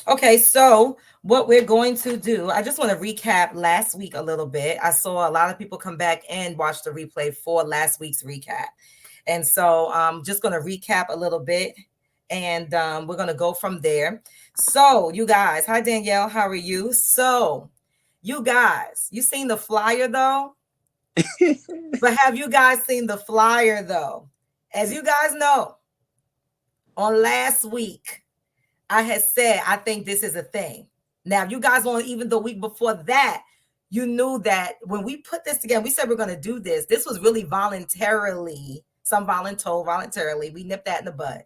Okay, so what we're going to do, I just want to recap last week a little bit. I saw a lot of people come back and watch the replay for last week's recap. And so I'm just going to recap a little bit and we're going to go from there. So, you guys, hi Danielle, how are you? So, you guys, you seen the flyer though? But have you guys seen the flyer though? As you guys know, on last week, I had said, I think this is a thing. Now, you guys on even the week before that, you knew that when we put this together, we said we're going to do this. This was really voluntarily, some voluntarily. We nipped that in the bud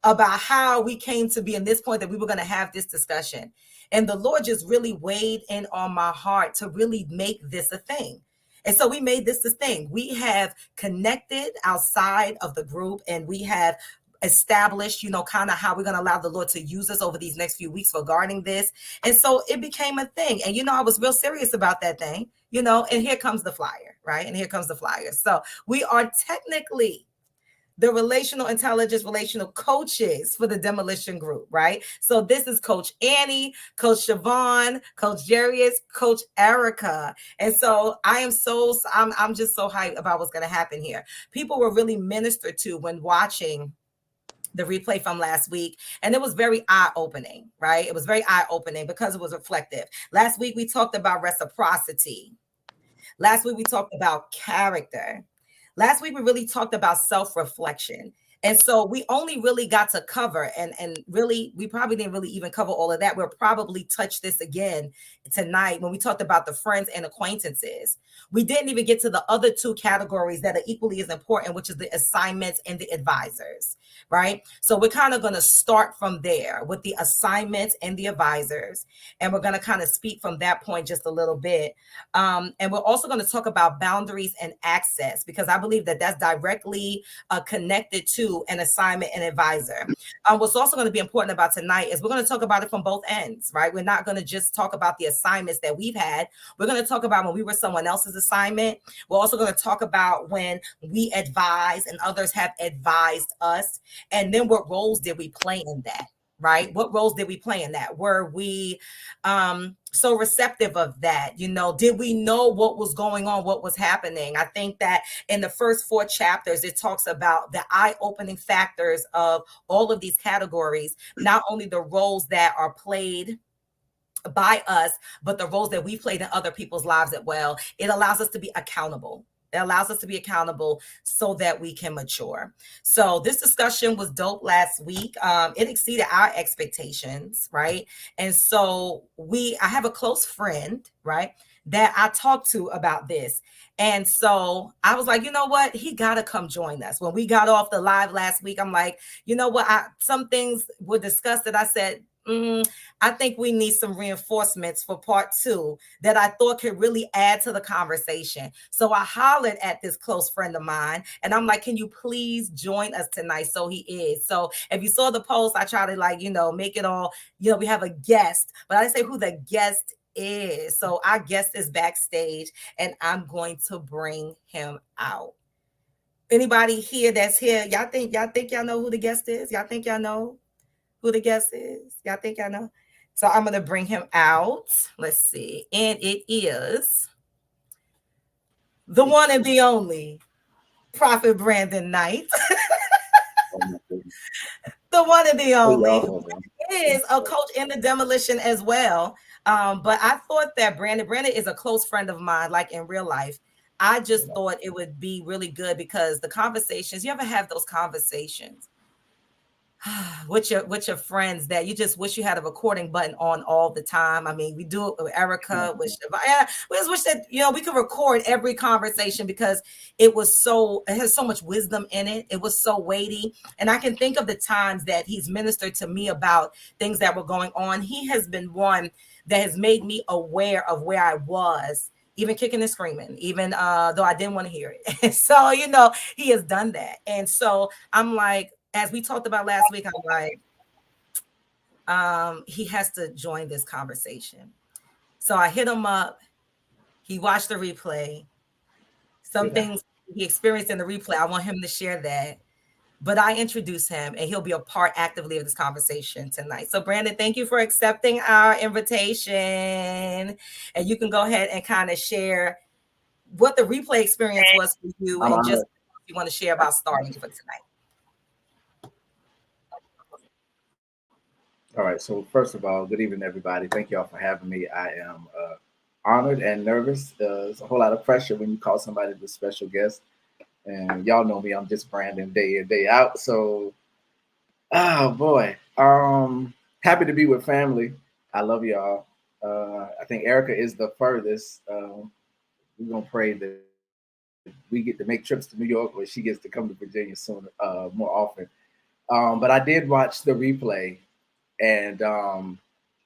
about how we came to be in this point that we were going to have this discussion. And the Lord just really weighed in on my heart to really make this a thing. And so we made this thing. We have connected outside of the group and we have established, kind of how we're going to allow the Lord to use us over these next few weeks regarding this. And so it became a thing. And, I was real serious about that thing, and here comes the flyer, right? And here comes the flyer. So we are technically the relational intelligence, relational coaches for the demolition group, right? So this is Coach Annie, Coach Siobhan, Coach Jarius, Coach Erica. And so I'm just so hyped about what's going to happen here. People were really ministered to when watching the replay from last week. And it was very eye-opening, right? It was very eye-opening because it was reflective. Last week, we talked about reciprocity. Last week, we talked about character. Last week, we really talked about self-reflection. And so we only really got to cover, and really, we probably didn't really even cover all of that. We'll probably touch this again tonight when we talked about the friends and acquaintances. We didn't even get to the other two categories that are equally as important, which is the assignments and the advisors, right? So we're kind of going to start from there with the assignments and the advisors. And we're going to kind of speak from that point just a little bit. And we're also going to talk about boundaries and access, because I believe that that's directly connected to an assignment and advisor. What's also going to be important about tonight is we're going to talk about it from both ends, right? We're not going to just talk about the assignments that we've had. We're going to talk about when we were someone else's assignment. We're also going to talk about when we advise and others have advised us. And then what roles did we play in that? Right? What roles did we play in that? Were we so receptive of that? Did we know what was going on, what was happening? I think that in the first 4 chapters, it talks about the eye-opening factors of all of these categories, not only the roles that are played by us, but the roles that we played in other people's lives as well. It allows us to be accountable. It allows us to be accountable so that we can mature. So this discussion was dope last week. It exceeded our expectations, right? And so I have a close friend, right, that I talked to about this. And so I was like, you know what? He got to come join us. When we got off the live last week, I'm like, you know what? Some things were discussed that I said, I think we need some reinforcements for part 2 that I thought could really add to the conversation. So I hollered at this close friend of mine and I'm like, can you please join us tonight? So he is. So if you saw the post, I try to make it all, we have a guest, but I didn't say who the guest is. So our guest is backstage and I'm going to bring him out. Anybody here that's here, y'all think y'all know who the guest is? Y'all think y'all know who the guest is? Y'all think y'all know? So I'm going to bring him out. Let's see. And it is the one and the only Prophet Brandon Knight. The one and the only, who is a coach in the demolition as well. But I thought that Brandon is a close friend of mine, like in real life. I just thought it would be really good because the conversations, you ever have those conversations with your friends that you just wish you had a recording button on all the time? I mean, we do it with Erica, with Shavaya. We just wish that we could record every conversation because it has so much wisdom in it. It was so weighty, and I can think of the times that he's ministered to me about things that were going on. He has been one that has made me aware of where I was, even kicking and screaming, even though I didn't want to hear it. And so he has done that, and so I'm like, as we talked about last week, I'm like, he has to join this conversation. So I hit him up. He watched the replay. Some things he experienced in the replay, I want him to share that. but I introduce him and he'll be a part actively of this conversation tonight. So Brandon, thank you for accepting our invitation. And you can go ahead and kind of share what the replay experience was for you and just what you want to share about starting for tonight. All right. So first of all, good evening, everybody. Thank y'all for having me. I am honored and nervous. There's a whole lot of pressure when you call somebody the special guest. And y'all know me. I'm just Brandon day in, day out. So, oh boy. Happy to be with family. I love y'all. I think Erica is the furthest. We're gonna pray that we get to make trips to New York, or she gets to come to Virginia soon, more often. But I did watch the replay, and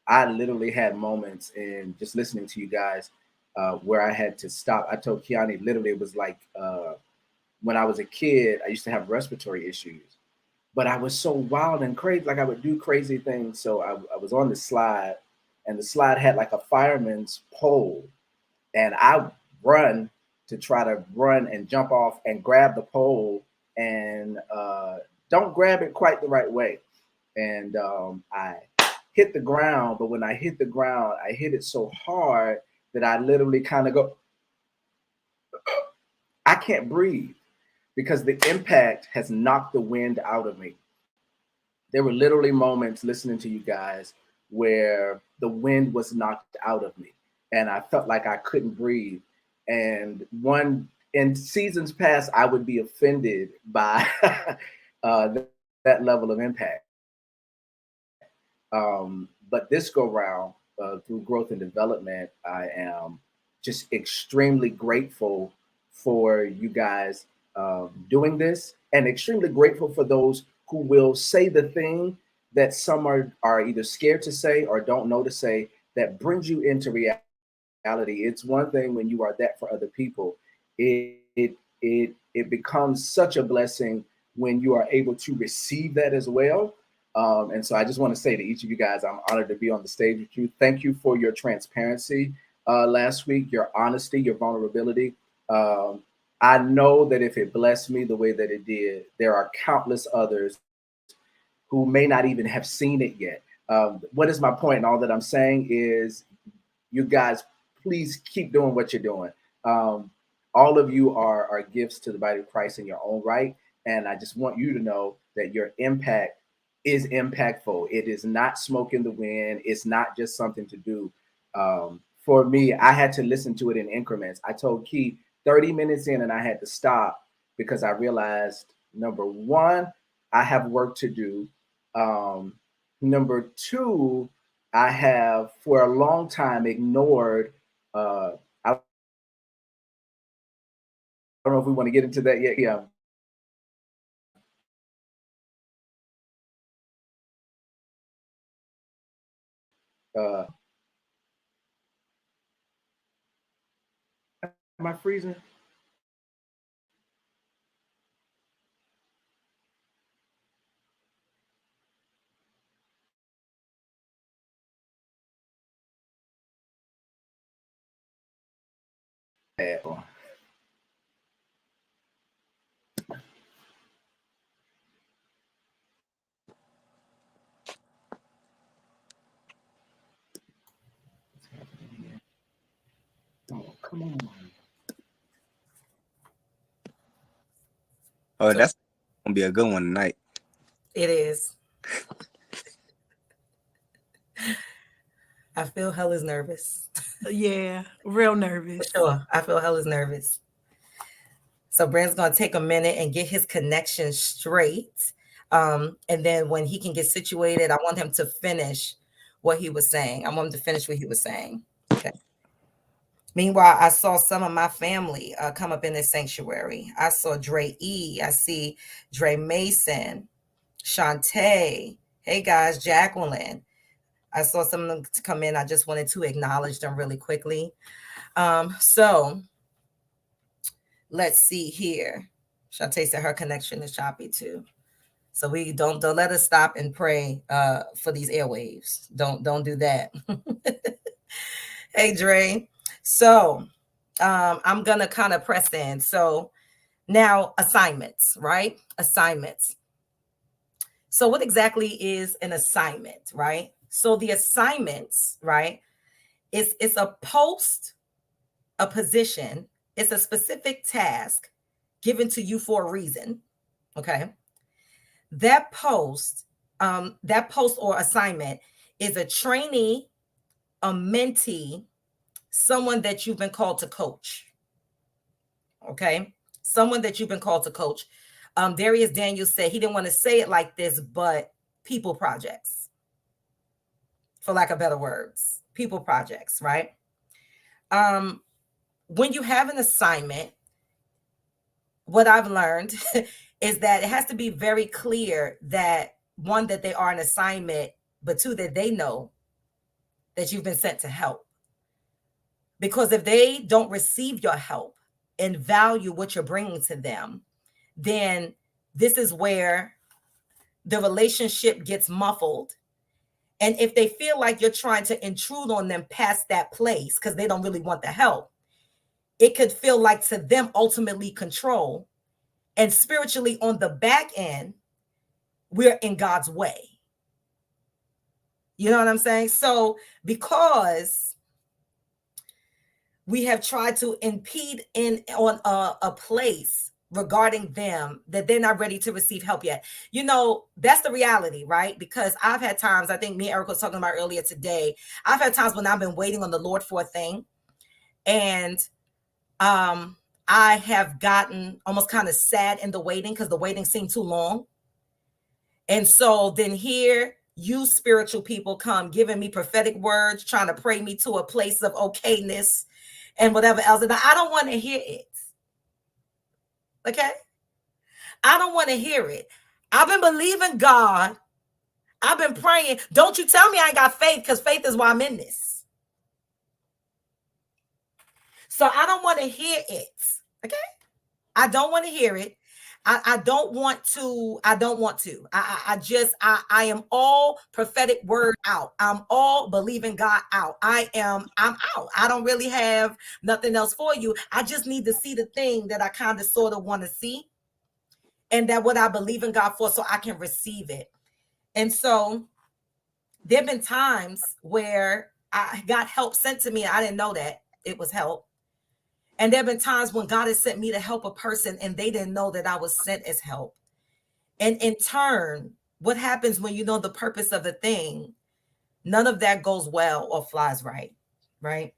I literally had moments in just listening to you guys where I had to stop. I told Kiani literally it was like when I was a kid, I used to have respiratory issues, but I was so wild and crazy. Like I would do crazy things. So I was on the slide, and the slide had like a fireman's pole, and I run to try to run and jump off and grab the pole, and don't grab it quite the right way, and I hit the ground. But when I hit the ground, I hit it so hard that I literally kind of go, I can't breathe because the impact has knocked the wind out of me. There were literally moments listening to you guys where the wind was knocked out of me and I felt like I couldn't breathe. And one in seasons past, I would be offended by that level of impact. But this go round, through growth and development, I am just extremely grateful for you guys doing this, and extremely grateful for those who will say the thing that some are either scared to say or don't know to say, that brings you into reality. It's one thing when you are that for other people. It becomes such a blessing when you are able to receive that as well. And so I just want to say to each of you guys, I'm honored to be on the stage with you. Thank you for your transparency last week, your honesty, your vulnerability. Um, I know that if it blessed me the way that it did, there are countless others who may not even have seen it yet. What is my point? And all that I'm saying is, you guys, please keep doing what you're doing. Um, all of you are gifts to the body of Christ in your own right. And I just want you to know that your impact is impactful. It is not smoke in the wind. It's not just something to do. For me, I had to listen to it in increments. I told Key 30 minutes in and I had to stop because I realized, number one, I have work to do. Um, Number two, I have for a long time ignored. I don't know if we want to get into that yet. Am I freezing? Oh, come on. Oh, that's gonna be a good one tonight. It is. I feel hell is nervous. Yeah, real nervous. Sure, I feel hell is nervous. So Brand's gonna take a minute and get his connection straight. And then when he can get situated, I want him to finish what he was saying. I want him to finish what he was saying. Okay. Meanwhile, I saw some of my family come up in this sanctuary. I saw Dre E. I see Dre Mason, Shantae. Hey guys, Jacqueline. I saw some of them come in. I just wanted to acknowledge them really quickly. So let's see here. Shantae said her connection is choppy too. So we don't let us stop and pray for these airwaves. Don't do that. Hey Dre. So I'm gonna kind of press in. So Now, assignments, right? Assignments. So what exactly is an assignment, right? So the assignments, right, it's a post, a position, it's a specific task given to you for a reason, okay? That post or assignment is a trainee, a mentee, someone that you've been called to coach, okay? Someone that you've been called to coach. Darius Daniels said he didn't want to say it like this, but people projects, for lack of better words, people projects, right? When you have an assignment, what I've learned is that it has to be very clear that one, that they are an assignment, but two, that they know that you've been sent to help. Because if they don't receive your help and value what you're bringing to them, then this is where the relationship gets muffled. And if they feel like you're trying to intrude on them past that place because they don't really want the help, it could feel like to them ultimately control. And spiritually on the back end, we're in God's way. You know what I'm saying? So because we have tried to impede on a place regarding them that they're not ready to receive help yet. You know, that's the reality, right? Because I've had times, I think me and Eric was talking about earlier today, I've had times when I've been waiting on the Lord for a thing, and I have gotten almost kind of sad in the waiting because the waiting seemed too long. And so then here you spiritual people come giving me prophetic words, trying to pray me to a place of okayness and whatever else. And I don't want to hear it. Okay? I don't want to hear it. I've been believing God. I've been praying. Don't you tell me I ain't got faith, because faith is why I'm in this. So I don't want to hear it. Okay? I don't want to hear it. I don't want to. I am all prophetic word out. I'm all believing God out. I'm out. I don't really have nothing else for you. I just need to see the thing that I kind of sort of want to see, and that what I believe in God for, so I can receive it. And so there have been times where I got help sent to me. I didn't know that it was help. And there have been times when God has sent me to help a person and they didn't know that I was sent as help. And in turn, what happens when you know the purpose of the thing, none of that goes well or flies right, right?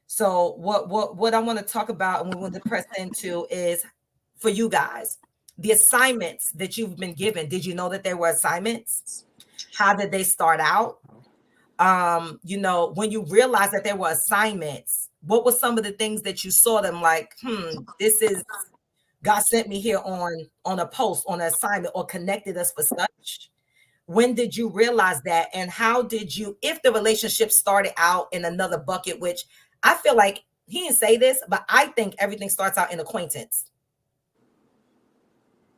So what I want to talk about and we want to press into is, for you guys, the assignments that you've been given. Did you know that there were assignments? How did they start out? You know, when you realized that there were assignments, what were some of the things that you saw them like, this is, God sent me here on a post, on an assignment, or connected us for such? When did you realize that? And how did you, if the relationship started out in another bucket, which I feel like he didn't say this, but I think everything starts out in acquaintance.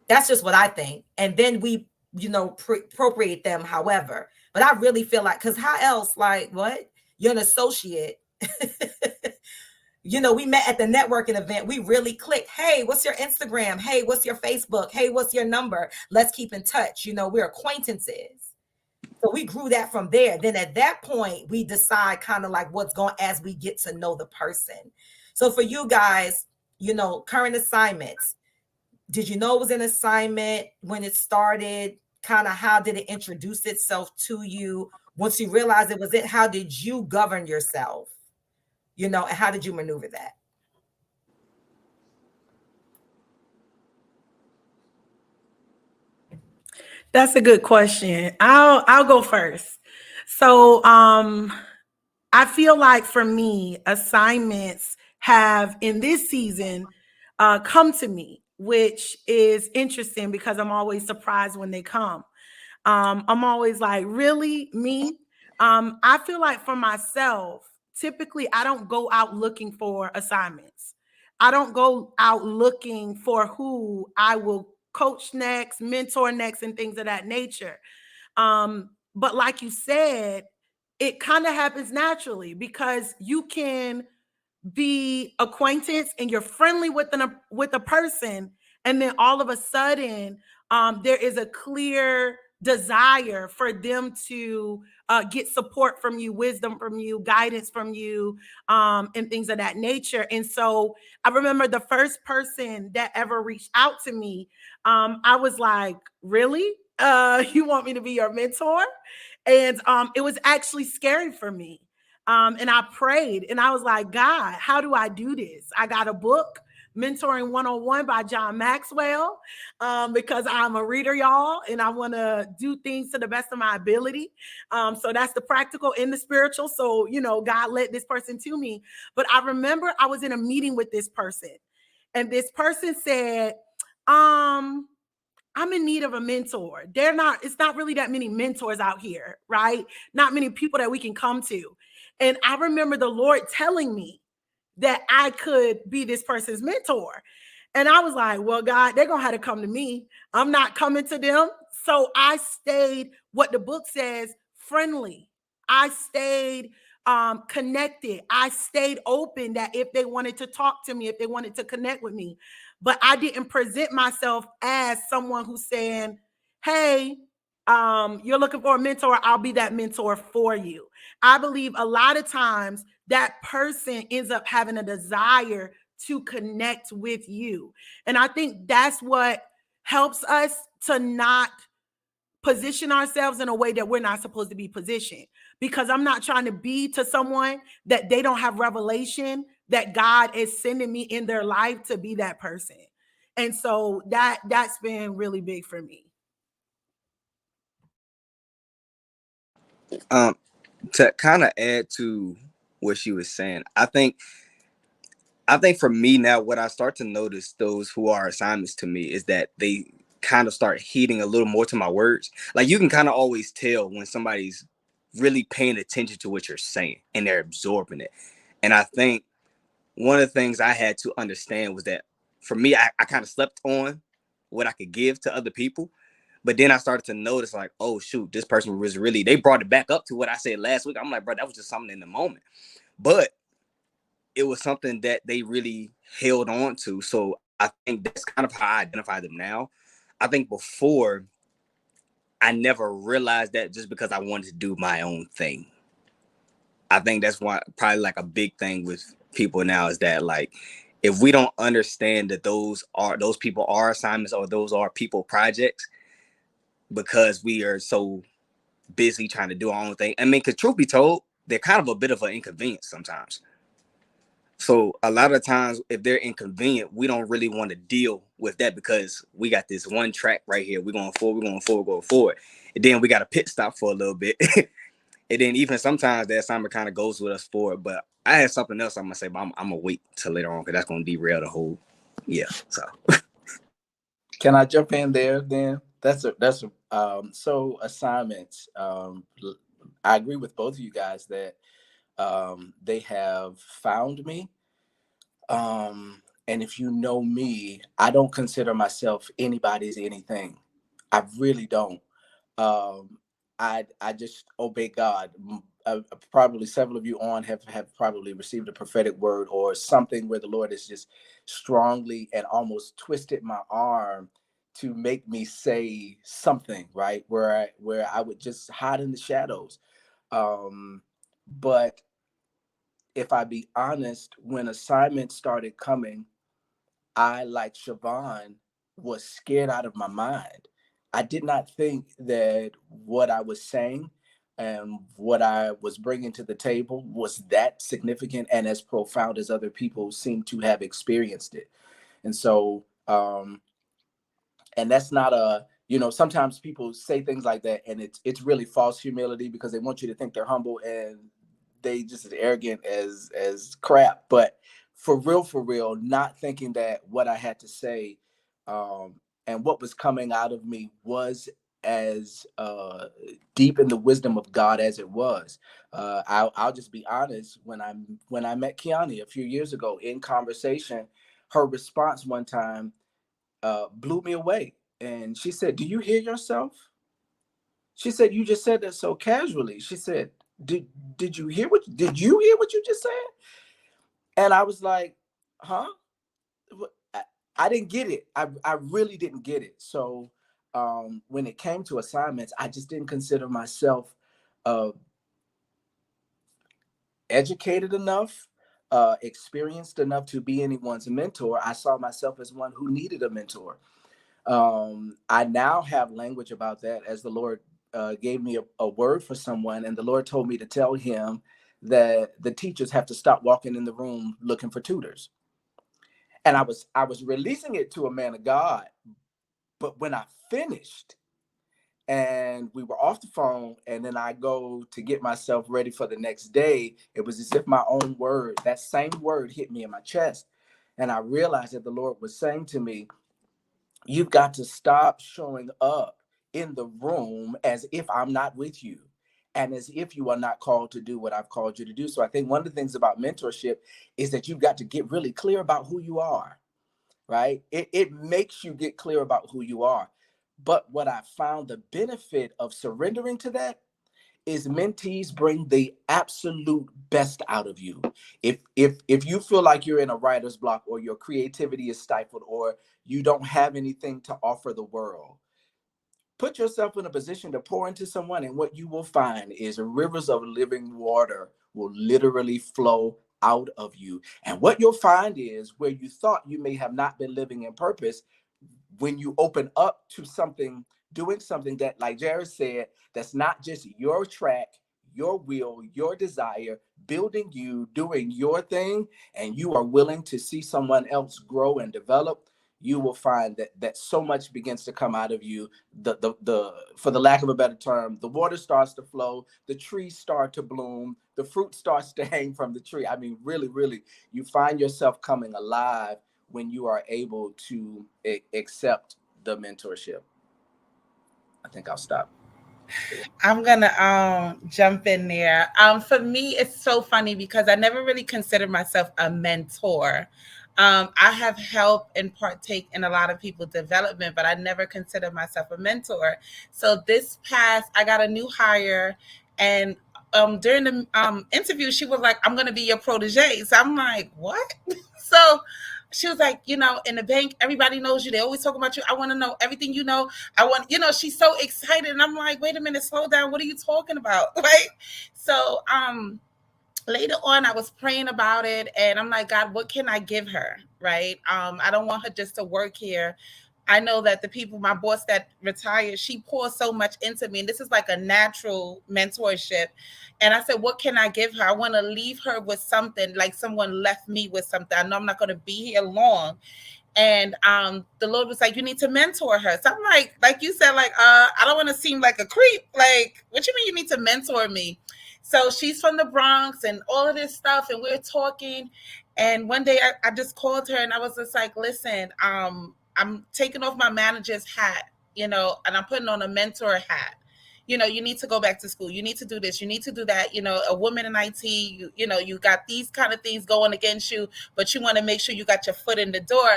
That's just what I think. And then we, you know, appropriate them however. But I really feel like, because how else, like, what? You're an associate. You know, we met at the networking event. We really clicked. Hey, what's your Instagram? Hey, what's your Facebook? Hey, what's your number? Let's keep in touch. You know, we're acquaintances. So we grew that from there. Then at that point, we decide kind of like what's going as we get to know the person. So for you guys, you know, current assignments, did you know it was an assignment when it started? Kind of how did it introduce itself to you? Once you realized it was it, how did you govern yourself? You know, and how did you maneuver that? That's a good question. I'll go first. So I feel like for me, assignments have in this season come to me, which is interesting because I'm always surprised when they come. I'm always like, really, me? I feel like for myself, typically I don't go out looking for assignments. I don't go out looking for who I will coach next, mentor next, and things of that nature. But like you said, it kind of happens naturally because you can be acquaintance and you're friendly with a person, And then all of a sudden, there is a clear desire for them to get support from you, wisdom from you, guidance from you, and things of that nature. And so I remember the first person that ever reached out to me, I was like, really? You want me to be your mentor? And it was actually scary for me. And I prayed and I was like, God, how do I do this? I got a book, Mentoring 101 by John Maxwell, because I'm a reader, y'all, and I want to do things to the best of my ability. So that's the practical and the spiritual. So, you know, God led this person to me. But I remember I was in a meeting with this person, and this person said, I'm in need of a mentor. It's not really that many mentors out here, right? Not many people that we can come to. And I remember the Lord telling me that I could be this person's mentor. And I was like, well, God, they're going to have to come to me. I'm not coming to them. So I stayed, what the book says, friendly. I stayed connected. I stayed open that if they wanted to talk to me, if they wanted to connect with me, but I didn't present myself as someone who's saying, hey, you're looking for a mentor, I'll be that mentor for you. I believe a lot of times that person ends up having a desire to connect with you. And I think that's what helps us to not position ourselves in a way that we're not supposed to be positioned, because I'm not trying to be to someone that they don't have revelation that God is sending me in their life to be that person. And so that's been really big for me. To kind of add to what she was saying, I think for me now, what I start to notice those who are assignments to me is that they kind of start heeding a little more to my words. Like, you can kind of always tell when somebody's really paying attention to what you're saying and they're absorbing it. And I think one of the things I had to understand was that for me, I kind of slept on what I could give to other people. But then I started to notice, like, oh, shoot, this person was really, they brought it back up to what I said last week. I'm like, bro, that was just something in the moment. But it was something that they really held on to. So I think that's kind of how I identify them now. I think before, I never realized that just because I wanted to do my own thing. I think that's why probably like a big thing with people now is that, like, if we don't understand that those people are assignments or those are people projects, because we are so busy trying to do our own thing. I mean, because truth be told, they're kind of a bit of an inconvenience sometimes. So a lot of times, if they're inconvenient, we don't really want to deal with that because we got this one track right here. We're going forward. And then we got a pit stop for a little bit. And then even sometimes that assignment kind of goes with us forward. But I had something else I'm going to say, but I'm going to wait till later on because that's going to derail the whole. Yeah. So. Can I jump in there then? So assignments. I agree with both of you guys that they have found me. And if you know me, I don't consider myself anybody's anything. I really don't. I just obey God. Probably several of you on have probably received a prophetic word or something where the Lord has just strongly and almost twisted my arm to make me say something, right? Where I would just hide in the shadows. But if I be honest, when assignments started coming, I, like Siobhan, was scared out of my mind. I did not think that what I was saying and what I was bringing to the table was that significant and as profound as other people seem to have experienced it. And so, and that's not sometimes people say things like that and it's really false humility because they want you to think they're humble and they just as arrogant as crap. But for real, not thinking that what I had to say and what was coming out of me was as deep in the wisdom of God as it was. I'll just be honest. When I met Kiani a few years ago in conversation, her response one time blew me away. And she said, "Do you hear yourself?" She said, "You just said that so casually." She said, Did you hear what you just said? And I was like, huh? I didn't get it. I really didn't get it. So when it came to assignments, I just didn't consider myself educated enough, experienced enough to be anyone's mentor. I saw myself as one who needed a mentor. I now have language about that as the Lord gave me a word for someone, and the Lord told me to tell him that the teachers have to stop walking in the room looking for tutors. And I was releasing it to a man of God, but when I finished and we were off the phone, and then I go to get myself ready for the next day, it was as if my own word, that same word, hit me in my chest. And I realized that the Lord was saying to me, you've got to stop showing up in the room as if I'm not with you and as if you are not called to do what I've called you to do. So I think one of the things about mentorship is that you've got to get really clear about who you are, right? It makes you get clear about who you are. But what I found the benefit of surrendering to that is mentees bring the absolute best out of you. If you feel like you're in a writer's block, or your creativity is stifled, or you don't have anything to offer the world, put yourself in a position to pour into someone, and what you will find is rivers of living water will literally flow out of you. And what you'll find is, where you thought you may have not been living in purpose, when you open up to something, doing something that, like Jared said, that's not just your track, your will, your desire, building you, doing your thing, and you are willing to see someone else grow and develop, you will find that so much begins to come out of you. The for the lack of a better term, the water starts to flow, the trees start to bloom, the fruit starts to hang from the tree. I mean, really, really, you find yourself coming alive when you are able to accept the mentorship. I think I'll stop. I'm gonna jump in there. For me, it's so funny because I never really considered myself a mentor. I have helped and partake in a lot of people's development, but I never considered myself a mentor. So this past, I got a new hire, and during the interview, she was like, "I'm gonna be your protege." So I'm like, "What?" So she was like, in the bank, everybody knows you. They always talk about you. I want to know everything you know. I want, she's so excited. And I'm like, wait a minute, slow down. What are you talking about? Right. So later on, I was praying about it, and I'm like, God, what can I give her? Right. I don't want her just to work here. I know that the people, my boss that retired, she pours so much into me. And this is like a natural mentorship. And I said, what can I give her? I want to leave her with something, like someone left me with something. I know I'm not going to be here long. And the Lord was like, you need to mentor her. So I'm like you said, I don't want to seem like a creep. Like, what you mean you need to mentor me? So she's from the Bronx and all of this stuff. And we're talking. And one day I just called her, and I was just like, listen, I'm taking off my manager's hat, and I'm putting on a mentor hat. You need to go back to school. You need to do this. You need to do that. A woman in IT, you got these kind of things going against you, but you want to make sure you got your foot in the door.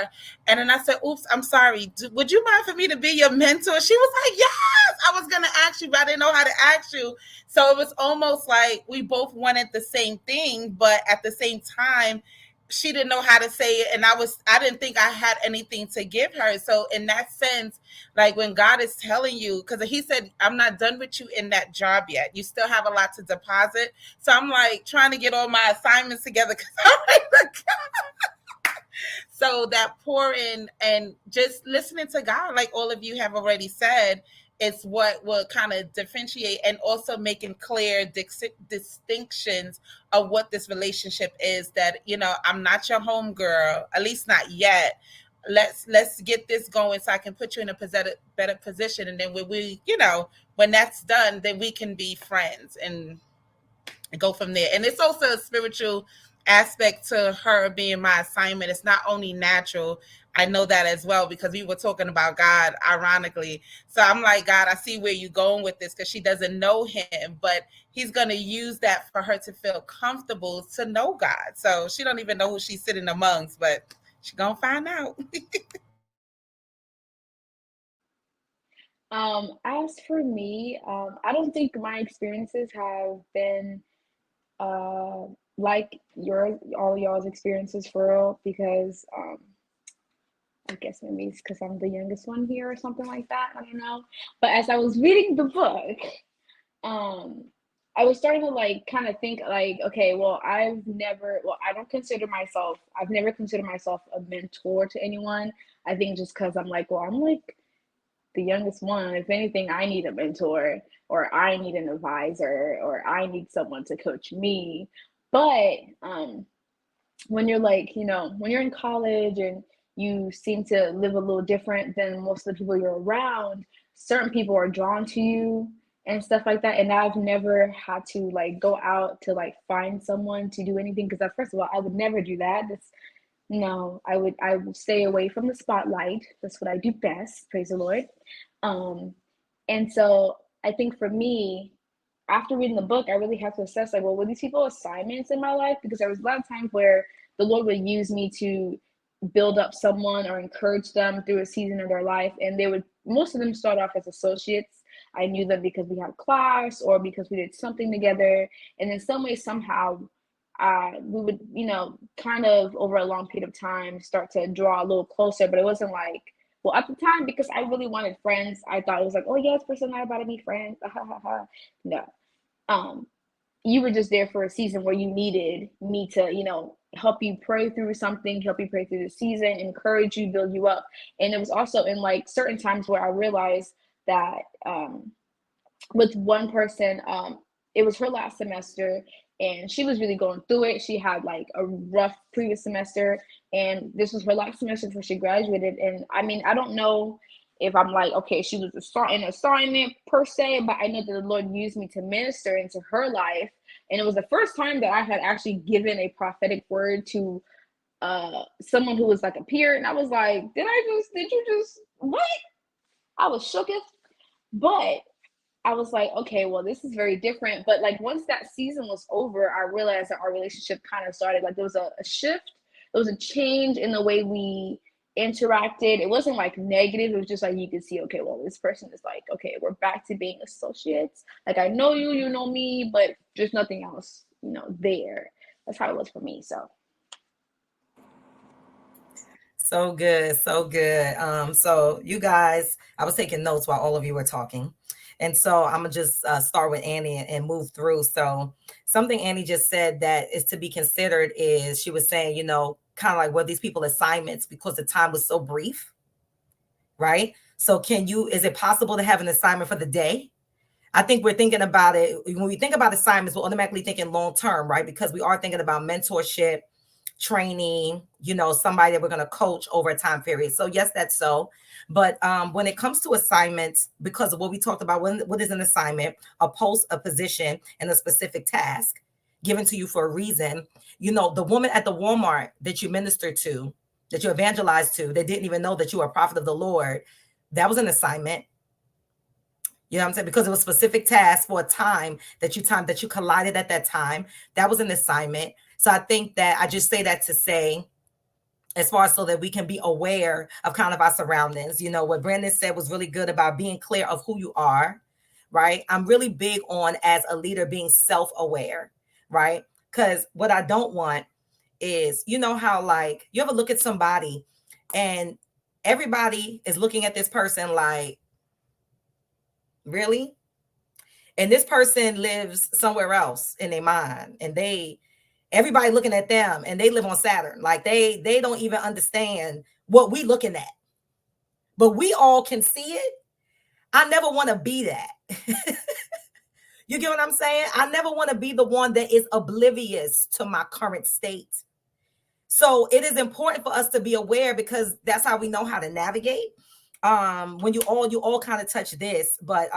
And then I said, oops, I'm sorry. Would you mind for me to be your mentor? She was like, yes, I was going to ask you, but I didn't know how to ask you. So it was almost like we both wanted the same thing, but at the same time, she didn't know how to say it, and I didn't think I had anything to give her. So in that sense, like when God is telling you, because he said, I'm not done with you in that job yet, you still have a lot to deposit. So I'm like trying to get all my assignments together, because I'm like, so that pour in and just listening to God, like all of you have already said, it's what will kind of differentiate, and also making clear distinctions of what this relationship is. That I'm not your home girl, at least not yet. Let's get this going so I can put you in a better position, and then when that's done, then we can be friends and go from there. And it's also a spiritual aspect to her being my assignment. It's not only natural. I know that as well, because we were talking about God, ironically. So I'm like, God, I see where you're going with this, because she doesn't know him, but he's going to use that for her to feel comfortable to know God. So she don't even know who she's sitting amongst, but she's going to find out. As for me, I don't think my experiences have been like all y'all's experiences for real, because I guess maybe it's because I'm the youngest one here or something like that. I don't know. But as I was reading the book, um, I was starting to like kind of think like, okay, well, I don't consider myself, I've never considered myself a mentor to anyone. I think just because I'm like, well, I'm like the youngest one. If anything, I need a mentor or I need an advisor or I need someone to coach me. But when you're like, when you're in college and you seem to live a little different than most of the people you're around, certain people are drawn to you and stuff like that. And I've never had to like go out to like find someone to do anything because first of all, I would never do that. No, I would stay away from the spotlight. That's what I do best. Praise the Lord. Um, and so I think for me, after reading the book, I really have to assess like, well, were these people assignments in my life? Because there was a lot of times where the Lord would use me to build up someone or encourage them through a season of their life. And most of them start off as associates. I knew them because we had class or because we did something together. And in some way, somehow, we would, kind of over a long period of time start to draw a little closer, but it wasn't like, well, at the time, because I really wanted friends, I thought it was like, oh yeah, this person and I are about to be friends. No. You were just there for a season where you needed me to, help you pray through something, help you pray through the season, encourage you, build you up. And it was also in like certain times where I realized that with one person, it was her last semester and she was really going through it. She had like a rough previous semester and this was her last semester before she graduated. And I mean, I don't know if I'm like, okay, she was an assignment per se, but I know that the Lord used me to minister into her life. And it was the first time that I had actually given a prophetic word to someone who was like a peer. And I was like, did you just, what? I was shooketh. But I was like, okay, well, this is very different. But like once that season was over, I realized that our relationship kind of started, like there was a shift. There was a change in the way we interacted. It wasn't like negative. It was just like you could see, okay, well, this person is like, okay, we're back to being associates. Like I know you, you know me, but there's nothing else, there. That's how it was for me. So good, so good. So you guys, I was taking notes while all of you were talking. And so I'm gonna just start with Annie and move through. So something Annie just said that is to be considered is she was saying, kind of like were these people assignments because the time was so brief, right? So is it possible to have an assignment for the day? I think we're thinking about it. When we think about assignments, we're automatically thinking long term, right? Because we are thinking about mentorship, training, somebody that we're going to coach over a time period. So yes, that's so. But when it comes to assignments, because of what we talked about, what is an assignment? A post, a position, and a specific task given to you for a reason. The woman at the Walmart that you ministered to, that you evangelized to, that didn't even know that you were a prophet of the Lord, that was an assignment. You know what I'm saying? Because it was a specific task for a time that you collided at that time. That was an assignment. So I think that I just say that to say, as far as so that we can be aware of kind of our surroundings. What Brandon said was really good about being clear of who you are, right? I'm really big on, as a leader, being self-aware, right? Because what I don't want is, how like you ever look at somebody and everybody is looking at this person like, really? And this person lives somewhere else in their mind, and everybody looking at them and they live on Saturn. Like they don't even understand what we looking at, but we all can see it. I never want to be that. You get what I'm saying? I never want to be the one that is oblivious to my current state. So it is important for us to be aware, because that's how we know how to navigate. When you all kind of touch this, but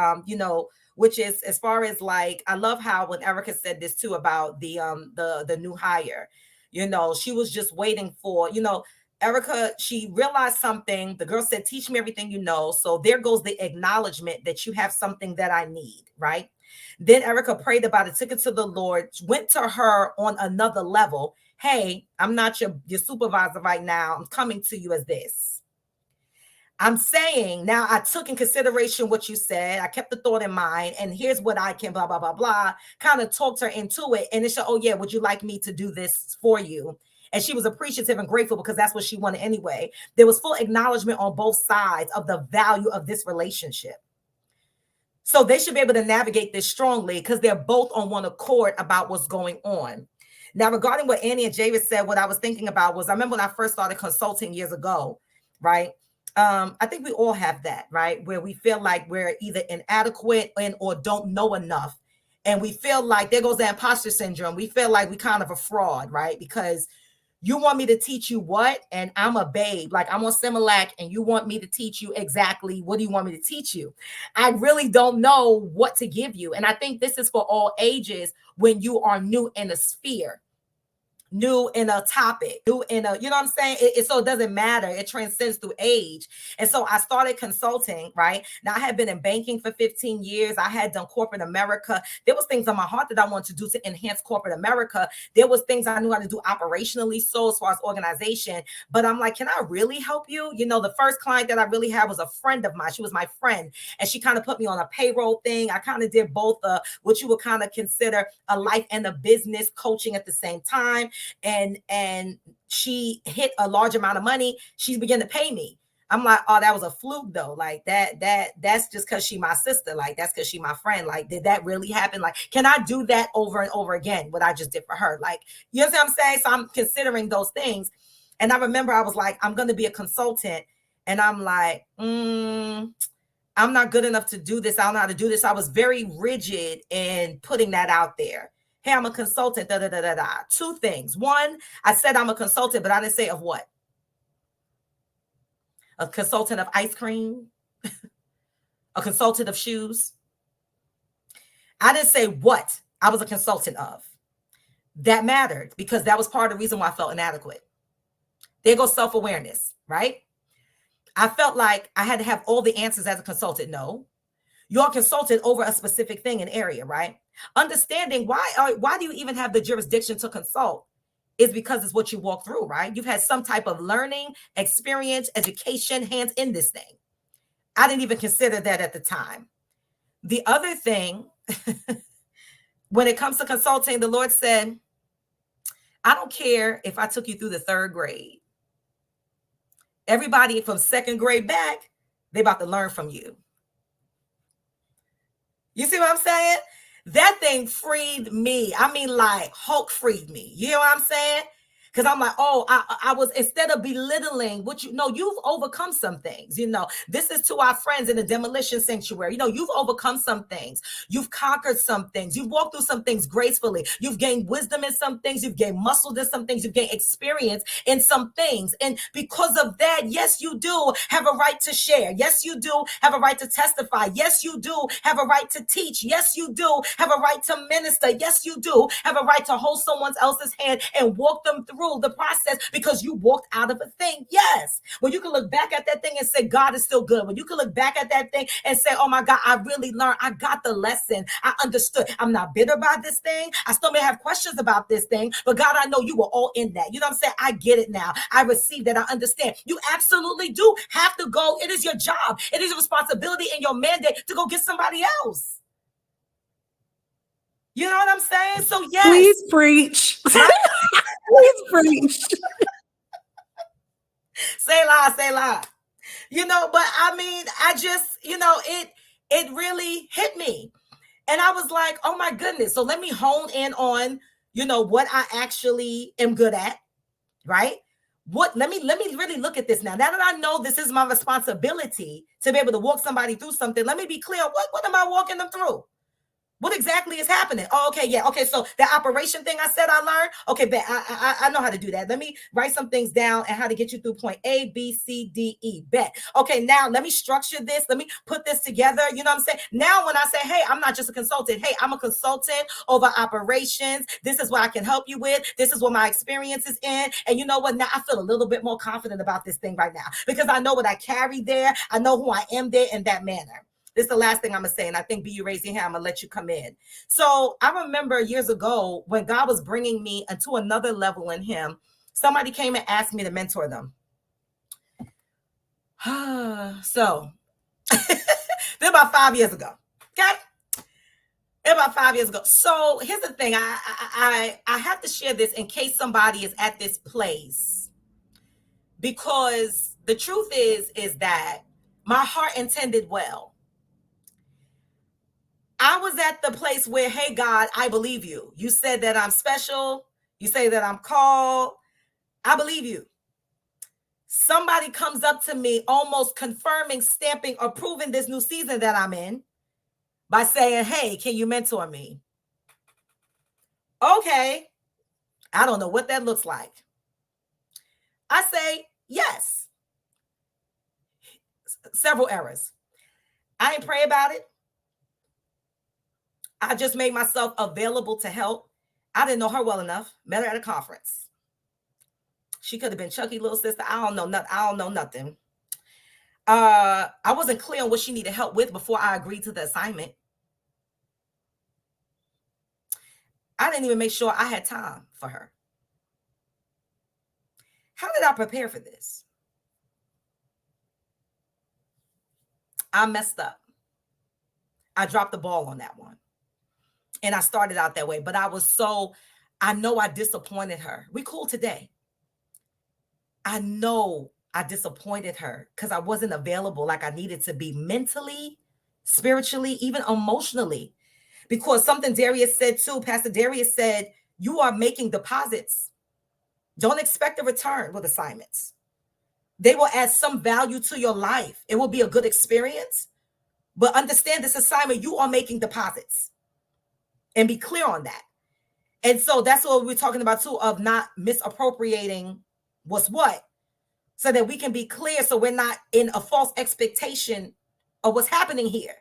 which is as far as like, I love how when Erica said this too about the new hire, she was just waiting for, Erica, she realized something. The girl said, teach me everything you know. So there goes the acknowledgement that you have something that I need, right? Then Erica prayed about it, took it to the Lord, went to her on another level. Hey, I'm not your supervisor right now. I'm coming to you as this. I'm saying now I took in consideration what you said. I kept the thought in mind, and here's what I can blah, blah, blah, blah, kind of talked her into it. And it said, oh yeah, would you like me to do this for you? And she was appreciative and grateful because that's what she wanted anyway. There was full acknowledgement on both sides of the value of this relationship. So they should be able to navigate this strongly because they're both on one accord about what's going on. Now, regarding what Annie and Javis said, what I was thinking about was, I remember when I first started consulting years ago, right? I think we all have that, right? Where we feel like we're either inadequate or don't know enough. And we feel like there goes the imposter syndrome. We feel like we kind of a fraud, right? Because you want me to teach you what? And I'm a babe, like I'm on Similac, and you want me to teach you exactly what do you want me to teach you? I really don't know what to give you. And I think this is for all ages when you are new in a sphere, new in a topic, new in a, you know what I'm saying? So it doesn't matter. It transcends through age. And so I started consulting, right? Now I had been in banking for 15 years. I had done corporate America. There was things on my heart that I wanted to do to enhance corporate America. There was things I knew how to do operationally, so as far as organization, but I'm like, can I really help you? You know, the first client that I really had was a friend of mine. She was my friend, and she kind of put me on a payroll thing. I kind of did both what you would kind of consider a life and a business coaching at the same time. And she hit a large amount of money. She began to pay me. I'm like, oh, that was a fluke though. Like that's just because she my sister. Like that's because she my friend. Like, did that really happen? Like, can I do that over and over again? What I just did for her? Like, you know what I'm saying? So I'm considering those things. And I remember I was like, I'm going to be a consultant. And I'm like, I'm not good enough to do this. I don't know how to do this. I was very rigid in putting that out there. Hey, I'm a consultant, da, da, da, da, da. Two things. One, I said I'm a consultant, but I didn't say of what? A consultant of ice cream? A consultant of shoes? I didn't say what I was a consultant of. That mattered because that was part of the reason why I felt inadequate. There goes self-awareness, right? I felt like I had to have all the answers as a consultant. No. You're a consultant over a specific thing, an area, right? Understanding why do you even have the jurisdiction to consult is because it's what you walk through, right? You've had some type of learning, experience, education, hands in this thing. I didn't even consider that at the time. The other thing, when it comes to consulting, the Lord said, I don't care if I took you through the 3rd grade. Everybody from 2nd grade back, they about to learn from you. You see what I'm saying? That thing freed me. I mean, like Hulk freed me. You know what I'm saying? Because I'm like, oh, I was, instead of belittling what you know, you've overcome some things. You know, this is to our friends in the demolition sanctuary. You know, you've overcome some things. You've conquered some things. You've walked through some things gracefully. You've gained wisdom in some things. You've gained muscle in some things. You've gained experience in some things. And because of that, yes, you do have a right to share. Yes, you do have a right to testify. Yes, you do have a right to teach. Yes, you do have a right to minister. Yes, you do have a right to hold someone else's hand and walk them through the process because you walked out of a thing. Yes. When you can look back at that thing and say, God is still good. When you can look back at that thing and say, oh my God, I really learned. I got the lesson. I understood. I'm not bitter about this thing. I still may have questions about this thing, but God, I know you were all in that. You know what I'm saying? I get it now. I receive that. I understand. You absolutely do have to go. It is your job. It is your responsibility and your mandate to go get somebody else. You know what I'm saying? So yes. Please preach. Please preach. Say lie. You know, but I mean, I just, you know, it really hit me. And I was like, oh my goodness. So let me hone in on, you know, what I actually am good at, right? Let me really look at this now. Now that I know this is my responsibility to be able to walk somebody through something, let me be clear. What am I walking them through? What exactly is happening? Oh, okay, yeah. Okay, so the operation thing I said I learned. Okay, bet I know how to do that. Let me write some things down and how to get you through point A, B, C, D, E. Bet. Okay, now let me structure this. Let me put this together. You know what I'm saying? Now when I say, hey, I'm not just a consultant. Hey, I'm a consultant over operations. This is what I can help you with. This is what my experience is in. And you know what? Now I feel a little bit more confident about this thing right now because I know what I carry there. I know who I am there in that manner. This is the last thing I'm going to say, and I think B, you raise your hand, I'm going to let you come in. So I remember years ago when God was bringing me into another level in him, somebody came and asked me to mentor them. So, then about 5 years ago, okay? About 5 years ago. So here's the thing. I have to share this in case somebody is at this place, because the truth is that my heart intended well. I was at the place where, hey, God, I believe you. You said that I'm special. You say that I'm called. I believe you. Somebody comes up to me almost confirming, stamping, approving this new season that I'm in by saying, hey, can you mentor me? Okay. I don't know what that looks like. I say, yes. Several errors. I didn't pray about it. I just made myself available to help. I didn't know her well enough. Met her at a conference. She could have been Chucky little sister. I don't know nothing. I wasn't clear on what she needed help with before I agreed to the assignment. I didn't even make sure I had time for her. How did I prepare for this? I messed up. I dropped the ball on that one. And I started out that way, but I know I disappointed her. We cool today. I know I disappointed her because I wasn't available like I needed to be mentally, spiritually, even emotionally. Because something Darius said too, Pastor Darius said, you are making deposits. Don't expect a return with assignments. They will add some value to your life. It will be a good experience, but understand this assignment, you are making deposits. And be clear on that. And so that's what we're talking about too, of not misappropriating what's what, so that we can be clear, so we're not in a false expectation of what's happening here.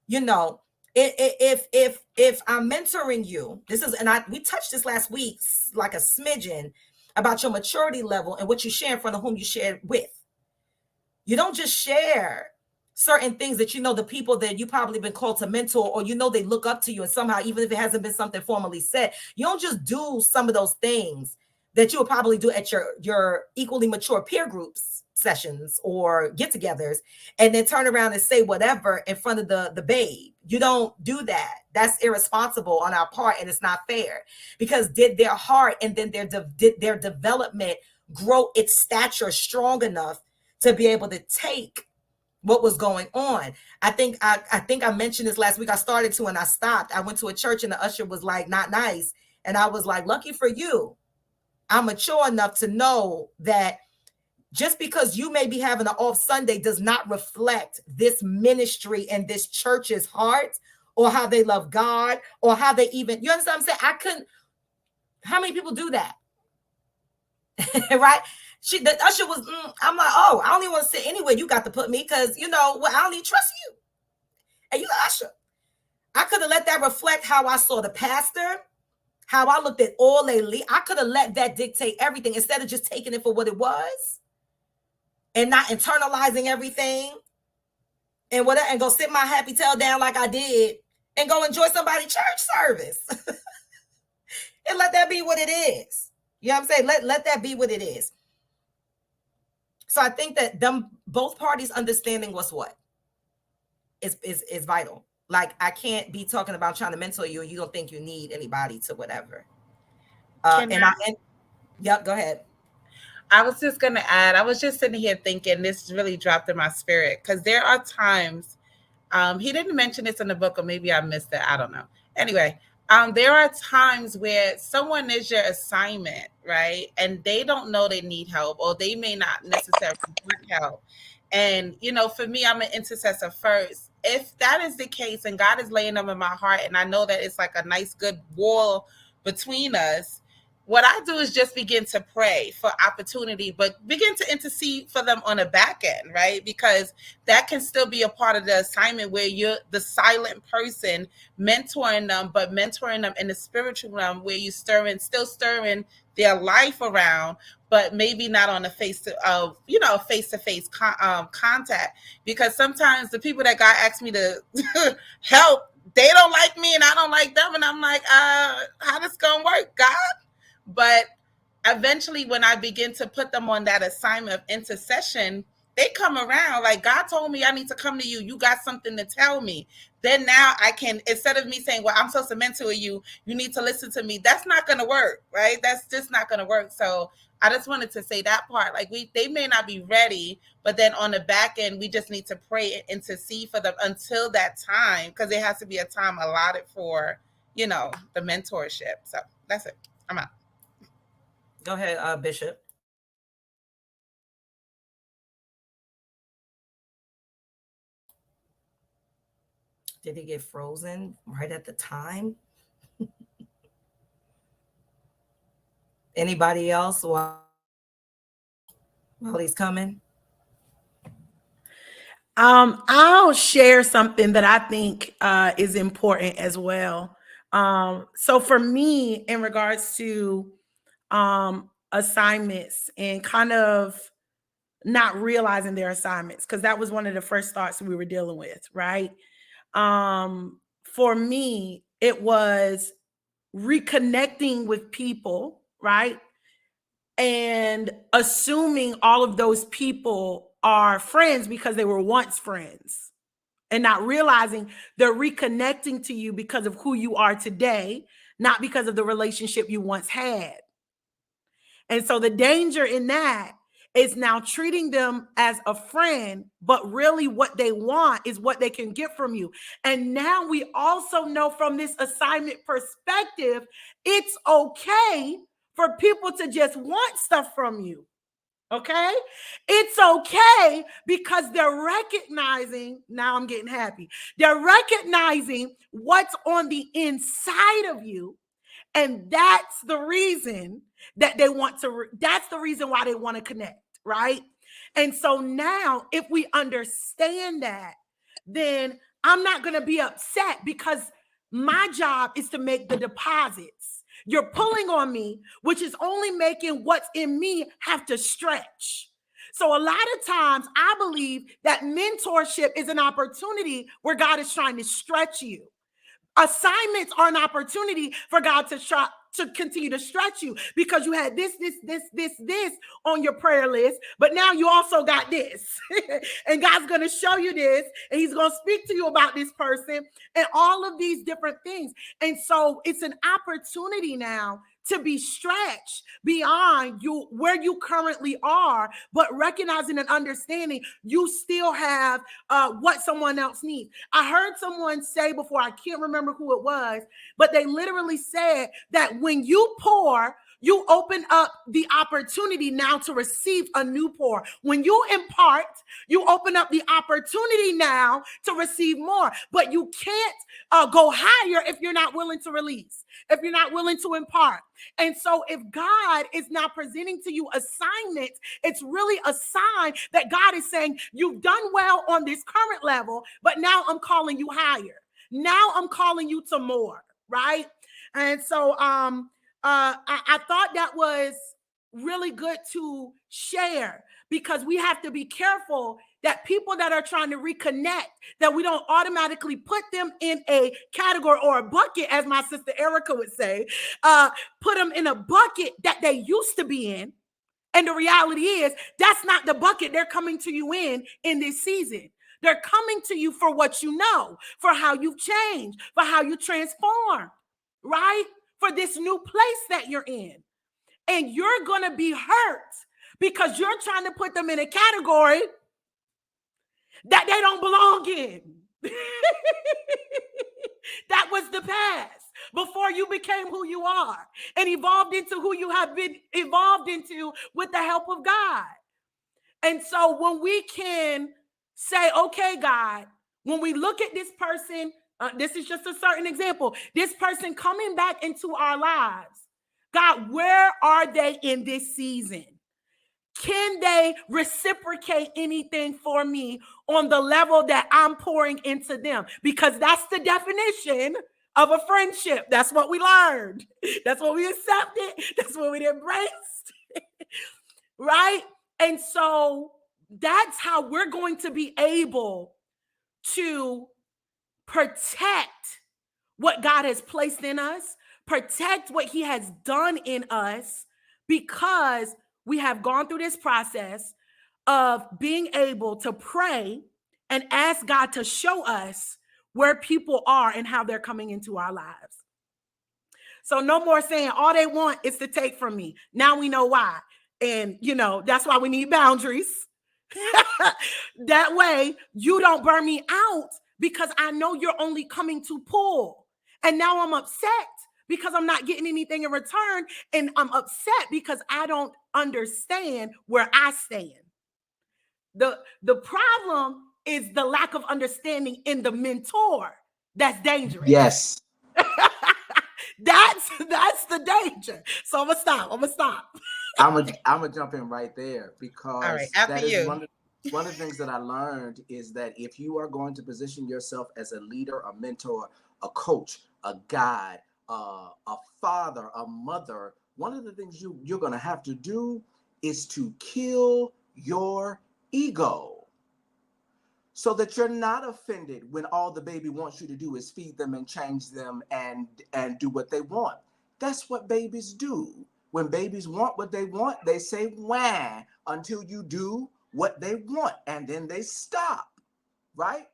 You know, if I'm mentoring you, we touched this last week, like a smidgen, about your maturity level and what you share in front of whom you share with. You don't just share certain things that you know the people that you probably been called to mentor, or you know they look up to you, and somehow, even if it hasn't been something formally said, you don't just do some of those things that you would probably do at your equally mature peer groups sessions or get-togethers, and then turn around and say whatever in front of the babe. You don't do that. That's irresponsible on our part, and it's not fair. Because did their heart and then did their development grow its stature strong enough to be able to take what was going on? I think I mentioned this last week. I started to and I stopped. I went to a church and the usher was like, not nice. And I was like, lucky for you, I'm mature enough to know that just because you may be having an off Sunday does not reflect this ministry and this church's heart, or how they love God, or how they even, you understand what I'm saying? How many people do that? Right? The usher was, I'm like, oh, I don't even want to sit anywhere you got to put me, because, you know, well, I don't even trust you. And you the usher. I could have let that reflect how I saw the pastor, how I looked at all lately. I could have let that dictate everything instead of just taking it for what it was and not internalizing everything and whatever, and go sit my happy tail down like I did and go enjoy somebody's church service. And let that be what it is. You know what I'm saying? Let that be what it is. So I think that both parties understanding what's what is vital. Like, I can't be talking about trying to mentor you and you don't think you need anybody to whatever. Yep, go ahead. I was just going to add, I was just sitting here thinking, this really dropped in my spirit, because there are times, he didn't mention this in the book, or maybe I missed it, I don't know. Anyway, there are times where someone is your assignment, right? And they don't know they need help, or they may not necessarily want help. And, you know, for me, I'm an intercessor first. If that is the case and God is laying them in my heart, and I know that it's like a nice, good wall between us, what I do is just begin to pray for opportunity, but begin to intercede for them on the back end, right? Because that can still be a part of the assignment, where you're the silent person mentoring them, but mentoring them in the spiritual realm, where you still stirring their life around, but maybe not on a face-to-face contact. Because sometimes the people that God asks me to help, they don't like me and I don't like them. And I'm like, how this gonna work, God? But eventually, when I begin to put them on that assignment of intercession, they come around. Like, God told me I need to come to you. You got something to tell me. Then now I can, instead of me saying, well, I'm so cemented with you, you need to listen to me. That's not going to work, right? That's just not going to work. So I just wanted to say that part. Like, they may not be ready, but then on the back end, we just need to pray and intercede for them until that time, because there has to be a time allotted for, you know, the mentorship. So that's it. I'm out. Go ahead, Bishop. Did he get frozen right at the time? Anybody else while he's coming? I'll share something that I think is important as well. So for me, in regards to assignments and kind of not realizing their assignments, because that was one of the first thoughts we were dealing with, right? For me, it was reconnecting with people, right? And assuming all of those people are friends because they were once friends, and not realizing they're reconnecting to you because of who you are today, not because of the relationship you once had. And so the danger in that is now treating them as a friend, but really what they want is what they can get from you. And now we also know from this assignment perspective, it's okay for people to just want stuff from you. Okay? It's okay because they're recognizing, now I'm getting happy. They're recognizing what's on the inside of you. And that's the reason that they want to, that's the reason why they want to connect, right? And so now, if we understand that, then I'm not going to be upset because my job is to make the deposits. You're pulling on me, which is only making what's in me have to stretch. So a lot of times I believe that mentorship is an opportunity where God is trying to stretch you. Assignments are an opportunity for God to continue to stretch you, because you had this on your prayer list, but now you also got this. And God's going to show you this, and he's going to speak to you about this person and all of these different things. And so it's an opportunity now to be stretched beyond you where you currently are, but recognizing and understanding you still have what someone else needs. I heard someone say before, I can't remember who it was, but they literally said that when you pour, you open up the opportunity now to receive a new pour. When you impart, you open up the opportunity now to receive more. But you can't go higher if you're not willing to release, if you're not willing to impart. And so if God is now presenting to you assignments, it's really a sign that God is saying, you've done well on this current level, but now I'm calling you higher. Now I'm calling you to more, right? And so I thought that was really good to share, because we have to be careful that people that are trying to reconnect, that we don't automatically put them in a category or a bucket, as my sister Erica would say, put them in a bucket that they used to be in. And the reality is that's not the bucket they're coming to you in this season. They're coming to you for what you know, for how you've changed, for how you transform, right? For this new place that you're in. And you're going to be hurt because you're trying to put them in a category that they don't belong in. That was the past before you became who you are and evolved into who you have been evolved into with the help of God. And so when we can say, okay, God, when we look at this person, this is just a certain example, this person coming back into our lives, God, where are they in this season? Can they reciprocate anything for me on the level that I'm pouring into them? Because that's the definition of a friendship. That's what we learned. That's what we accepted. That's what we embraced. Right? And so that's how we're going to be able to protect what God has placed in us, protect what he has done in us, because we have gone through this process of being able to pray and ask God to show us where people are and how they're coming into our lives. So no more saying all they want is to take from me. Now we know why. And, that's why we need boundaries. That way you don't burn me out because I know you're only coming to pull. And now I'm upset because I'm not getting anything in return. And I'm upset because I don't understand where I stand. The problem is the lack of understanding in the mentor. That's dangerous. Yes. That's the danger. So I'm gonna stop. I'm gonna jump in right there because all right, after that is you. one of the things that I learned is that if you are going to position yourself as a leader, a mentor, a coach, a guide, a father, a mother, one of the things you're gonna have to do is to kill your ego, so that you're not offended when all the baby wants you to do is feed them and change them and do what they want. That's what babies do. When babies want what they want, they say wah until you do what they want, and then they stop, right?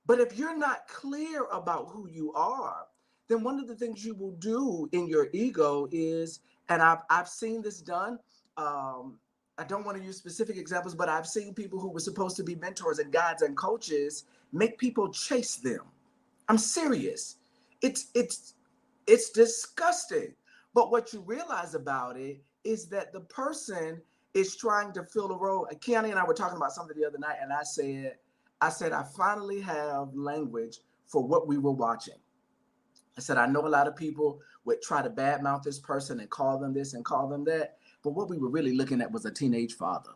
But if you're not clear about who you are, then one of the things you will do in your ego is, and I've seen this done, I don't want to use specific examples, but I've seen people who were supposed to be mentors and guides and coaches make people chase them. I'm serious. It's disgusting. But what you realize about it is that the person is trying to fill a role. Kiani and I were talking about something the other night, and I said, I finally have language for what we were watching. I said, I know a lot of people would try to badmouth this person and call them this and call them that. But what we were really looking at was a teenage father,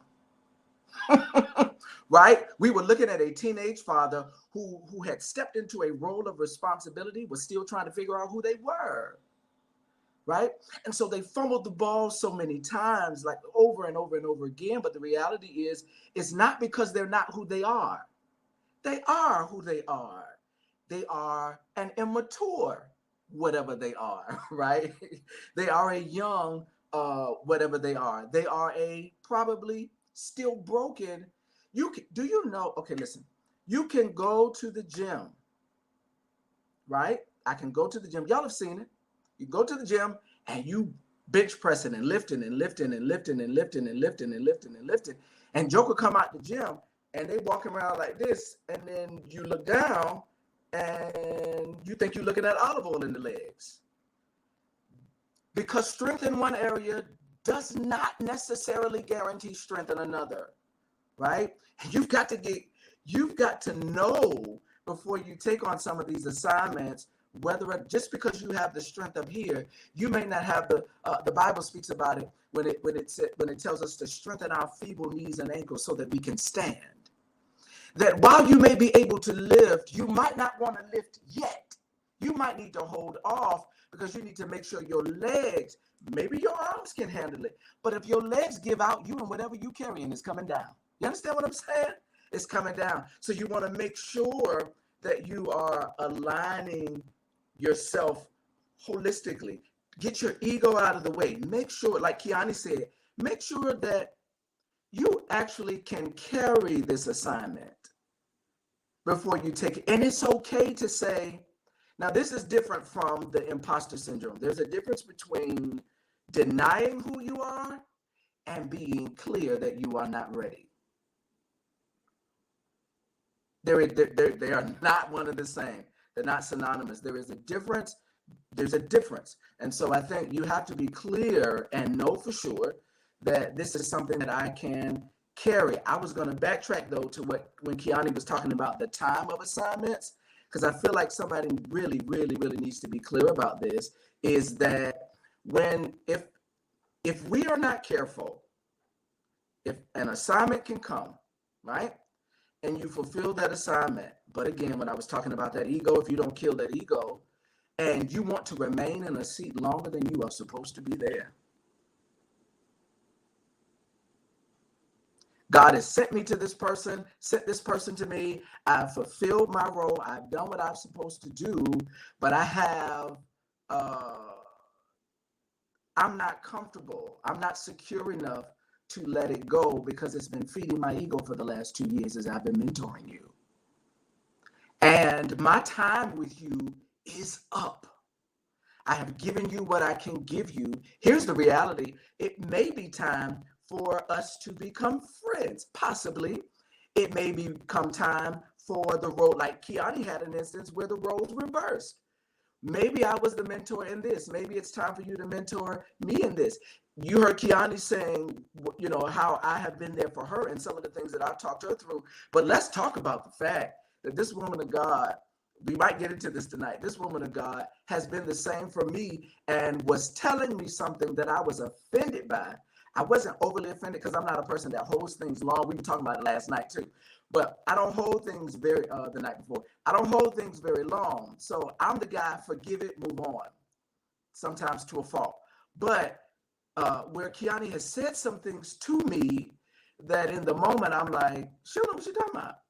right? We were looking at a teenage father who had stepped into a role of responsibility, was still trying to figure out who they were, right? And so they fumbled the ball so many times, like over and over and over again. But the reality is, it's not because they're not who they are. They are who they are. They are an immature, whatever they are, right? They are a young, whatever they are. They are a probably still broken. Okay, listen, you can go to the gym, right? I can go to the gym. Y'all have seen it. You go to the gym and you bench pressing and lifting and lifting and lifting and lifting and lifting and lifting and lifting. And Joker come out the gym and they walking around like this. And then you look down and you think you're looking at olive oil in the legs. Because strength in one area does not necessarily guarantee strength in another, right? You've got to know before you take on some of these assignments, whether just because you have the strength up here, you may not have the Bible speaks about it when it tells us to strengthen our feeble knees and ankles so that we can stand. That while you may be able to lift, you might not want to lift yet. You might need to hold off because you need to make sure your legs, maybe your arms can handle it. But if your legs give out, you and whatever you're carrying is coming down. You understand what I'm saying? It's coming down. So you want to make sure that you are aligning yourself holistically. Get your ego out of the way. Make sure, like Kiani said, make sure that you actually can carry this assignment before you take it. And it's okay to say, now this is different from the imposter syndrome. There's a difference between denying who you are and being clear that you are not ready. They are not one and the same. They're not synonymous. There is a difference. There's a difference. And so I think you have to be clear and know for sure that this is something that I can carry. I was going to backtrack though to when Kiani was talking about the time of assignments, because I feel like somebody really, really, really needs to be clear about this, is that if we are not careful, if an assignment can come, right? And you fulfill that assignment. But again, when I was talking about that ego, if you don't kill that ego and you want to remain in a seat longer than you are supposed to be there, God has sent me to this person, sent this person to me. I've fulfilled my role. I've done what I'm supposed to do, but I'm not comfortable. I'm not secure enough to let it go because it's been feeding my ego for the last 2 years as I've been mentoring you. And my time with you is up. I have given you what I can give you. Here's the reality. It may be time for us to become friends. Possibly. It may become time for the role, like Kiani had an instance where the roles reversed. Maybe I was the mentor in this. Maybe it's time for you to mentor me in this. You heard Kiani saying, you know, how I have been there for her and some of the things that I've talked her through. But let's talk about the fact that this woman of God, we might get into this tonight. This woman of God has been the same for me and was telling me something that I was offended by. I wasn't overly offended because I'm not a person that holds things long. We were talking about it last night too, but I don't hold things the night before. I don't hold things very long. So I'm the guy, forgive it, move on, sometimes to a fault. But where Kiani has said some things to me that in the moment I'm like, she don't know what she's talking about.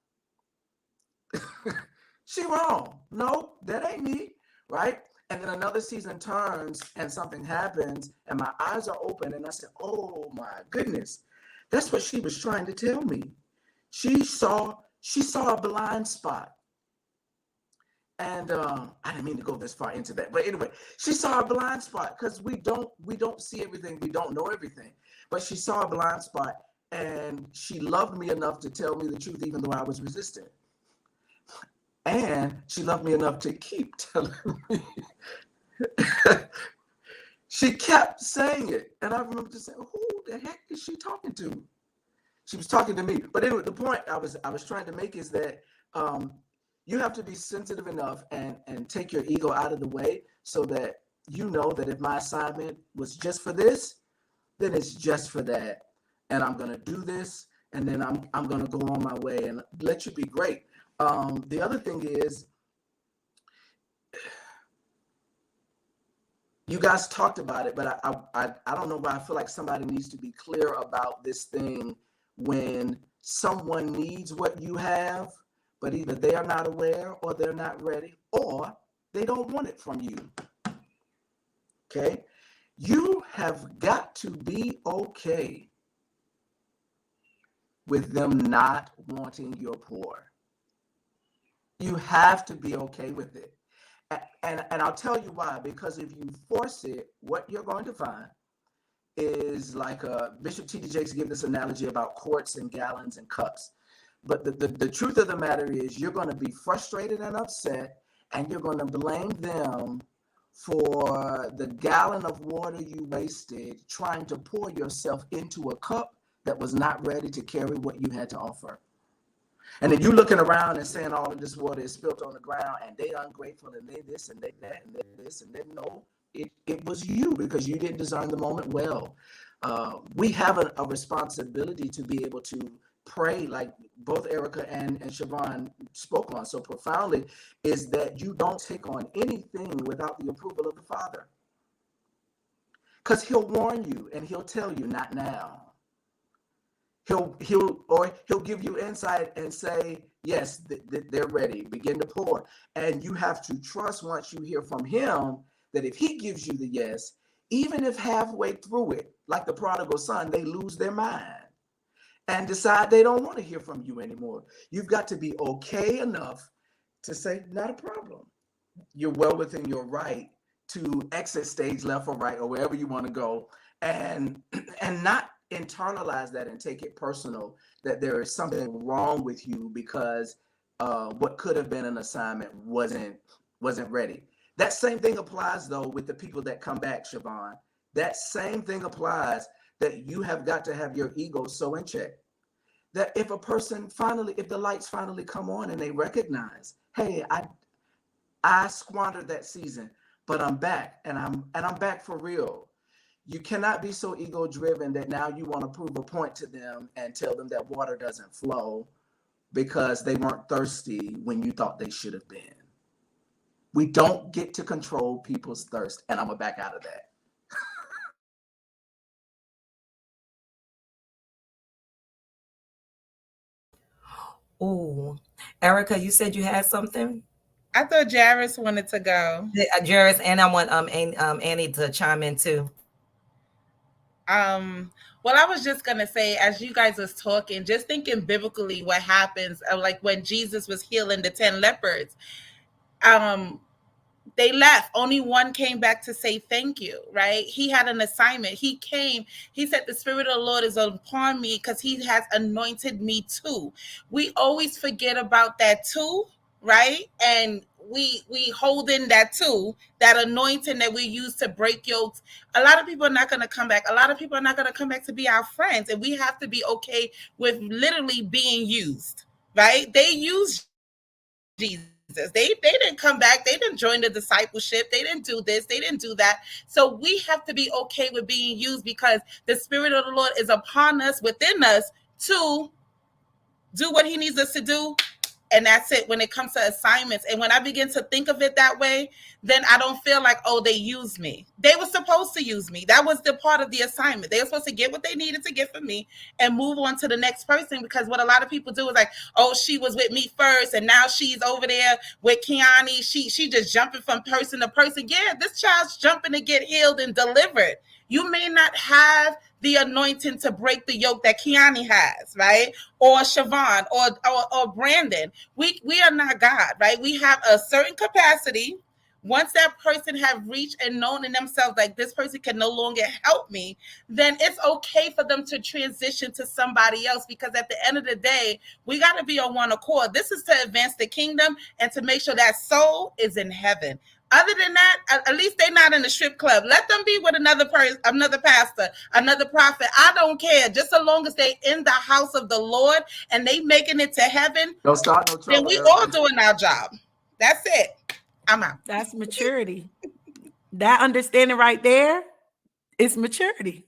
She wrong. No, that ain't me, right? And then another season turns and something happens and my eyes are open and I said, oh my goodness, that's what she was trying to tell me. She saw a blind spot. And I didn't mean to go this far into that, but anyway, she saw a blind spot because we don't see everything, we don't know everything. But she saw a blind spot and she loved me enough to tell me the truth, even though I was resistant. And she loved me enough to keep telling me. She kept saying it. And I remember just saying, who the heck is she talking to? She was talking to me. But anyway, the point I was trying to make is that you have to be sensitive enough and take your ego out of the way so that you know that if my assignment was just for this, then it's just for that. And I'm going to do this. And then I'm going to go on my way and let you be great. The other thing is, you guys talked about it, but I don't know why I feel like somebody needs to be clear about this thing when someone needs what you have, but either they are not aware or they're not ready or they don't want it from you. Okay? You have got to be okay with them not wanting your pour. You have to be okay with it. And I'll tell you why, because if you force it, what you're going to find is like Bishop T.D. Jakes gave this analogy about quarts and gallons and cups. But the truth of the matter is you're going to be frustrated and upset, and you're going to blame them for the gallon of water you wasted trying to pour yourself into a cup that was not ready to carry what you had to offer. And then you looking around and saying all of this water is spilled on the ground and they ungrateful and they this and they that and they this and then no, it was you because you didn't discern the moment well. We have a responsibility to be able to pray like both Erica and Siobhan spoke on so profoundly, is that you don't take on anything without the approval of the Father. Because he'll warn you and he'll tell you not now. He'll give you insight and say, yes, they're ready, begin to pour. And you have to trust once you hear from him that if he gives you the yes, even if halfway through it, like the prodigal son, they lose their mind and decide they don't want to hear from you anymore. You've got to be okay enough to say, not a problem. You're well within your right to exit stage left or right or wherever you want to go and not internalize that and take it personal that there is something wrong with you because what could have been an assignment wasn't ready. That same thing applies though with the people that come back, Siobhan. That same thing applies that you have got to have your ego so in check that if a person if the lights finally come on and they recognize, hey, I squandered that season, but I'm back and I'm back for real. You cannot be so ego driven that now you want to prove a point to them and tell them that water doesn't flow because they weren't thirsty when you thought they should have been. We don't get to control people's thirst, and I'm gonna back out of that. Oh, Erica, you said you had something? I thought Jairus wanted to go. Jairus, and I want Annie to chime in too. Well, I was just gonna say, as you guys was talking, just thinking biblically, what happens, like when Jesus was healing the 10 lepers, um, they left. Only one came back to say thank you, right? He had an assignment. He came, he said, the Spirit of the Lord is upon me because he has anointed me too. We always forget about that too, right? And we hold in that too, that anointing that we use to break yokes. A lot of people are not going to come back. A lot of people are not going to come back to be our friends. And we have to be okay with literally being used, right? They use Jesus. They didn't come back. They didn't join the discipleship. They didn't do this. They didn't do that. So we have to be okay with being used because the Spirit of the Lord is upon us, within us, to do what he needs us to do. And that's it when it comes to assignments. And when I begin to think of it that way, then I don't feel like, oh, they used me. They were supposed to use me. That was the part of the assignment. They were supposed to get what they needed to get from me and move on to the next person. Because what a lot of people do is like, oh, she was with me first and now she's over there with Kiani. She just jumping from person to person. Yeah, this child's jumping to get healed and delivered. You may not have the anointing to break the yoke that Kiani has, right? Or Siobhan or Brandon. We are not God, right? We have a certain capacity. Once that person have reached and known in themselves like this person can no longer help me, then it's okay for them to transition to somebody else, because at the end of the day, we got to be on one accord. This is to advance the kingdom and to make sure that soul is in heaven. Other than that, at least they're not in the strip club. Let them be with another person, another pastor, another prophet. I don't care. Just so long as they in the house of the Lord and they making it to heaven, Don't start no trouble. then we all doing our job. That's it. I'm out. That's maturity. That understanding right there is maturity.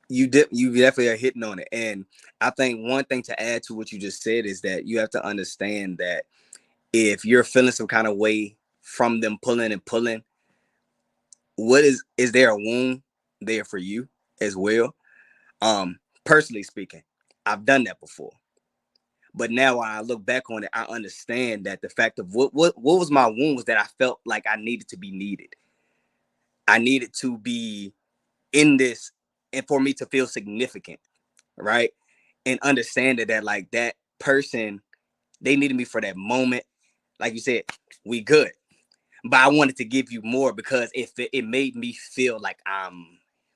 You definitely are hitting on it. And I think one thing to add to what you just said is that you have to understand that if you're feeling some kind of way from them pulling and pulling, is there a wound there for you as well? Personally speaking, I've done that before. But now when I look back on it, I understand that the fact of what was my wound was that I felt like I needed to be needed. I needed to be in this and for me to feel significant, right? And understand that like that person, they needed me for that moment. Like you said, we good. But I wanted to give you more because it made me feel like I'm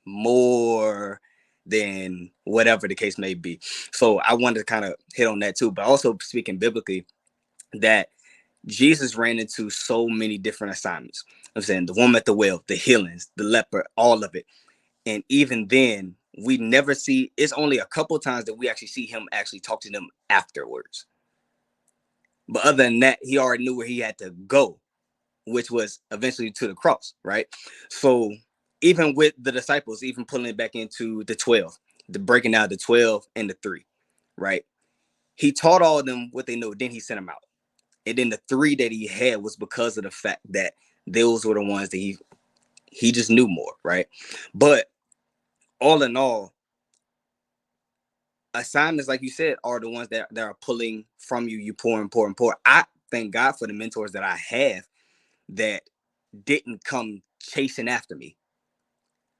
more than whatever the case may be. So I wanted to kind of hit on that too. But also speaking biblically, that Jesus ran into so many different assignments. I'm saying the woman at the well, the healings, the leper, all of it. And even then, we never see, it's only a couple times that we actually see him actually talk to them afterwards. But other than that, he already knew where he had to go, which was eventually to the cross, right? So even with the disciples, even pulling it back into the 12, the breaking out the 12 and the 3, right? He taught all of them what they know, then he sent them out. And then the 3 that he had was because of the fact that those were the ones that he just knew more, right? But all in all, assignments, like you said, are the ones that are pulling from you. You pour and pour and pour. I thank God for the mentors that I have that didn't come chasing after me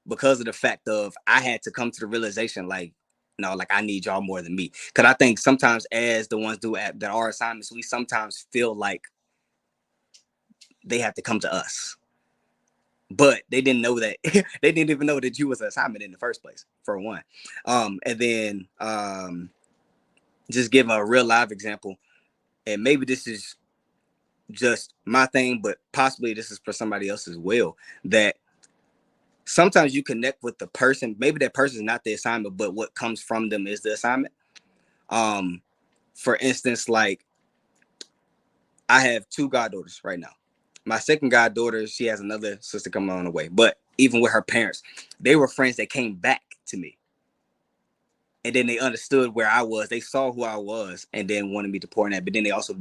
because of the fact of I had to come to the realization like, no, like I need y'all more than me. Because I think sometimes as the ones that are assignments, we sometimes feel like they have to come to us. But they didn't know that. They didn't even know that you was an assignment in the first place, for one. And then just give a real live example. And maybe this is just my thing, but possibly this is for somebody else as well. That sometimes you connect with the person. Maybe that person is not the assignment, but what comes from them is the assignment. For instance, like I have 2 goddaughters right now. My second goddaughter, she has another sister coming on the way. But even with her parents, they were friends that came back to me. And then they understood where I was. They saw who I was and then wanted me to pour in that. But then they also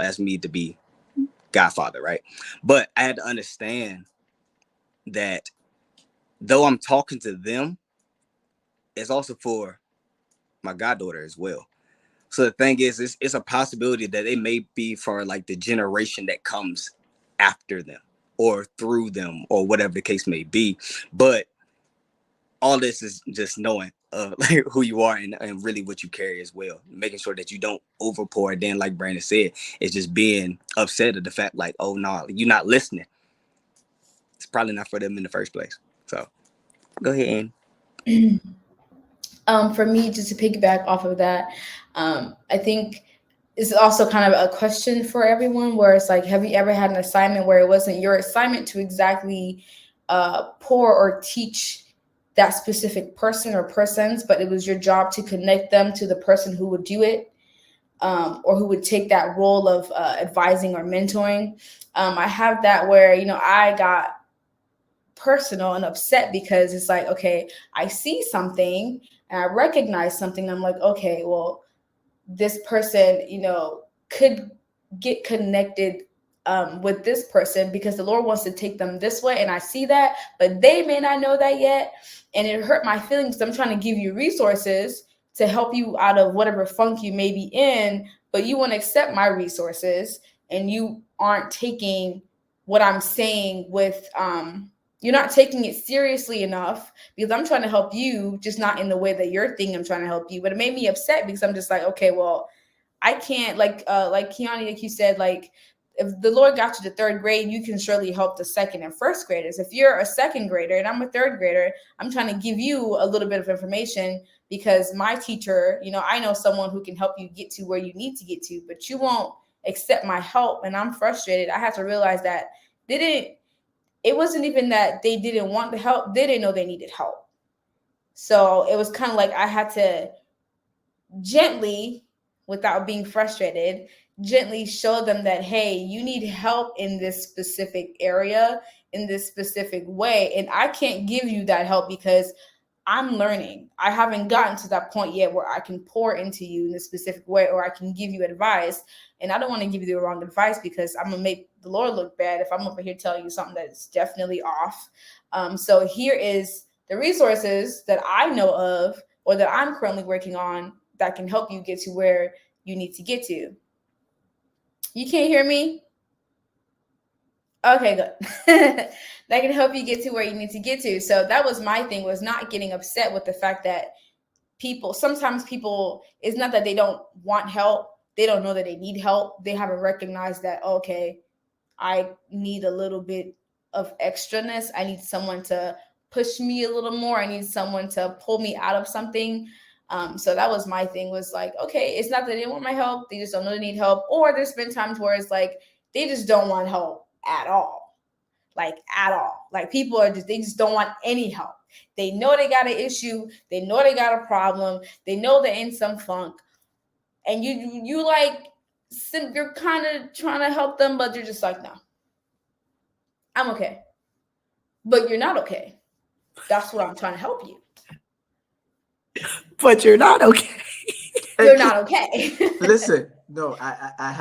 asked me to be godfather, right? But I had to understand that though I'm talking to them, it's also for my goddaughter as well. So the thing is, it's a possibility that it may be for like the generation that comes after them. or through them or whatever the case may be. But all this is just knowing like who you are and really what you carry as well, making sure that you don't overpour. Then like Brandon said, it's just being upset at the fact like, oh no, you're not listening. It's probably not for them in the first place. So go ahead, Ann. For me, just to piggyback off of that, I think it's also kind of a question for everyone where it's like, have you ever had an assignment where it wasn't your assignment to exactly pour or teach that specific person or persons, but it was your job to connect them to the person who would do it, or who would take that role of advising or mentoring? I have that where, I got personal and upset because it's like, okay, I see something and I recognize something. I'm like, okay, well, this person, could get connected with this person because the Lord wants to take them this way. And I see that, but they may not know that yet. And it hurt my feelings. I'm trying to give you resources to help you out of whatever funk you may be in, but you want to accept my resources and you aren't taking what I'm saying with, you're not taking it seriously enough because I'm trying to help you, just not in the way that you're thinking I'm trying to help you. But it made me upset because I'm just like, okay, well, I can't, like Kiani, like you said, like if the Lord got you to third grade, you can surely help the second and first graders. If you're a second grader and I'm a third grader, I'm trying to give you a little bit of information because my teacher, I know someone who can help you get to where you need to get to, but you won't accept my help. And I'm frustrated. I have to realize that it wasn't even that they didn't want the help. They didn't know they needed help. So it was kind of like I had to gently, without being frustrated, gently show them that, hey, you need help in this specific area, in this specific way. And I can't give you that help because I'm learning. I haven't gotten to that point yet where I can pour into you in a specific way, or I can give you advice. And I don't want to give you the wrong advice because I'm going to make the Lord look bad if I'm over here telling you something that's definitely off. So here is the resources that I know of or that I'm currently working on that can help you get to where you need to get to. You can't hear me? Okay, good. That can help you get to where you need to get to. So that was my thing, was not getting upset with the fact that sometimes people, it's not that they don't want help. They don't know that they need help. They haven't recognized that, okay, I need a little bit of extraness. I need someone to push me a little more. I need someone to pull me out of something. So that was my thing, was like, okay, it's not that they didn't want my help. They just don't know they need help. Or there's been times where it's like, they just don't want help at all. Like at all. Like people they just don't want any help. They know they got an issue. They know they got a problem. They know they're in some funk. And you like, you're kind of trying to help them, but you're just like, no, I'm okay. But you're not okay. That's what I'm trying to help you. But you're not okay. You're not okay. Listen, no, I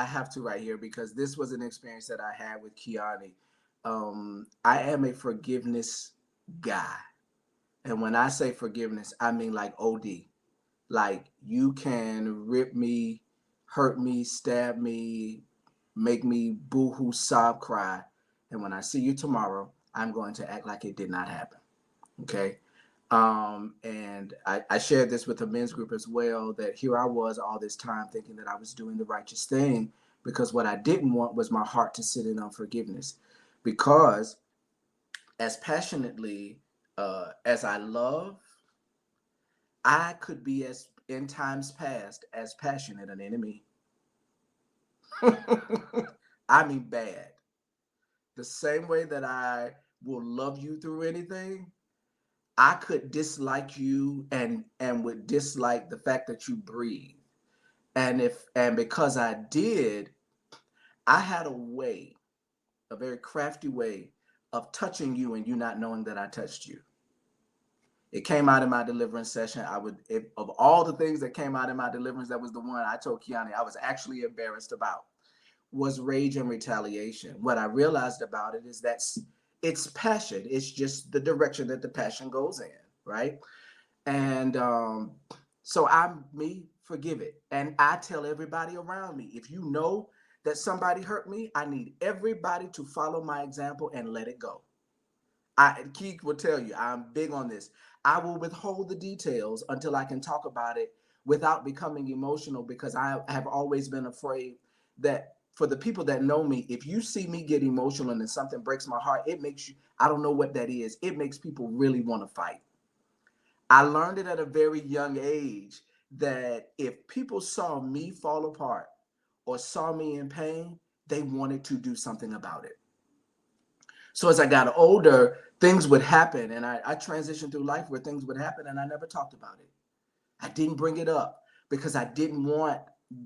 have to right here because this was an experience that I had with Kiani. I am a forgiveness guy. And when I say forgiveness, I mean like OD. Like you can rip me, hurt me, stab me, make me boo-hoo, sob, cry. And when I see you tomorrow, I'm going to act like it did not happen. Okay. And I shared this with the men's group as well, that here I was all this time thinking that I was doing the righteous thing, because what I didn't want was my heart to sit in unforgiveness. Because as passionately as I love, I could be, as in times past, as passionate an enemy. I mean bad. The same way that I will love you through anything, I could dislike you and would dislike the fact that you breathe. And because I did, I had a way, a very crafty way of touching you and you not knowing that I touched you. It came out in my deliverance session. Of all the things that came out in my deliverance, that was the one I told Kiani I was actually embarrassed about, was rage and retaliation. What I realized about it is that it's passion. It's just the direction that the passion goes in, right? And so forgive it. And I tell everybody around me, if you know that somebody hurt me, I need everybody to follow my example and let it go. Keith will tell you, I'm big on this. I will withhold the details until I can talk about it without becoming emotional, because I have always been afraid that for the people that know me, if you see me get emotional and then something breaks my heart, it makes you, I don't know what that is. It makes people really want to fight. I learned it at a very young age that if people saw me fall apart or saw me in pain, they wanted to do something about it. So as I got older, things would happen, and I transitioned through life where things would happen and I never talked about it. I didn't bring it up because I didn't want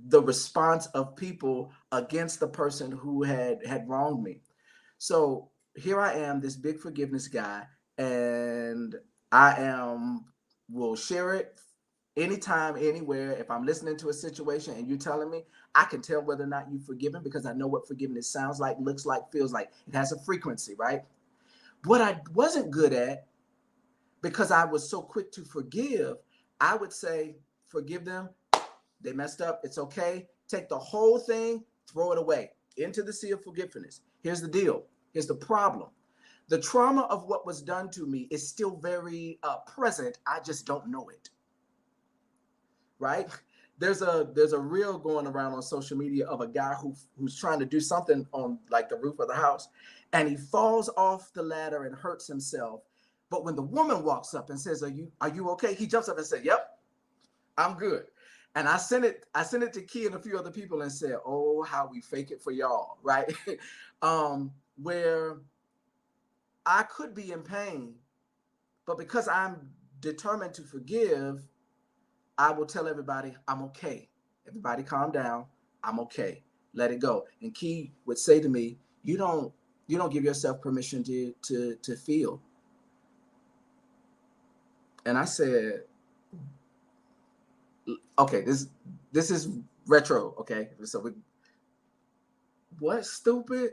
the response of people against the person who had wronged me. So here I am, this big forgiveness guy, and will share it anytime, anywhere. If I'm listening to a situation and you're telling me, I can tell whether or not you've forgiven because I know what forgiveness sounds like, looks like, feels like. It has a frequency, right? What I wasn't good at, because I was so quick to forgive, I would say, forgive them. They messed up. It's okay. Take the whole thing, throw it away into the sea of forgiveness. Here's the deal. Here's the problem. The trauma of what was done to me is still very present. I just don't know it. Right? There's a reel going around on social media of a guy who's trying to do something on like the roof of the house, and he falls off the ladder and hurts himself. But when the woman walks up and says, "Are you okay?" He jumps up and says, "Yep, I'm good." And I sent it to Key and a few other people and said, "Oh, how we fake it for y'all," right? Where I could be in pain, but because I'm determined to forgive, I will tell everybody, I'm okay. Everybody calm down. I'm okay. Let it go. And Key would say to me, you don't give yourself permission to feel. And I said, okay, this is retro, okay? So what, stupid?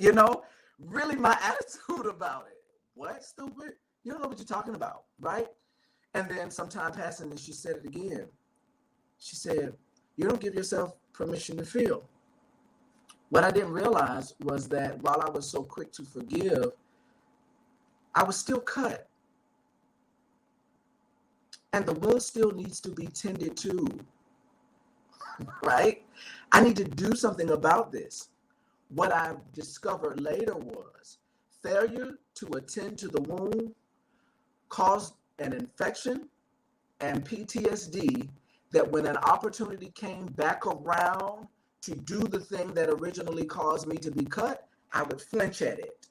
You know, really my attitude about it. What, stupid? You don't know what you're talking about, right? And then some time passed and she said it again. She said, you don't give yourself permission to feel. What I didn't realize was that while I was so quick to forgive, I was still cut. And the wound still needs to be tended to, right? I need to do something about this. What I discovered later was failure to attend to the wound caused an infection and PTSD that when an opportunity came back around to do the thing that originally caused me to be cut, I would flinch at it.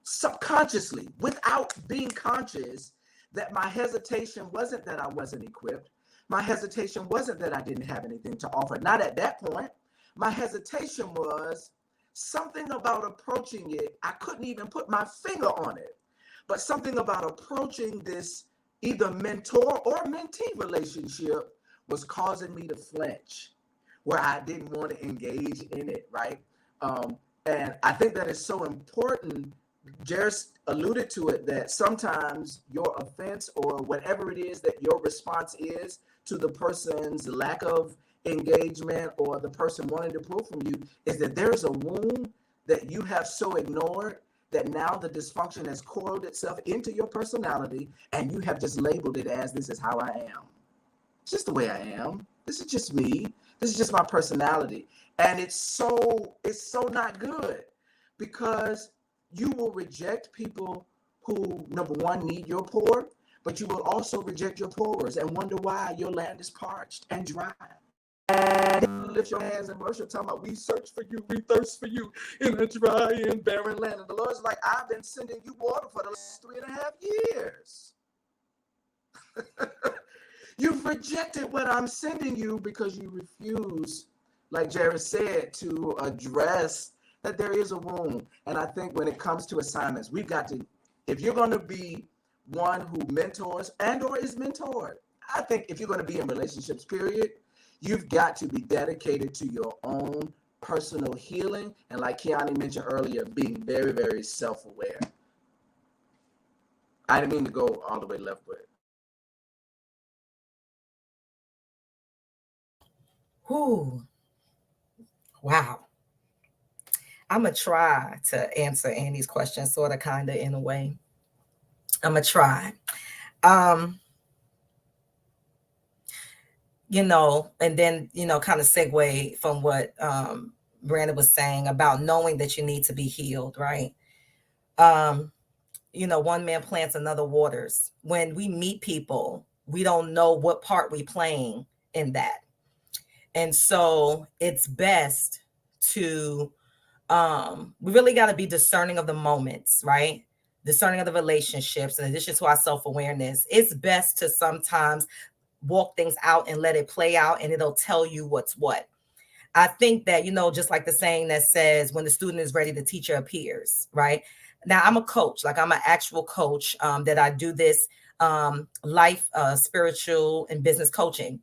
Subconsciously, without being conscious, that my hesitation wasn't that I wasn't equipped. My hesitation wasn't that I didn't have anything to offer. Not at that point. My hesitation was something about approaching it. I couldn't even put my finger on it, but something about approaching this either mentor or mentee relationship was causing me to flinch, where I didn't want to engage in it, right? And I think that is so important. Jairus alluded to it, that sometimes your offense or whatever it is that your response is to the person's lack of engagement or the person wanting to pull from you is that there's a wound that you have so ignored that now the dysfunction has coiled itself into your personality and you have just labeled it as, this is how I am. It's just the way I am. This is just me. This is just my personality. And it's so not good, because you will reject people who, number one, need your pour, but you will also reject your pourers and wonder why your land is parched and dry. And you lift your hands and worship, talking about, we search for you, we thirst for you in a dry and barren land. And the Lord's like, I've been sending you water for the last 3.5 years. You've rejected what I'm sending you because you refuse, like Jairus said, to address that there is a wound. And I think when it comes to assignments, we've got to, if you're going to be one who mentors and or is mentored, I think if you're going to be in relationships, period, you've got to be dedicated to your own personal healing. And like Kiani mentioned earlier, being very, very self-aware. I didn't mean to go all the way left with it. Whew. Wow. I'm going to try to answer Annie's question, sort of, kind of, in a way. I'm going to try. You know, and then, you know, kind of segue from what Brandon was saying about knowing that you need to be healed, right? You know, one man plants, another waters. When we meet people, we don't know what part we playing in that. And so it's best to, we really got to be discerning of the moments, right? Discerning of the relationships, in addition to our self-awareness. It's best to sometimes walk things out and let it play out, and it'll tell you what's what. I think that, you know, just like the saying that says, when the student is ready, the teacher appears, right? Now, I'm a coach, like I'm an actual coach, that I do this life, spiritual, and business coaching.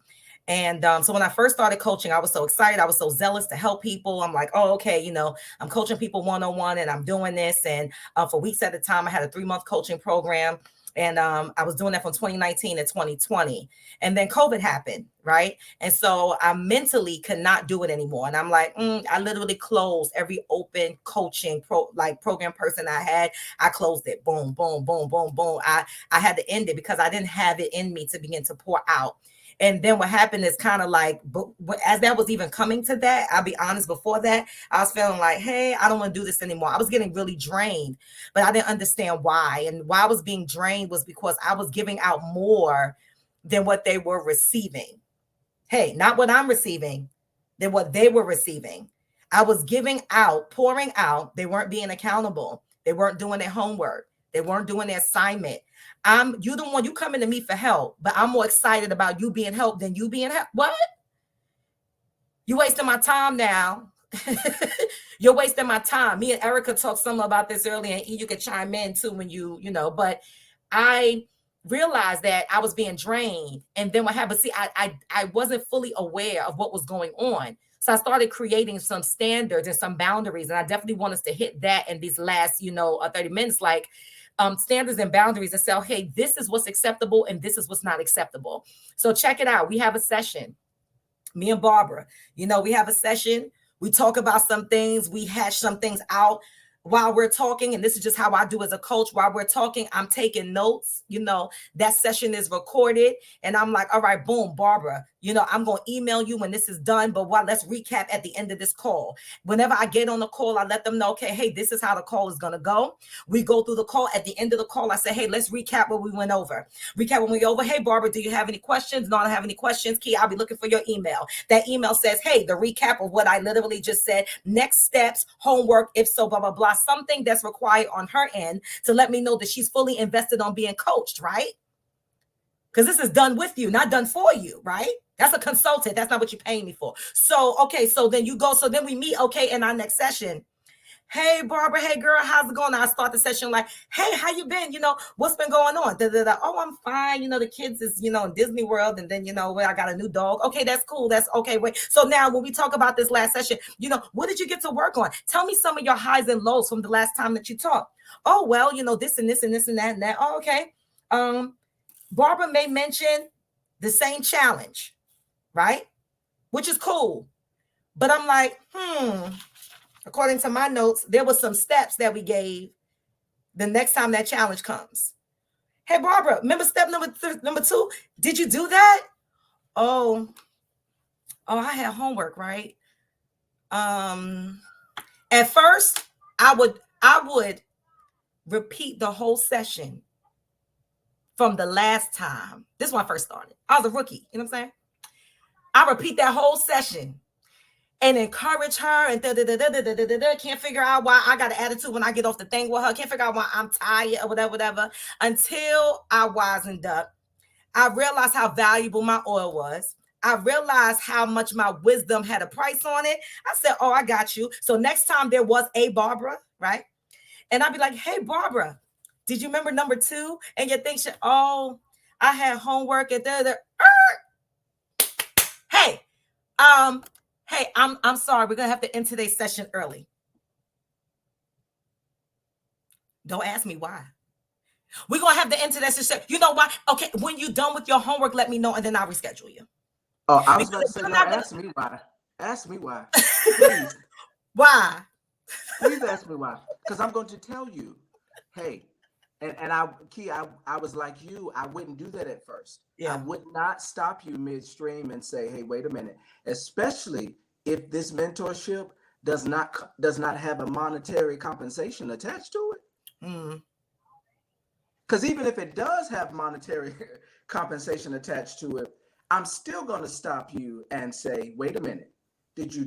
And so when I first started coaching, I was so excited. I was so zealous to help people. I'm like, oh, okay, you know, I'm coaching people one-on-one, and I'm doing this. And for weeks at a time, I had a 3-month coaching program. And I was doing that from 2019 to 2020. And then COVID happened, right? And so I mentally could not do it anymore. And I'm like, I literally closed every open coaching program person I had. I closed it. Boom, boom, boom, boom, boom. I had to end it because I didn't have it in me to begin to pour out. And then what happened is kind of like, as that was even coming to that, I'll be honest, before that, I was feeling like, hey, I don't want to do this anymore. I was getting really drained, but I didn't understand why. And why I was being drained was because I was giving out more than what they were receiving. Hey, not what I'm receiving, than what they were receiving. I was giving out, pouring out. They weren't being accountable. They weren't doing their homework. They weren't doing their assignment. You the one, you coming to me for help, but I'm more excited about you being helped than you being helped. What? You wasting my time now. You're wasting my time. Me and Erica talked some about this earlier, and you could chime in too when you know, but I realized that I was being drained. And then what happened? See, I wasn't fully aware of what was going on. So I started creating some standards and some boundaries. And I definitely want us to hit that in these last, 30 minutes, like standards and boundaries, and say, hey, this is what's acceptable and this is what's not acceptable. So check it out. We have a session. Me and Barbara, we have a session. We talk about some things. We hash some things out while we're talking. And this is just how I do as a coach. While we're talking, I'm taking notes. That session is recorded. And I'm like, all right, boom, Barbara, I'm going to email you when this is done. But let's recap at the end of this call. Whenever I get on the call, I let them know, okay, hey, this is how the call is going to go. We go through the call. At the end of the call, I say, hey, let's recap what we went over. Recap when we over. Hey, Barbara, do you have any questions? No, I don't have any questions. Key, I'll be looking for your email. That email says, hey, the recap of what I literally just said, next steps, homework, if so, blah, blah, blah. Something that's required on her end to let me know that she's fully invested on being coached, right? Because this is done with you, not done for you, right? That's a consultant. That's not what you're paying me for. So, okay, so then you go. So then we meet, okay, in our next session. Hey, Barbara. Hey, girl, how's it going? I start the session like, hey, how you been? What's been going on? Oh, I'm fine. The kids is, in Disney World. And then, I got a new dog. Okay, that's cool. That's okay. Wait. So now when we talk about this last session, what did you get to work on? Tell me some of your highs and lows from the last time that you talked. Oh, well, this and this and this and that and that. Oh, okay. Barbara may mention the same challenge, right? Which is cool. But I'm like, according to my notes, there was some steps that we gave the next time that challenge comes. Hey, Barbara, remember step number 2? Did you do that? Oh, I had homework, right? At first, I would repeat the whole session from the last time. This is when I first started. I was a rookie, you know what I'm saying? I repeat that whole session and encourage her and can't figure out why I got an attitude when I get off the thing with her. Can't figure out why I'm tired or whatever. Until I wisened up, I realized how valuable my oil was. I realized how much my wisdom had a price on it. I said, oh, I got you. So next time there was a Barbara, right? And I'd be like, hey, Barbara, did you remember number 2? And you think, oh, I had homework and Hey, I'm sorry. We're gonna have to end today's session early. Don't ask me why. We're gonna have to end today's session. You know why? Okay, when you're done with your homework, let me know, and then I'll reschedule you. Oh, I was gonna say, don't ask me why. Ask me why. Please. Why? Please ask me why. Because I'm going to tell you, hey, and I was like you, I wouldn't do that at first. Yeah. I would not stop you midstream and say, hey, wait a minute, especially if this mentorship does not have a monetary compensation attached to it. Because even if it does have monetary compensation attached to it, I'm still going to stop you and say, wait a minute, did you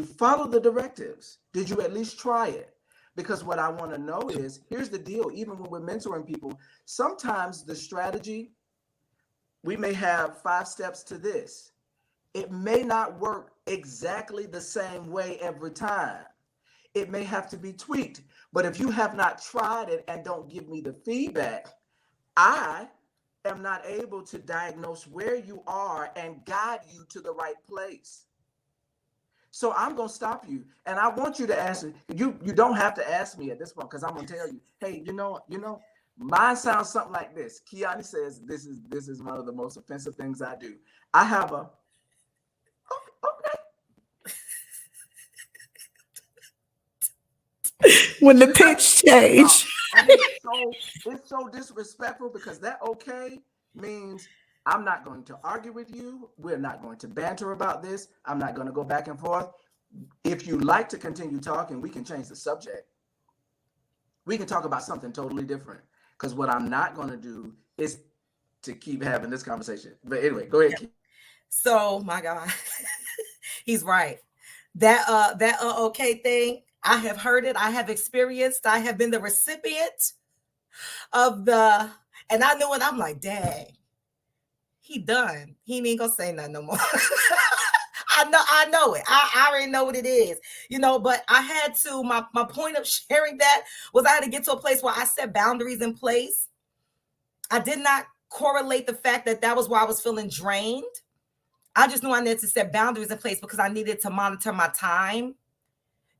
follow the directives? Did you at least try it? Because what I want to know is, here's the deal, even when we're mentoring people, sometimes the strategy, we may have 5 steps to this. It may not work exactly the same way every time. It may have to be tweaked. But if you have not tried it and don't give me the feedback, I am not able to diagnose where you are and guide you to the right place. So I'm going to stop you. And I want you to ask me. You don't have to ask me at this point, because I'm going to tell you, hey, you know, mine sounds something like this. Kiani says, this is one of the most offensive things I do. I have a, When the pitch change. and it's so disrespectful, because that okay means I'm not going to argue with you. We're not going to banter about this. I'm not going to go back and forth. If you like to continue talking, we can change the subject. We can talk about something totally different, because what I'm not going to do is to keep having this conversation. But anyway, go ahead. So, my God, he's right. That okay thing, I have heard it. I have experienced. I have been the recipient of and I know it. I'm like, dang, he done. He ain't gonna say nothing no more. I know it. I already know what it is, but I had to, my point of sharing that was I had to get to a place where I set boundaries in place. I did not correlate the fact that was why I was feeling drained. I just knew I needed to set boundaries in place because I needed to monitor my time,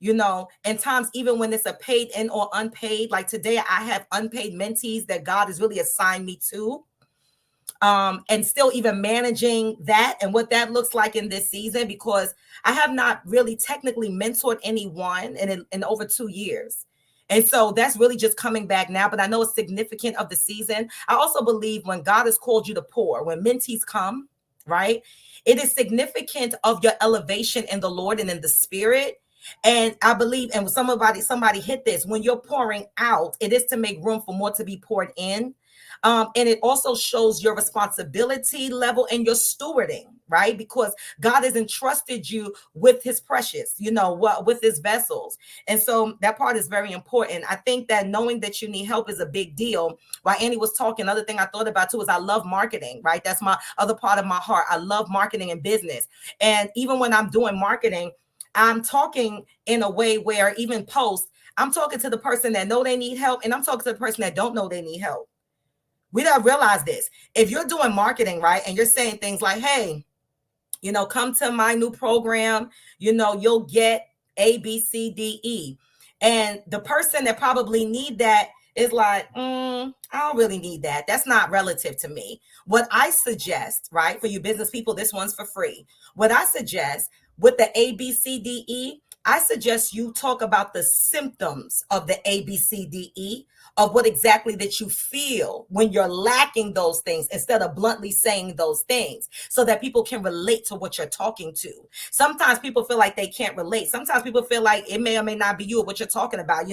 and times even when it's a paid and or unpaid, like today I have unpaid mentees that God has really assigned me to. And still even managing that and what that looks like in this season, because I have not really technically mentored anyone in over 2 years. And so that's really just coming back now, but I know it's significant of the season. I also believe when God has called you to pour, when mentees come, right, it is significant of your elevation in the Lord and in the spirit. And I believe, and somebody hit this, when you're pouring out, it is to make room for more to be poured in. And it also shows your responsibility level and your stewarding, right? Because God has entrusted you with his precious, with his vessels. And so that part is very important. I think that knowing that you need help is a big deal. While Annie was talking, another thing I thought about too is I love marketing, right? That's my other part of my heart. I love marketing and business. And even when I'm doing marketing, I'm talking in a way where even post, I'm talking to the person that know they need help, and I'm talking to the person that don't know they need help. We don't realize this. If you're doing marketing, right, and you're saying things like, hey, come to my new program, you'll get A, B, C, D, E. And the person that probably need that is like, I don't really need that. That's not relative to me. What I suggest, right, for you business people, this one's for free. What I suggest with the A, B, C, D, E, I suggest you talk about the symptoms of the A, B, C, D, E, of what exactly that you feel when you're lacking those things, instead of bluntly saying those things, so that people can relate to what you're talking to. Sometimes people feel like they can't relate. Sometimes people feel like it may or may not be you or what you're talking about.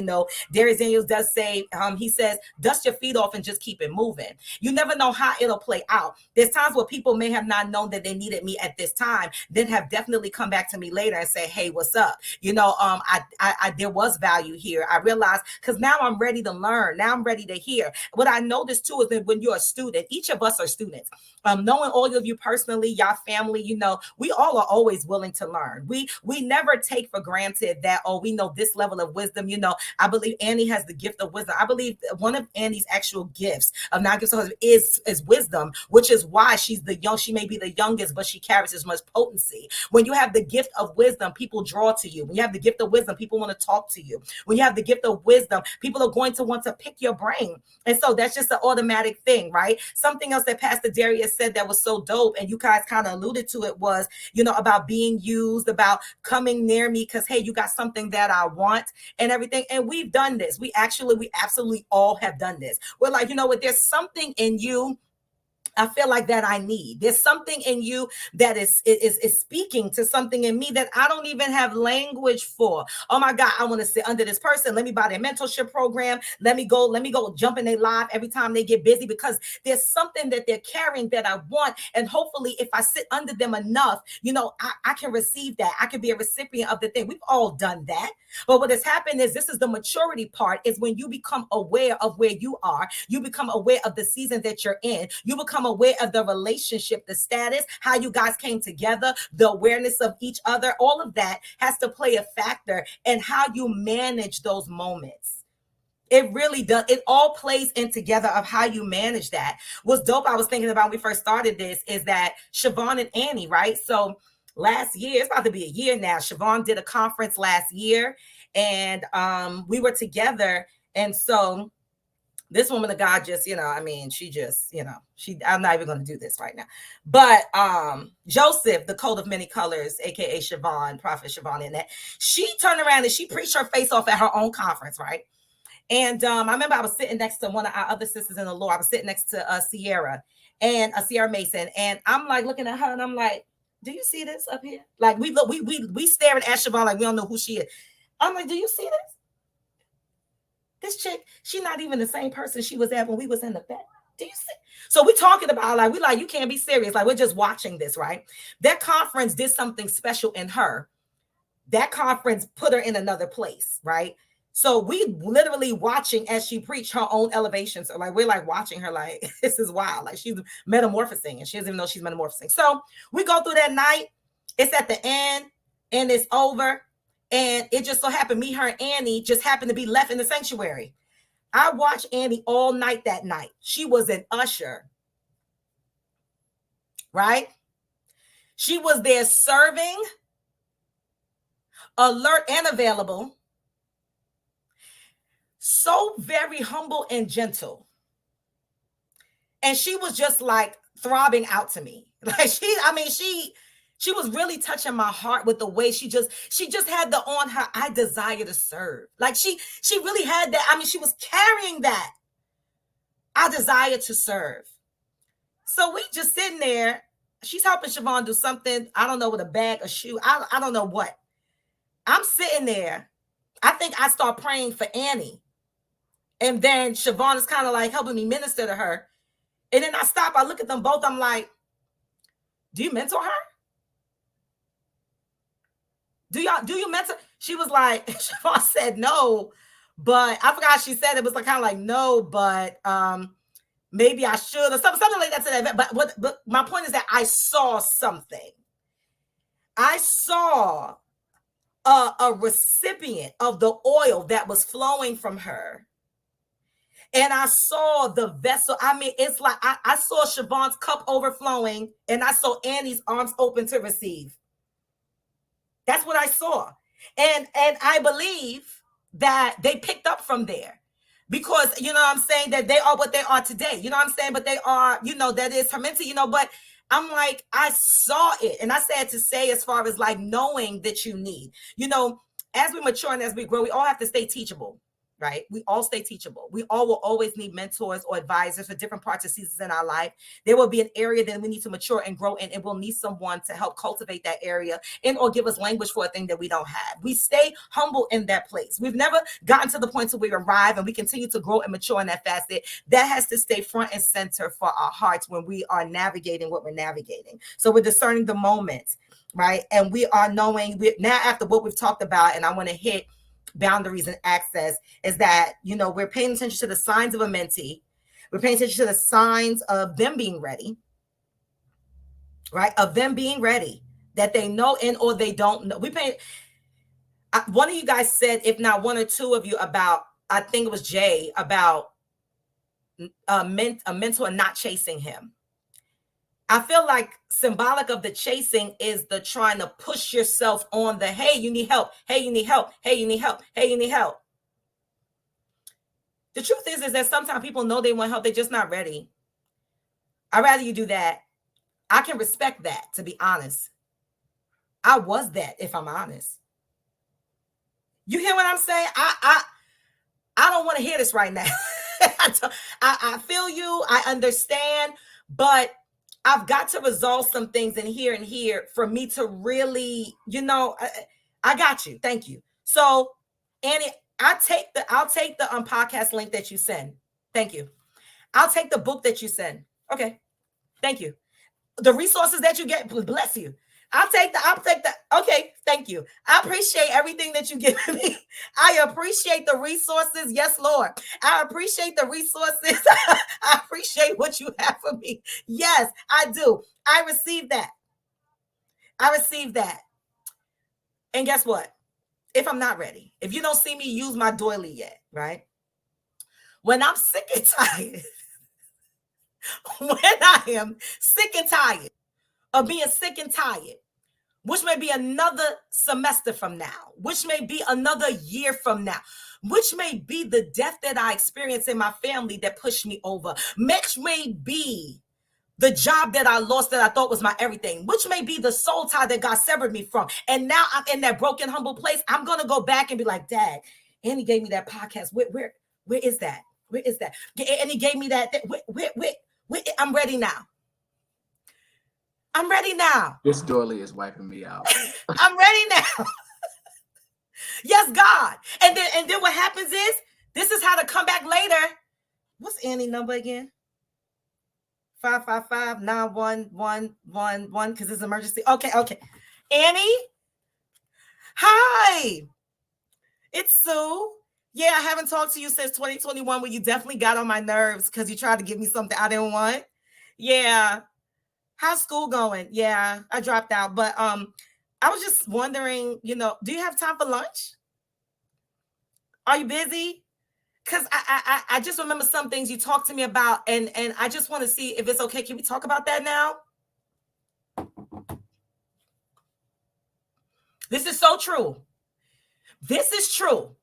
Darius Daniels does say, he says, dust your feet off and just keep it moving. You never know how it'll play out. There's times where people may have not known that they needed me at this time, then have definitely come back to me later and say, hey, what's up? There was value here. I realized, because now I'm ready to learn. Now I'm ready to hear. What I noticed too is that when you're a student, each of us are students. Knowing all of you personally, your family, we all are always willing to learn. We never take for granted that, we know this level of wisdom. I believe Annie has the gift of wisdom. I believe one of Annie's actual gifts of not gifts is wisdom, which is why she may be the youngest, but she carries as much potency. When you have the gift of wisdom, people draw to you. you. When you have the gift of wisdom, people want to talk to you. When you have the gift of wisdom, people are going to want to pick your brain. And so that's just an automatic thing, right? Something else that Pastor Darius said that was so dope, and you guys kind of alluded to it, was, about being used, about coming near me because, hey, you got something that I want and everything. And we've done this. We absolutely all have done this. We're like, you know what, there's something in you I feel like that I need. There's something in you that is speaking to something in me that I don't even have language for. Oh my God, I want to sit under this person. Let me buy their mentorship program. Let me go jump in their live every time they get busy, because there's something that they're carrying that I want. And hopefully if I sit under them enough, I can receive that. I can be a recipient of the thing. We've all done that. But what has happened is, this is the maturity part, is when you become aware of where you are, you become aware of the season that you're in, you become aware of the relationship, the status, how you guys came together, the awareness of each other. All of that has to play a factor in how you manage those moments. It really does. It all plays in together of how you manage that. What's dope, I was thinking about when we first started this, is that Siobhan and Annie, right? So last year, it's about to be a year now, Siobhan did a conference last year, and we were together. And so this woman of God just, she just, I'm not even going to do this right now. But Joseph, the coat of many colors, aka Siobhan, Prophet Siobhan, in that, she turned around and she preached her face off at her own conference, right? And I remember I was sitting next to one of our other sisters in the Lord. I was sitting next to Sierra Mason, and I'm like looking at her, and I'm like, do you see this up here? Like we staring at Siobhan like we don't know who she is. I'm like, do you see this? This chick, she's not even the same person she was at when we was in the back. Do you see? So we're talking about you can't be serious. Like, we're just watching this, right? That conference did something special in her. That conference put her in another place, right? So we literally watching as she preached her own elevation. So we're watching her like, this is wild. Like, she's metamorphosing and she doesn't even know she's metamorphosing. So we go through that night. It's at the end and it's over. And it just so happened, me, her, and Annie just happened to be left in the sanctuary. I watched Annie all night that night. She was an usher, right? She was there serving, alert and available, so very humble and gentle. And she was just like throbbing out to me. Like she was really touching my heart with the way she just had the on her, I desire to serve. Like she really had that. She was carrying that. I desire to serve. So we just sitting there. She's helping Siobhan do something. I don't know, with a bag, a shoe. I don't know what. I'm sitting there. I think I start praying for Annie. And then Siobhan is kind of like helping me minister to her. And then I stop. I look at them both. I'm like, do you mentor her? Do you mentor? She was like, Siobhan said no, but I forgot she said it was kind of like no, but maybe I should, or something like that to that. But my point is that I saw something. I saw a recipient of the oil that was flowing from her. And I saw the vessel. It's like I saw Siobhan's cup overflowing, and I saw Annie's arms open to receive. That's what I saw. And I believe that they picked up from there, because, I'm saying, that they are what they are today. You know what I'm saying? But they are, that is her mentee, but I'm like, I saw it. And I said to say, as far as knowing that you need, as we mature and as we grow, we all have to stay teachable. Right? We all stay teachable. We all will always need mentors or advisors for different parts of seasons in our life. There will be an area that we need to mature and grow in, and we'll need someone to help cultivate that area and or give us language for a thing that we don't have. We stay humble in that place. We've never gotten to the point where we arrive and we continue to grow and mature in that facet. That has to stay front and center for our hearts when we are navigating what we're navigating. So we're discerning the moments, right? And we are knowing now, after what we've talked about, and I want to hit boundaries and access, is that, we're paying attention to the signs of a mentee. We're paying attention to the signs of them being ready, right? Of them being ready, that they know and or they don't know. One of you guys said, if not one or two of you, about, I think it was Jay, about a mentor not chasing him. I feel like symbolic of the chasing is the trying to push yourself on the, hey, you need help. Hey, you need help. Hey, you need help. Hey, you need help. The truth is that sometimes people know they want help. They're just not ready. I'd rather you do that. I can respect that, to be honest. I was that, if I'm honest. You hear what I'm saying? I don't want to hear this right now. I feel you. I understand, but I've got to resolve some things in here and here for me to really, I got you. Thank you. So, Annie, I'll take the podcast link that you send. Thank you. I'll take the book that you send. Okay. Thank you. The resources that you get, bless you. I'll take the, okay, thank you. I appreciate everything that you give me. I appreciate the resources. Yes, Lord. I appreciate the resources. I appreciate what you have for me. Yes, I do. I receive that. And guess what? If I'm not ready, if you don't see me use my doily yet, right? When I'm sick and tired, when I am sick and tired of being sick and tired, which may be another semester from now, which may be another year from now, which may be the death that I experienced in my family that pushed me over, which may be the job that I lost that I thought was my everything, which may be the soul tie that God severed me from. And now I'm in that broken, humble place. I'm going to go back and be like, Dad, Annie gave me that podcast. Where is that? Where is that? And he gave me that. Where, I'm ready now. I'm ready now. This doily is wiping me out. I'm ready now. Yes, God. And then what happens is, this is how to come back later. What's Annie's number again? 555-91111, because it's emergency. Okay. Annie? Hi. It's Sue. Yeah, I haven't talked to you since 2021 when you definitely got on my nerves because you tried to give me something I didn't want. Yeah. How's school going? Yeah, I dropped out. But I was just wondering, do you have time for lunch? Are you busy? Because I just remember some things you talked to me about, and I just want to see if it's okay. Can we talk about that now? This is so true. This is true.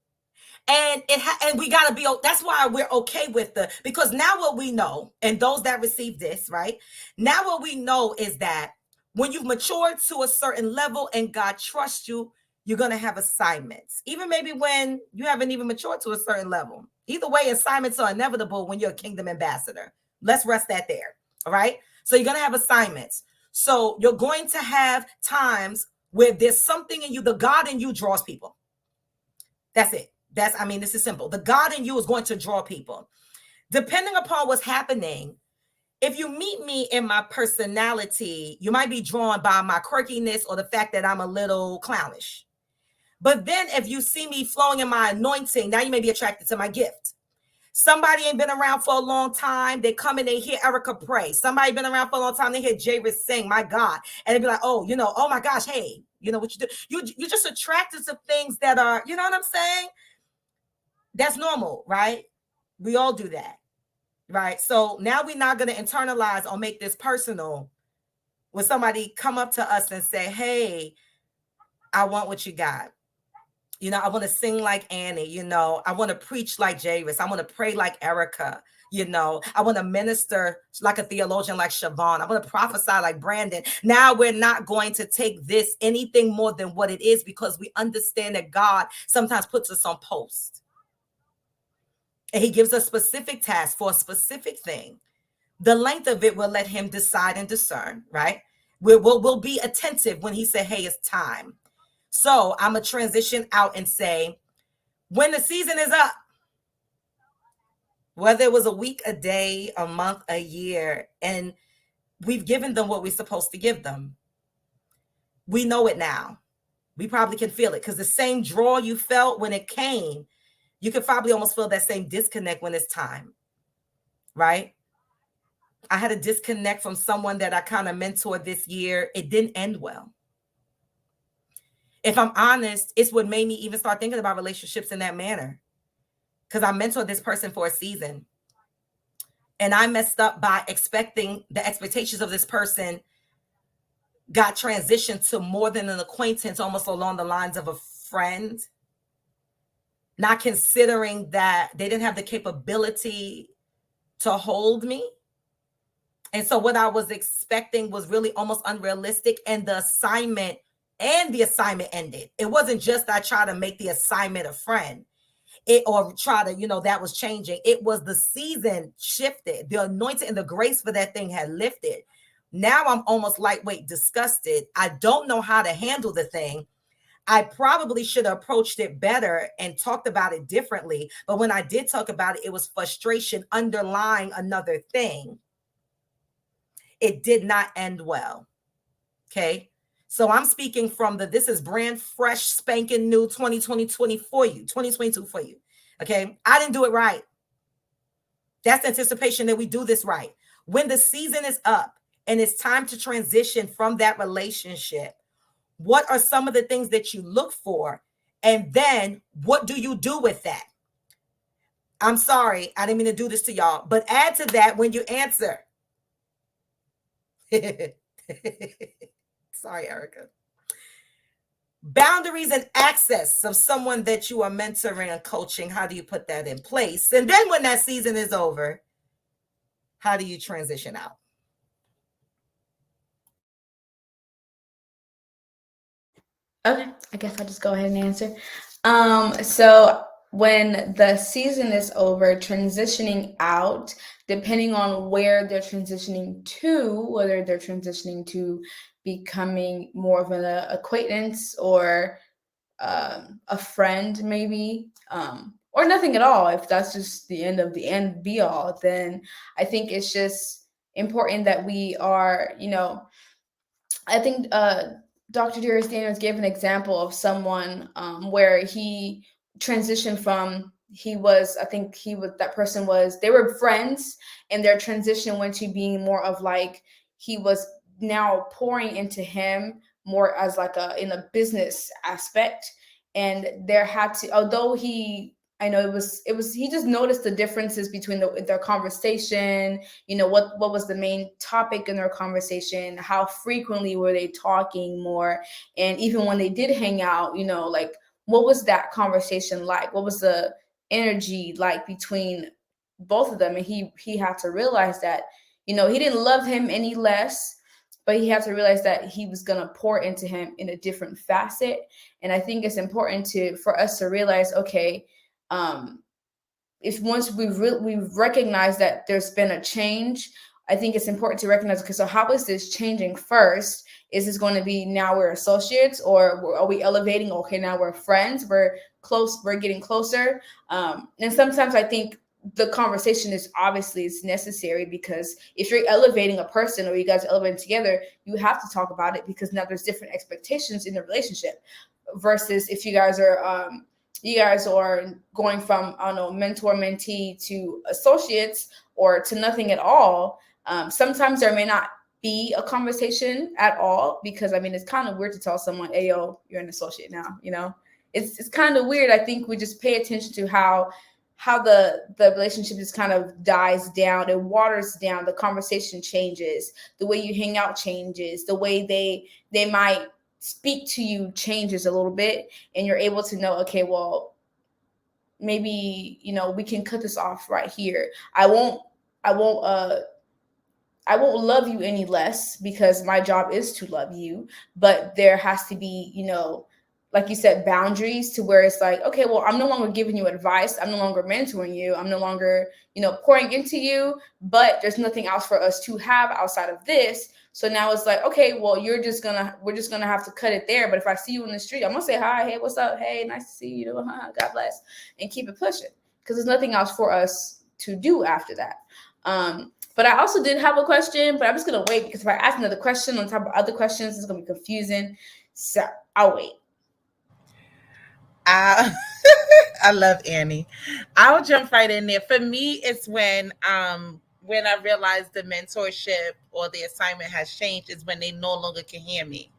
And and we got to be, that's why we're okay with because now what we know, and those that receive this, right? Now what we know is that when you've matured to a certain level and God trusts you, you're going to have assignments. Even maybe when you haven't even matured to a certain level. Either way, assignments are inevitable when you're a kingdom ambassador. Let's rest that there. All right. So you're going to have assignments. So you're going to have times where there's something in you, the God in you draws people. That's it. This is simple. The God in you is going to draw people. Depending upon what's happening, if you meet me in my personality, you might be drawn by my quirkiness or the fact that I'm a little clownish. But then if you see me flowing in my anointing, now you may be attracted to my gift. Somebody ain't been around for a long time. They come and they hear Erica pray. Somebody been around for a long time. They hear Jairus sing, my God. And they be like, oh my gosh, hey, you know what you do? You're just attracted to things that are, you know what I'm saying? That's normal, right? We all do that, right? So now we're not going to internalize or make this personal when somebody come up to us and say, hey, I want what you got. I want to sing like Annie, I want to preach like Jairus. I want to pray like Erica. I want to minister like a theologian like Siobhan. I want to prophesy like Brandon. Now we're not going to take this anything more than what it is because we understand that God sometimes puts us on post. And he gives us specific tasks for a specific thing. The length of it will let him decide and discern, right? We'll be attentive when he said, hey, it's time. So I'm going to transition out and say, when the season is up, whether it was a week, a day, a month, a year, and we've given them what we're supposed to give them. We know it now. We probably can feel it because the same draw you felt when it came, you could probably almost feel that same disconnect when it's time, right? I had a disconnect from someone that I kind of mentored this year. It didn't end well. If I'm honest, it's what made me even start thinking about relationships in that manner. Because I mentored this person for a season. And I messed up by expecting the expectations of this person got transitioned to more than an acquaintance, almost along the lines of a friend, not considering that they didn't have the capability to hold me. And so what I was expecting was really almost unrealistic. And the assignment ended. It wasn't just I try to make the assignment a friend. Or try to, that was changing. It was the season shifted. The anointing and the grace for that thing had lifted. Now I'm almost lightweight disgusted. I don't know how to handle the thing. I probably should have approached it better and talked about it differently. But when I did talk about it, it was frustration underlying another thing. It did not end well. Okay. So I'm speaking from this is brand fresh, spanking new 2022 for you. Okay. I didn't do it right. That's the anticipation that we do this right. When the season is up and it's time to transition from that relationship, what are some of the things that you look for? And then what do you do with that? I'm sorry, I didn't mean to do this to y'all, but add to that when you answer. Sorry, Erica. Boundaries and access of someone that you are mentoring and coaching. How do you put that in place? And then when that season is over, how do you transition out? Okay, I guess I'll just go ahead and answer. So when the season is over, transitioning out, depending on where they're transitioning to, whether they're transitioning to becoming more of an acquaintance or a friend, maybe, or nothing at all. If that's just the end be all, then I think it's just important that we are, I think Dr. Darius Daniels gave an example of someone where he transitioned from, they were friends, and their transition went to being more of like, he was now pouring into him more as like in a business aspect. And there had to, although he just noticed the differences between their conversation, what was the main topic in their conversation, how frequently were they talking more, and even when they did hang out, like, what was that conversation like? What was the energy like between both of them? And he had to realize that, he didn't love him any less, but he had to realize that he was going to pour into him in a different facet. And I think it's important for us to realize, okay, if once we've recognized that there's been a change, I think it's important to recognize, okay, so how is this changing first? Is this going to be now we're associates, or are we elevating? Okay, now we're friends, we're close, we're getting closer. And sometimes I think the conversation is necessary, because if you're elevating a person or you guys are elevating together, you have to talk about it, because now there's different expectations in the relationship versus if you guys are going from, mentor mentee to associates or to nothing at all. Sometimes there may not be a conversation at all, because it's kind of weird to tell someone, hey, yo, you're an associate now, it's kind of weird. I think we just pay attention to how the relationship just kind of dies down, it waters down, the conversation changes, the way you hang out changes, the way they might speak to you changes a little bit, and you're able to know, okay, well, maybe, we can cut this off right here. I won't love you any less, because my job is to love you, but there has to be, like you said, boundaries, to where it's like, okay, well, I'm no longer giving you advice. I'm no longer mentoring you. I'm no longer, pouring into you, but there's nothing else for us to have outside of this. So now it's like, okay, well, we're just going to have to cut it there. But if I see you in the street, I'm going to say, hi, hey, what's up? Hey, nice to see you. God bless, and keep it pushing, because there's nothing else for us to do after that. But I also did have a question, but I'm just going to wait, because if I ask another question on top of other questions, it's going to be confusing. So I'll wait. I love Annie. I'll jump right in there. For me, it's when I realize the mentorship or the assignment has changed, is when they no longer can hear me.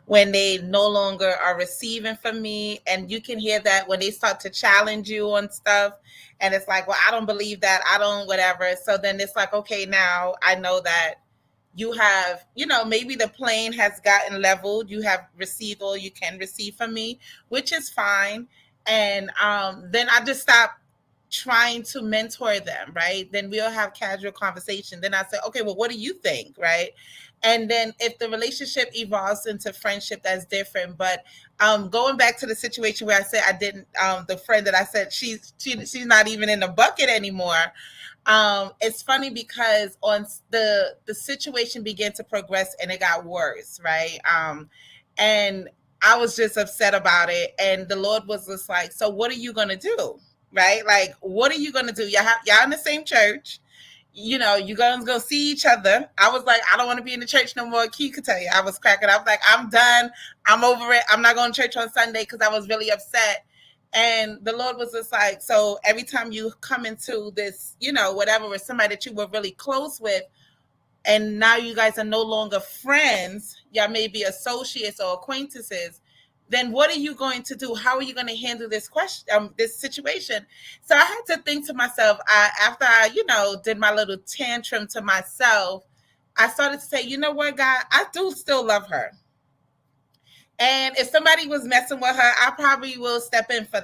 when they no longer are receiving from me. And you can hear that when they start to challenge you on stuff. And it's like, well, I don't believe that. I don't, whatever. So then it's like, okay, now I know that you have, maybe the plane has gotten leveled. You have received all you can receive from me, which is fine. And then I just stop trying to mentor them, right? Then we'll have casual conversation. Then I say, okay, well, what do you think, right? And then if the relationship evolves into friendship, that's different. But going back to the situation where I said I didn't, the friend that I said she's not even in the bucket anymore. It's funny because on the situation began to progress and it got worse, right? And I was just upset about it, and the Lord was just like, so what are you gonna do, right? Like, what are you gonna do? Y'all in the same church, you guys go see each other. I was like, I don't want to be in the church no more. Key could tell you, I was cracking up, like, I'm done, I'm over it, I'm not going to church on Sunday, because I was really upset. And the Lord was just like, so every time you come into this, whatever, with somebody that you were really close with, and now you guys are no longer friends, y'all may be associates or acquaintances, then what are you going to do? How are you going to handle this question, this situation? So I had to think to myself, after I, did my little tantrum to myself, I started to say, you know what, God, I do still love her. And if somebody was messing with her, I probably will step in for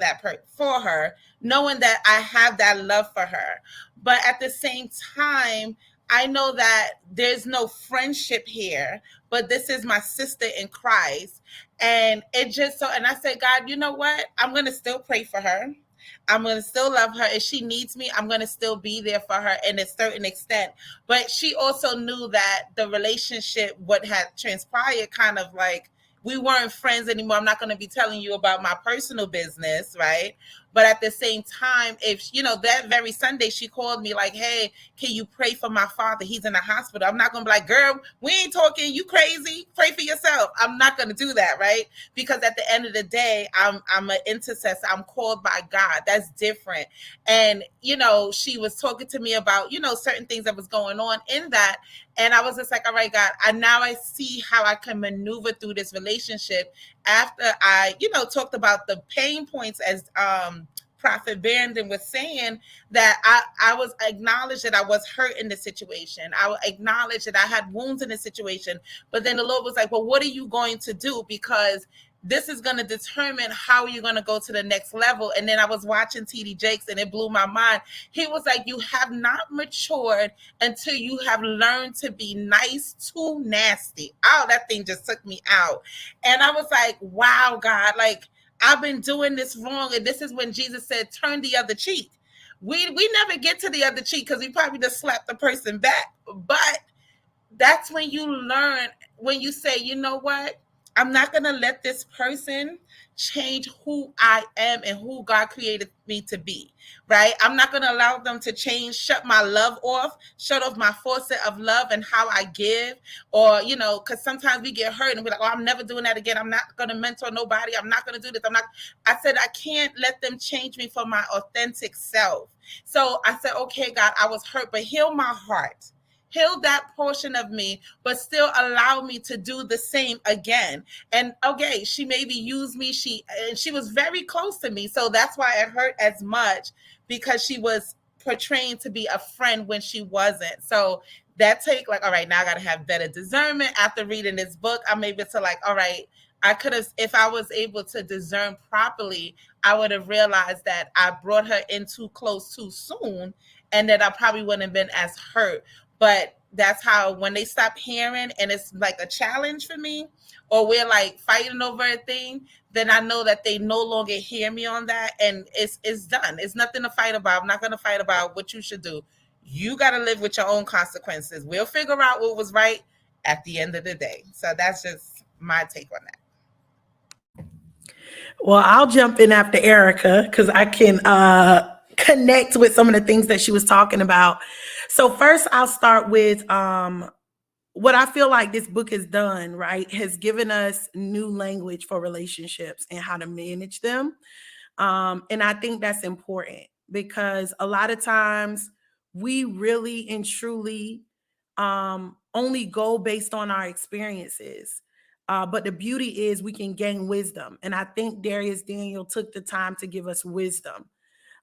for her, knowing that I have that love for her. But at the same time, I know that there's no friendship here, but this is my sister in Christ. And and I said, God, you know what? I'm going to still pray for her. I'm going to still love her. If she needs me, I'm going to still be there for her in a certain extent. But she also knew that the relationship, what had transpired, kind of like, we weren't friends anymore. I'm not going to be telling you about my personal business, right? But at the same time, if, that very Sunday she called me like, hey, can you pray for my father? He's in the hospital. I'm not going to be like, girl, we ain't talking. You crazy? Pray for yourself. I'm not going to do that, right? Because at the end of the day, I'm an intercessor. I'm called by God. That's different. And, she was talking to me about, certain things that was going on in that. And I was just like, all right, God, now I see how I can maneuver through this relationship after I, talked about the pain points, as Prophet Barrington was saying, that I was acknowledged that I was hurt in the situation. I acknowledged that I had wounds in the situation. But then the Lord was like, well, what are you going to do? Because this is going to determine how you're going to go to the next level. And then I was watching TD Jakes and it blew my mind. He was like, you have not matured until you have learned to be nice to nasty. Oh, that thing just took me out. And I was like, wow, God, like, I've been doing this wrong. And this is when Jesus said, turn the other cheek. We never get to the other cheek because we probably just slap the person back. But that's when you learn, when you say, you know what? I'm not going to let this person change who I am and who God created me to be, right? I'm not going to allow them to shut my love off, shut off my faucet of love and how I give, or, because sometimes we get hurt and we're like, oh, I'm never doing that again. I'm not going to mentor nobody. I'm not going to do this. I said, I can't let them change me for my authentic self. So I said, okay, God, I was hurt, but heal my heart. Heal that portion of me, but still allow me to do the same again. And okay, she maybe used me. She was very close to me. So that's why it hurt as much, because she was portraying to be a friend when she wasn't. So that like, all right, now I got to have better discernment. After reading this book, I'm able to like, all right, I could have, if I was able to discern properly, I would have realized that I brought her in too close too soon, and that I probably wouldn't have been as hurt. But that's how, when they stop hearing and it's like a challenge for me, or we're like fighting over a thing, then I know that they no longer hear me on that, and it's done. It's nothing to fight about. I'm not going to fight about what you should do. You got to live with your own consequences. We'll figure out what was right at the end of the day. So that's just my take on that. Well, I'll jump in after Erica because I can connect with some of the things that she was talking about. So first, I'll start with what I feel like this book has done, right? Has given us new language for relationships and how to manage them. And I think that's important because a lot of times we really and truly only go based on our experiences. But the beauty is we can gain wisdom. And I think Dharius Daniel took the time to give us wisdom.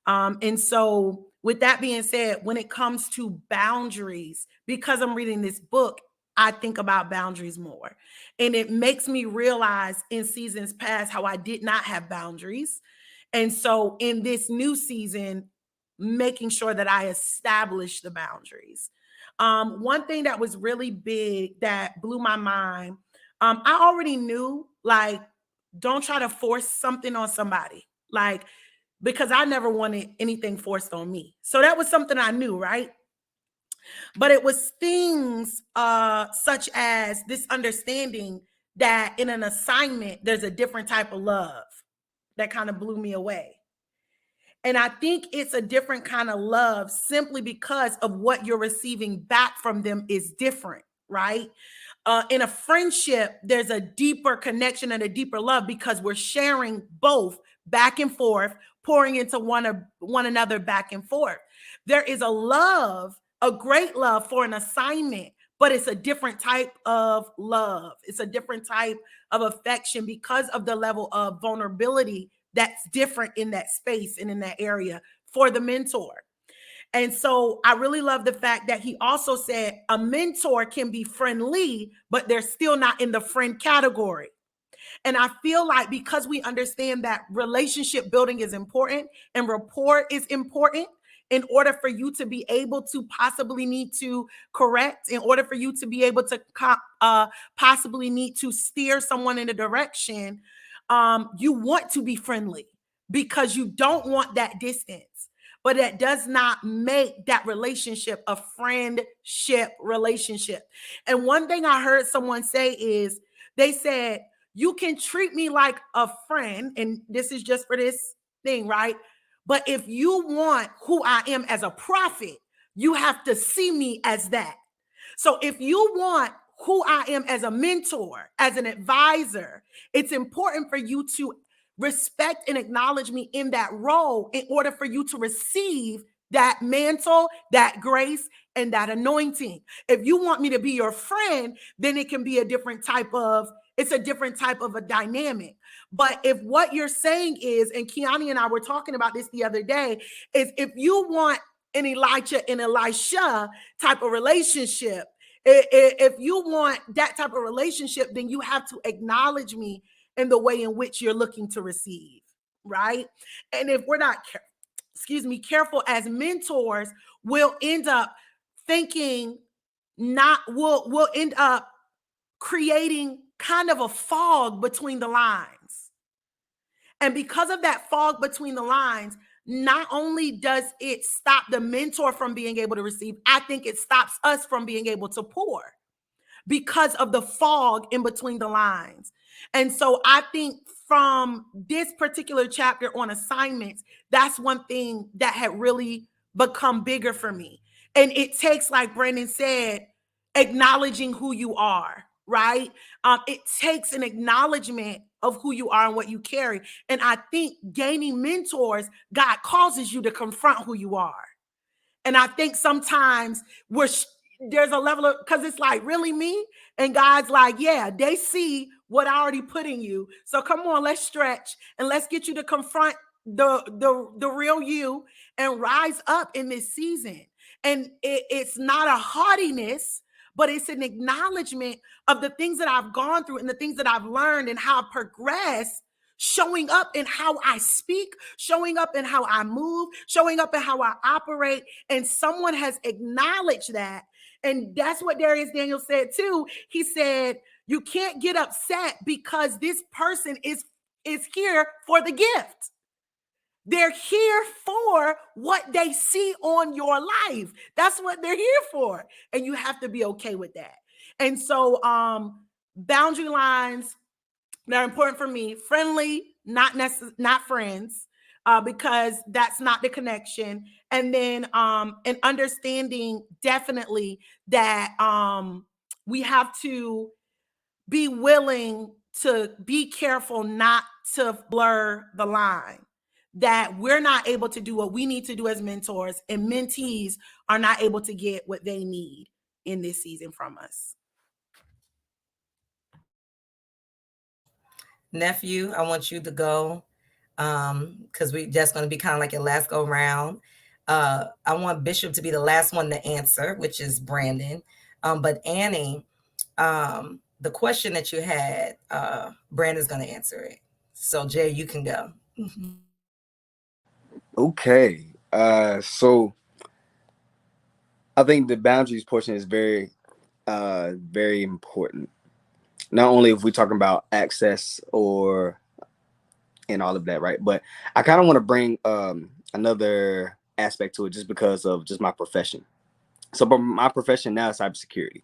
And so with that being said, when it comes to boundaries, because I'm reading this book, I think about boundaries more. And it makes me realize in seasons past how I did not have boundaries. And so in this new season, making sure that I establish the boundaries. One thing that was really big that blew my mind, I already knew, like, don't try to force something on somebody. Like, because I never wanted anything forced on me. So that was something I knew, right? But it was things such as this understanding that in an assignment, there's a different type of love that kind of blew me away. And I think it's a different kind of love simply because of what you're receiving back from them is different, right? In a friendship, there's a deeper connection and a deeper love because we're sharing both back and forth, pouring into one another back and forth. There is a love, a great love for an assignment, but it's a different type of love. It's a different type of affection because of the level of vulnerability that's different in that space and in that area for the mentor. And so I really love the fact that he also said a mentor can be friendly, but they're still not in the friend category. And I feel like because we understand that relationship building is important and rapport is important, in order for you to be able to possibly need to correct, in order for you to be able to possibly need to steer someone in a direction, you want to be friendly because you don't want that distance. But that does not make that relationship a friendship relationship. And one thing I heard someone say is, they said, you can treat me like a friend, and this is just for this thing, right? But if you want who I am as a prophet, you have to see me as that. So if you want who I am as a mentor, as an advisor, it's important for you to respect and acknowledge me in that role in order for you to receive that mantle, that grace, and that anointing. If you want me to be your friend, then it can be a different type of a dynamic. But if what you're saying is, and Kiani and I were talking about this the other day, is if you want an Elijah and Elisha type of relationship, if you want that type of relationship, then you have to acknowledge me in the way in which you're looking to receive, right? And if we're not, careful as mentors, we'll end up thinking we'll end up creating kind of a fog between the lines. And because of that fog between the lines, not only does it stop the mentor from being able to receive, I think it stops us from being able to pour because of the fog in between the lines. And so I think from this particular chapter on assignments, that's one thing that had really become bigger for me. And it takes, like Brandon said, acknowledging who you are, right? It takes an acknowledgement of who you are and what you carry. And I think gaining mentors, God causes you to confront who you are. And I think sometimes there's a level of, because it's like, really me? And God's like, yeah, they see what I already put in you. So come on, let's stretch and let's get you to confront the real you and rise up in this season. And it's not a haughtiness, but it's an acknowledgement of the things that I've gone through and the things that I've learned and how I've progressed, showing up in how I speak, showing up in how I move, showing up in how I operate. And someone has acknowledged that. And that's what Dharius Daniel said too. He said, you can't get upset because this person is here for the gift. They're here for what they see on your life. That's what they're here for. And you have to be okay with that. And so boundary lines that are important for me, friendly, not friends, because that's not the connection. And then an understanding definitely that we have to be willing to be careful not to blur the line, that we're not able to do what we need to do as mentors, and mentees are not able to get what they need in this season from us. Nephew, I want you to go, because we just going to be kind of like your last go round. I want Bishop to be the last one to answer, which is Brandon. But Annie, the question that you had, Brandon's going to answer it. So Jay, you can go. Okay. So I think the boundaries portion is very, very important. Not only if we're talking about access or and all of that, right? But I kind of want to bring another aspect to it just because of just my profession. So, but my profession now is cybersecurity.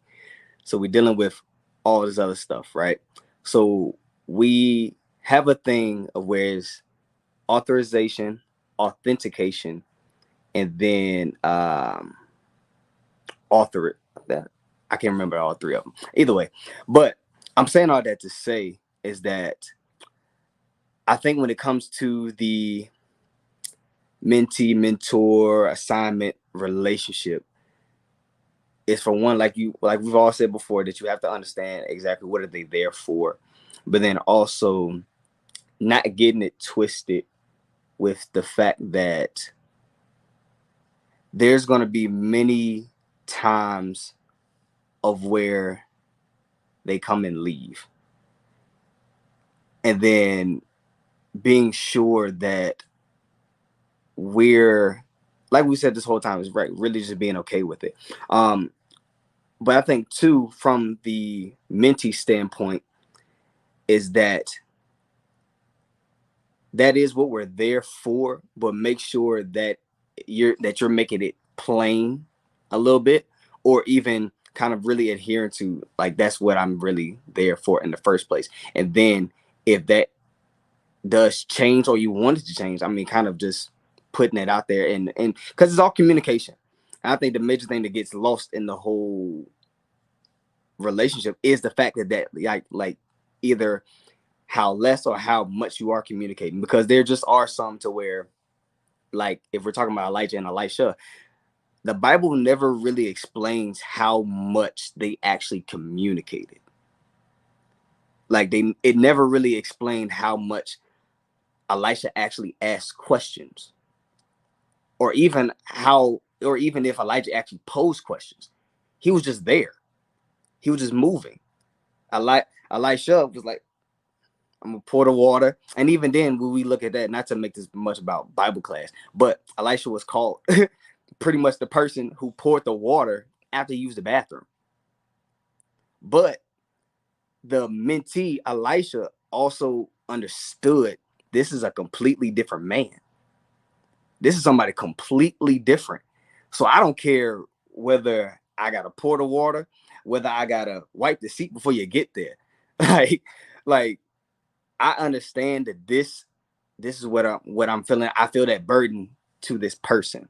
So we're dealing with all this other stuff, right? So we have a thing of where it's authorization, authentication, and then author it. That I can't remember all three of them. Either way, but I'm saying all that to say is that I think when it comes to the mentee mentor assignment relationship, is for one, like we've all said before, that you have to understand exactly what are they there for, but then also not getting it twisted with the fact that there's going to be many times of where they come and leave, and then being sure that we're, like we said this whole time, is right, really just being okay with it. But I think too, from the mentee standpoint, is that is what we're there for, but make sure that you're making it plain a little bit, or even kind of really adhering to, like, that's what I'm really there for in the first place. And then if that does change or you want it to change, I mean, kind of just putting it out there, and because it's all communication. And I think the major thing that gets lost in the whole relationship is the fact that like either how less or how much you are communicating, because there just are some to where, like, if we're talking about Elijah and Elisha, the Bible never really explains how much they actually communicated. Like, it never really explained how much Elisha actually asked questions, or even if Elijah actually posed questions. He was just there. He was just moving. Elisha was like, I'm gonna pour the water. And even then, when we look at that, not to make this much about Bible class, but Elisha was called pretty much the person who poured the water after he used the bathroom. But the mentee, Elisha, also understood this is a completely different man. This is somebody completely different. So I don't care whether I gotta pour the water, whether I gotta wipe the seat before you get there. like I understand that this is what I'm feeling. I feel that burden to this person.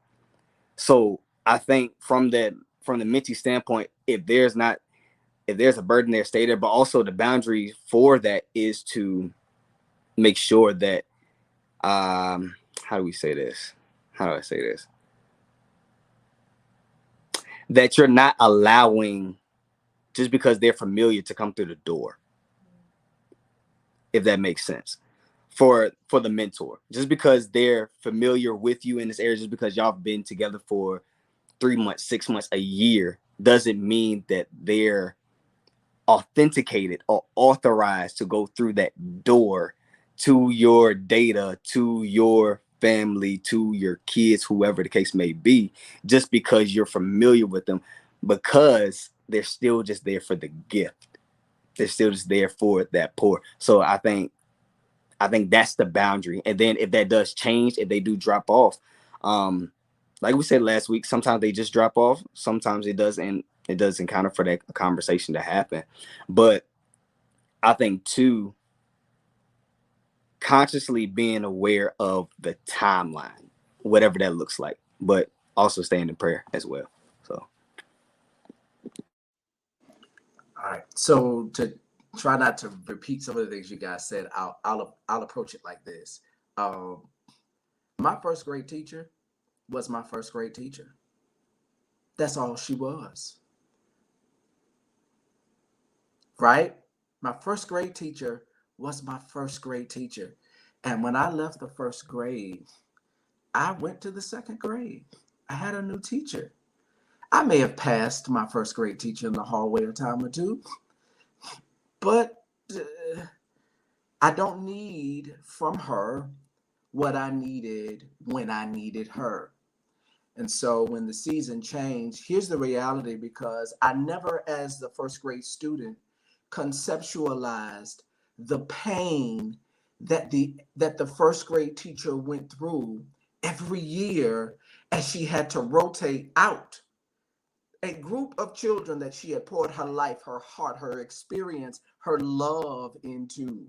So I think from the mentee standpoint, if there's a burden there, stay there. But also the boundary for that is to make sure that how do I say this? That you're not allowing just because they're familiar to come through the door. If that makes sense. For the mentor, just because they're familiar with you in this area, just because y'all have been together for 3 months, 6 months, a year, doesn't mean that they're authenticated or authorized to go through that door to your data, to your family, to your kids, whoever the case may be, just because you're familiar with them, because they're still just there for the gift. They're still just there for that pour. So I think that's the boundary. And then if that does change, if they do drop off, like we said last week, sometimes they just drop off. Sometimes it doesn't kind of for that conversation to happen. But I think too, consciously being aware of the timeline, whatever that looks like, but also staying in prayer as well. So. All right. So to try not to repeat some of the things you guys said, I'll approach it like this. My first grade teacher was my first grade teacher. That's all she was. Right? My first grade teacher was my first grade teacher. And when I left the first grade, I went to the second grade. I had a new teacher. I may have passed my first grade teacher in the hallway a time or two, but I don't need from her what I needed when I needed her. And so when the season changed, here's the reality, because I never, as the first grade student, conceptualized the pain that the first grade teacher went through every year as she had to rotate out a group of children that she had poured her life, her heart, her experience, her love into.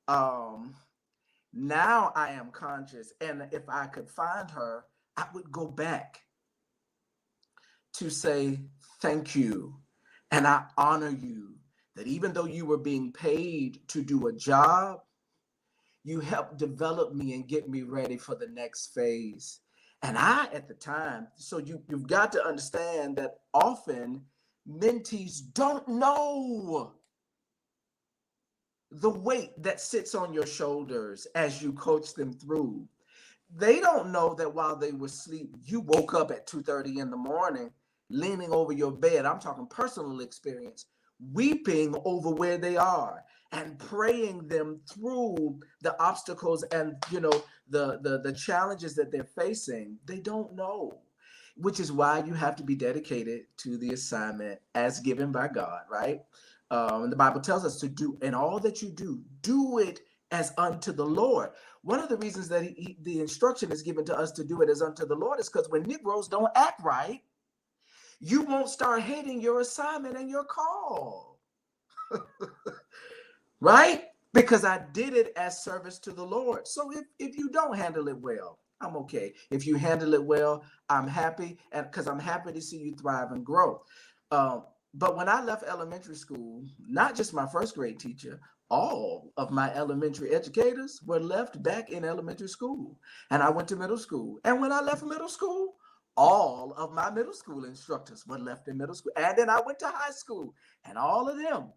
Now I am conscious, and if I could find her, I would go back to say thank you, and I honor you, that even though you were being paid to do a job, you helped develop me and get me ready for the next phase. And I, at the time, so you've got to understand that often mentees don't know the weight that sits on your shoulders as you coach them through. They don't know that while they were asleep, you woke up at 2:30 in the morning, leaning over your bed. I'm talking personal experience, weeping over where they are and praying them through the obstacles and the challenges that they're facing. They don't know, which is why you have to be dedicated to the assignment as given by God, right? And the Bible tells us to do, and all that you do it as unto the Lord. One of the reasons that the instruction is given to us to do it as unto the Lord is because when Negroes don't act right, you won't start hating your assignment and your call. Right? Because I did it as service to the Lord. So if you don't handle it well, I'm okay. If you handle it well, I'm happy, and because I'm happy to see you thrive and grow. But when I left elementary school, not just my first grade teacher, all of my elementary educators were left back in elementary school. And I went to middle school. And when I left middle school, all of my middle school instructors were left in middle school. And then I went to high school, and all of them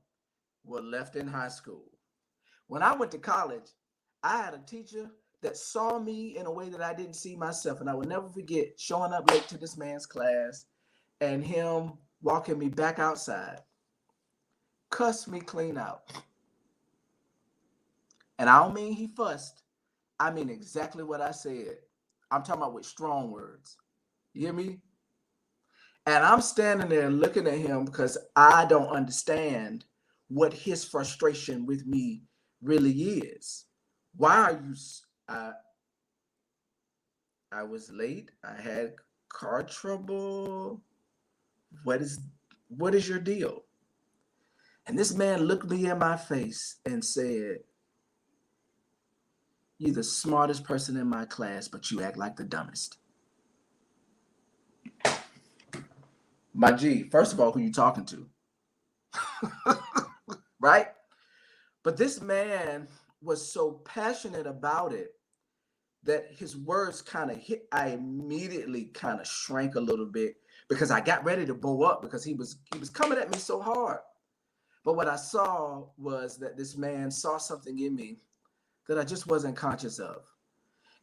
were left in high school. When I went to college, I had a teacher that saw me in a way that I didn't see myself. And I will never forget showing up late to this man's class and him walking me back outside, cussed me clean out. And I don't mean he fussed. I mean exactly what I said. I'm talking about with strong words. You hear me? And I'm standing there looking at him because I don't understand what his frustration with me really is. Why are you? I was late. I had car trouble. What is your deal? And this man looked me in my face and said, "You're the smartest person in my class, but you act like the dumbest." My G, first of all, who you talking to? Right? But this man was so passionate about it that his words kind of hit. I immediately kind of shrank a little bit because I got ready to bow up because he was coming at me so hard. But what I saw was that this man saw something in me that I just wasn't conscious of.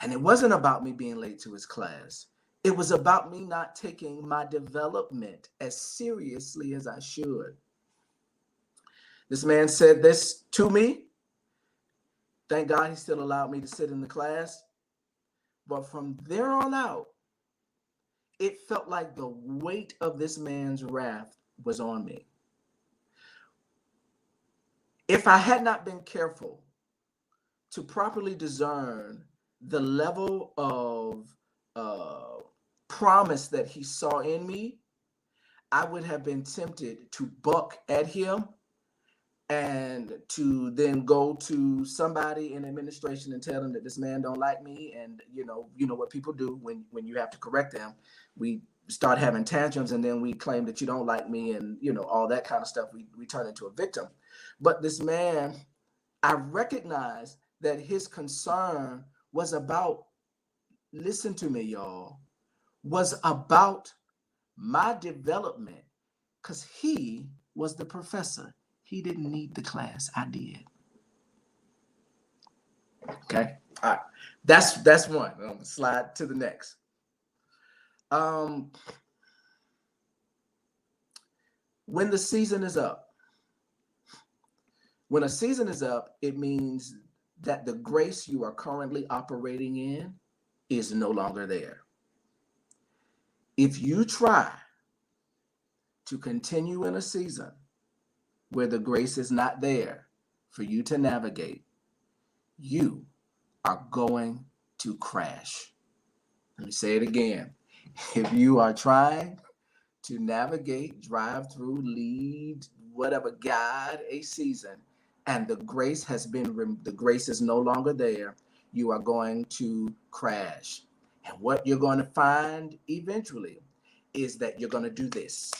And it wasn't about me being late to his class. It was about me not taking my development as seriously as I should. This man said this to me. Thank God he still allowed me to sit in the class. But from there on out, it felt like the weight of this man's wrath was on me. If I had not been careful to properly discern the level of promise that he saw in me, I would have been tempted to buck at him and to then go to somebody in administration and tell them that this man don't like me. And you know what people do when you have to correct them. We start having tantrums, and then we claim that you don't like me, and all that kind of stuff. We turn into a victim. But this man, I recognized that his concern was about, listen to me, y'all, was about my development, because he was the professor. He didn't need the class. I did. Okay. All right. That's one. I'm gonna slide to the next. When the season is up, when a season is up, it means that the grace you are currently operating in is no longer there. If you try to continue in a season where the grace is not there for you to navigate, you are going to crash. Let me say it again. If you are trying to navigate, drive through, lead, whatever, guide a season, and the grace is no longer there, you are going to crash. And what you're going to find eventually is that you're going to do this.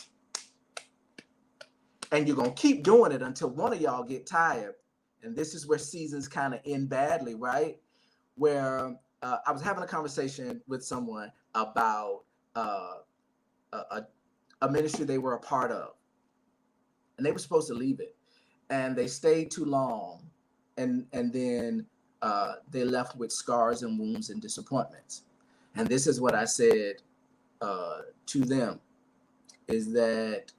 And you're going to keep doing it until one of y'all get tired. And this is where seasons kind of end badly, right? Where I was having a conversation with someone about a ministry they were a part of. And they were supposed to leave it. And they stayed too long. And then they left with scars and wounds and disappointments. And this is what I said to them, is that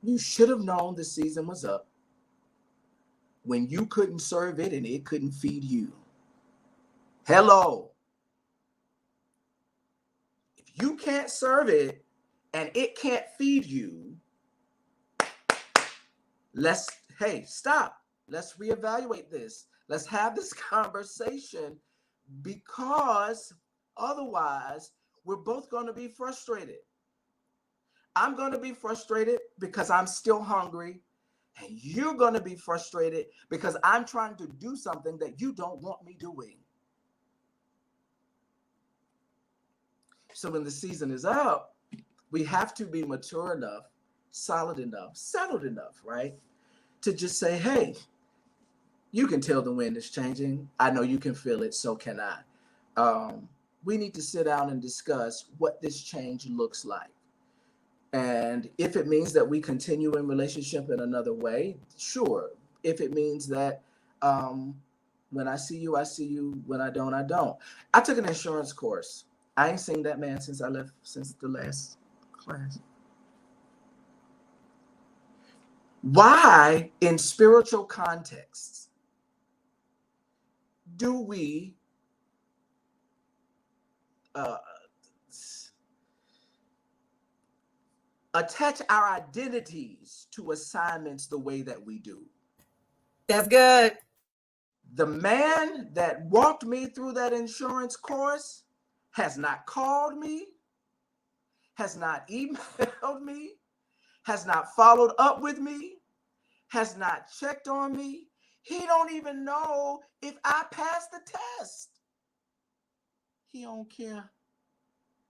you should have known the season was up when you couldn't serve it and it couldn't feed you. Hello. If you can't serve it and it can't feed you, stop. Let's reevaluate this. Let's have this conversation, because otherwise we're both going to be frustrated. I'm going to be frustrated because I'm still hungry, and you're going to be frustrated because I'm trying to do something that you don't want me doing. So when the season is up, we have to be mature enough, solid enough, settled enough, right? To just say, hey, you can tell the wind is changing. I know you can feel it, so can I. We need to sit down and discuss what this change looks like. And if it means that we continue in relationship in another way, sure. If it means that when I see you, I see you. When I don't, I don't. I took an insurance course. I ain't seen that man since the last class. Why, in spiritual contexts, do we attach our identities to assignments the way that we do? That's good. The man that walked me through that insurance course has not called me, has not emailed me, has not followed up with me, has not checked on me. He don't even know if I passed the test. He don't care.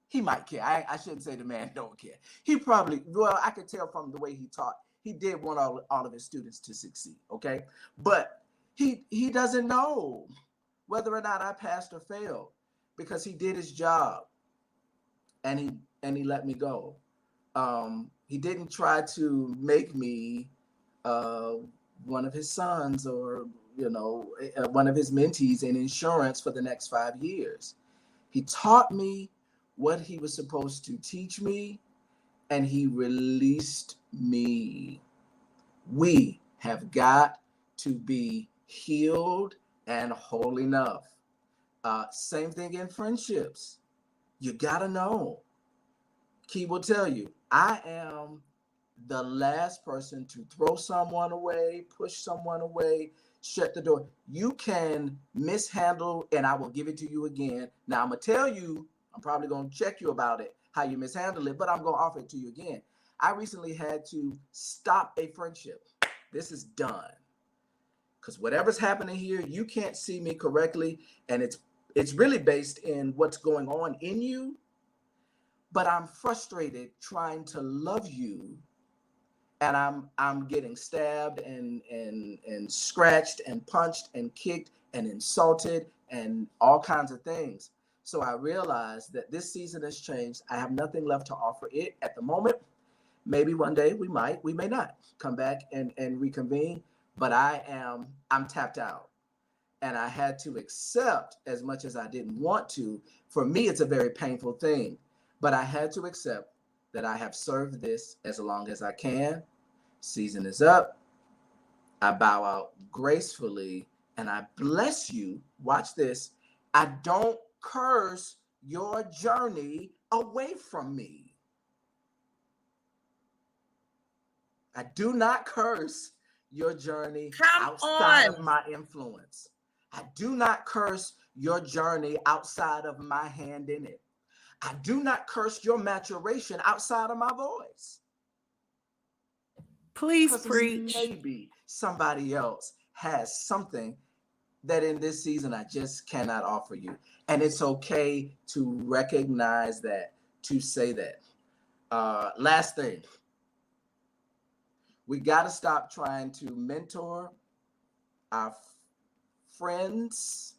He might care. I shouldn't say the man don't care. He probably, well, I could tell from the way he taught, he did want all of his students to succeed, okay? But he doesn't know whether or not I passed or failed, because he did his job and he let me go. He didn't try to make me one of his sons or, one of his mentees in insurance for the next 5 years. He taught me what he was supposed to teach me, and he released me. We have got to be healed and whole enough. Same thing in friendships. You gotta know. Key will tell you, I am the last person to throw someone away, push someone away, shut the door. You can mishandle, and I will give it to you again. Now I'm gonna tell you, I'm probably gonna check you about it, how you mishandle it, but I'm gonna offer it to you again. I recently had to stop a friendship. This is done. Because whatever's happening here, you can't see me correctly, and it's really based in what's going on in you. But I'm frustrated trying to love you, and I'm getting stabbed and scratched and punched and kicked and insulted and all kinds of things. So I realized that this season has changed. I have nothing left to offer it at the moment. Maybe one day we may not come back and reconvene, but I'm tapped out. and I had to accept, as much as I didn't want to. For me, it's a very painful thing, but I had to accept that I have served this as long as I can. Season is up. I bow out gracefully and I bless you. Watch this. I don't curse your journey away from me. I do not curse your journey outside of my influence. I do not curse your journey outside of my hand in it. I do not curse your maturation outside of my voice. Please preach. Maybe somebody else has something that in this season I just cannot offer you. And it's okay to recognize that, to say that. Last thing. We got to stop trying to mentor our friends.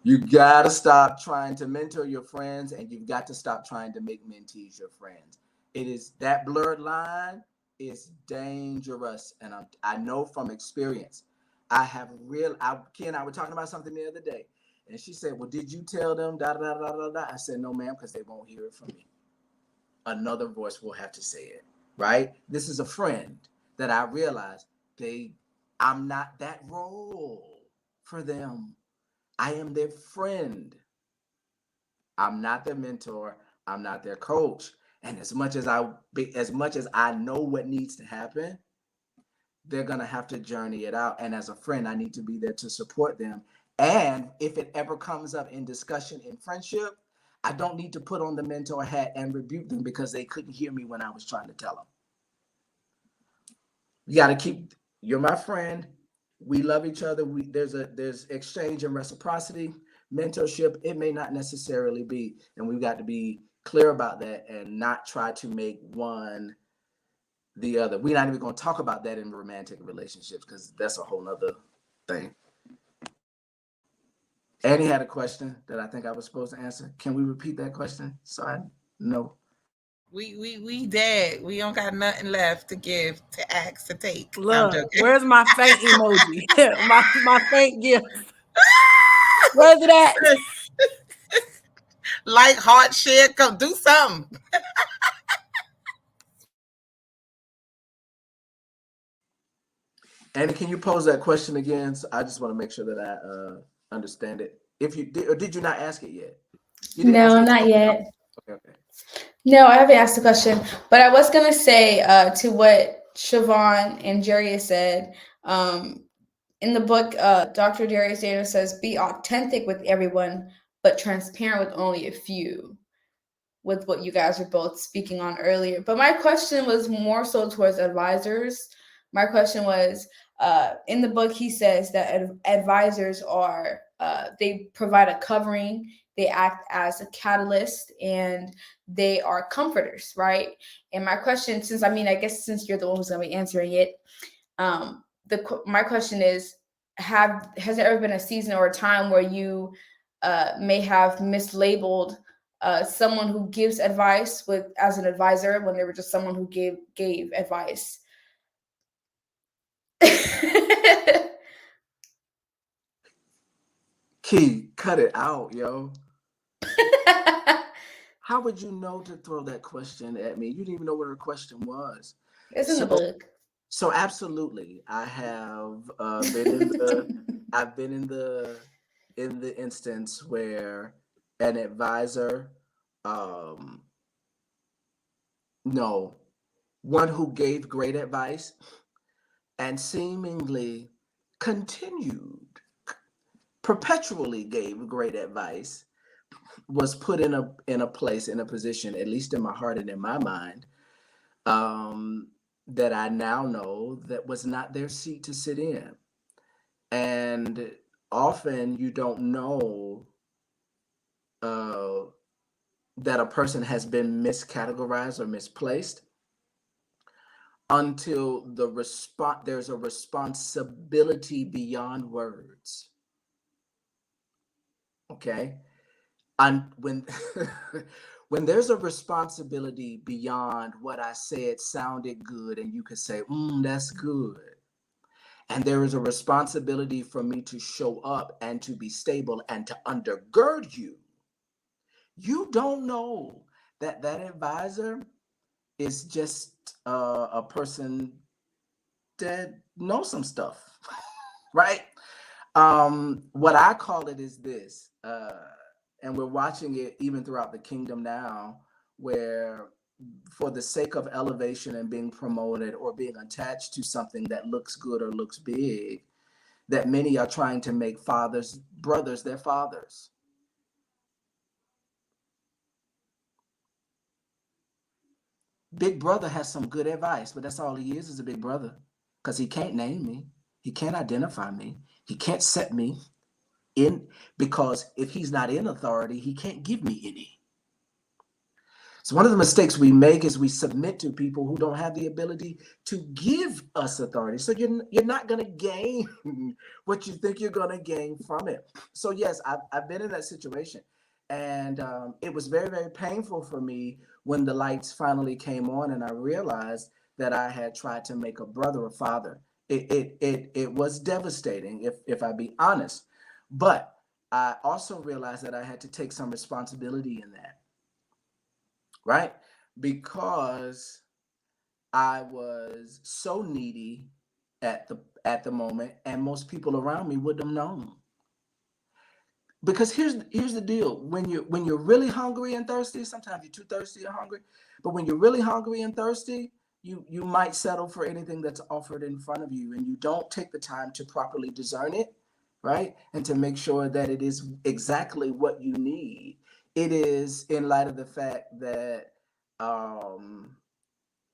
You got to stop trying to mentor your friends, and you've got to stop trying to make mentees your friends. It is that blurred line is dangerous. And I know from experience, Key and I were talking about something the other day, and she said, well, did you tell them da da da da da? I said, no, ma'am, because they won't hear it from me. Another voice will have to say it, right? This is a friend that I realized I'm not that role for them. I am their friend. I'm not their mentor. I'm not their coach. And as much as I know what needs to happen, they're going to have to journey it out. And as a friend, I need to be there to support them. And if it ever comes up in discussion in friendship, I don't need to put on the mentor hat and rebuke them because they couldn't hear me when I was trying to tell them. You got to you're my friend. We love each other. There's exchange and reciprocity. Mentorship, it may not necessarily be. And we've got to be clear about that and not try to make one the other. We're not even going to talk about that in romantic relationships because that's a whole nother thing. Annie had a question that I think I was supposed to answer. Can we repeat that question? So I know. We dead. We don't got nothing left to give, to ask, to take. Look, where's my faint emoji? my faint gift. Where's it at? Like, heart, share, come do something. Annie, can you pose that question again? So I just want to make sure that I understand it. If you did, or did you not ask it yet? No, not yet. Okay. No, I haven't asked the question, but I was gonna say to what Siobhan and Jerry said. In the book, Dr. Darius Daniels says, "Be authentic with everyone, but transparent with only a few." With what you guys were both speaking on earlier, but my question was more so towards advisors. My question was, in the book, he says that advisors are, they provide a covering, they act as a catalyst, and they are comforters, right? And my question, I guess since you're the one who's going to be answering it, my question is, has there ever been a season or a time where you may have mislabeled someone who gives advice as an advisor when they were just someone who gave advice? Key, cut it out, yo. How would you know to throw that question at me? You didn't even know what her question was. It's in the book. So absolutely, I have I've been in the instance where an advisor, one who gave great advice and seemingly perpetually gave great advice, was put in a place, in a position, at least in my heart and in my mind, that I now know that was not their seat to sit in. And often you don't know that a person has been miscategorized or misplaced until there's a responsibility beyond words. Okay? And when when there's a responsibility beyond what I said sounded good, and you could say, that's good. And there is a responsibility for me to show up and to be stable and to undergird you. You don't know that that advisor is just a person that knows some stuff, right? What I call it is this, and we're watching it even throughout the kingdom now, where for the sake of elevation and being promoted or being attached to something that looks good or looks big, that many are trying to make brothers their fathers. Big brother has some good advice, but that's all he is a big brother, because he can't name me. He can't identify me. He can't set me in, because if he's not in authority, he can't give me any. So one of the mistakes we make is we submit to people who don't have the ability to give us authority. So you're not going to gain what you think you're going to gain from it. So yes, I've been in that situation. And it was very, very painful for me when the lights finally came on and I realized that I had tried to make a brother a father. It was devastating, if I be honest. But I also realized that I had to take some responsibility in that, right? Because I was so needy at the moment, and most people around me wouldn't have known. Because here's the deal: when you're really hungry and thirsty, sometimes you're too thirsty or hungry, but when you're really hungry and thirsty, you might settle for anything that's offered in front of you, and you don't take the time to properly discern it, right? And to make sure that it is exactly what you need. It is in light of the fact that I'm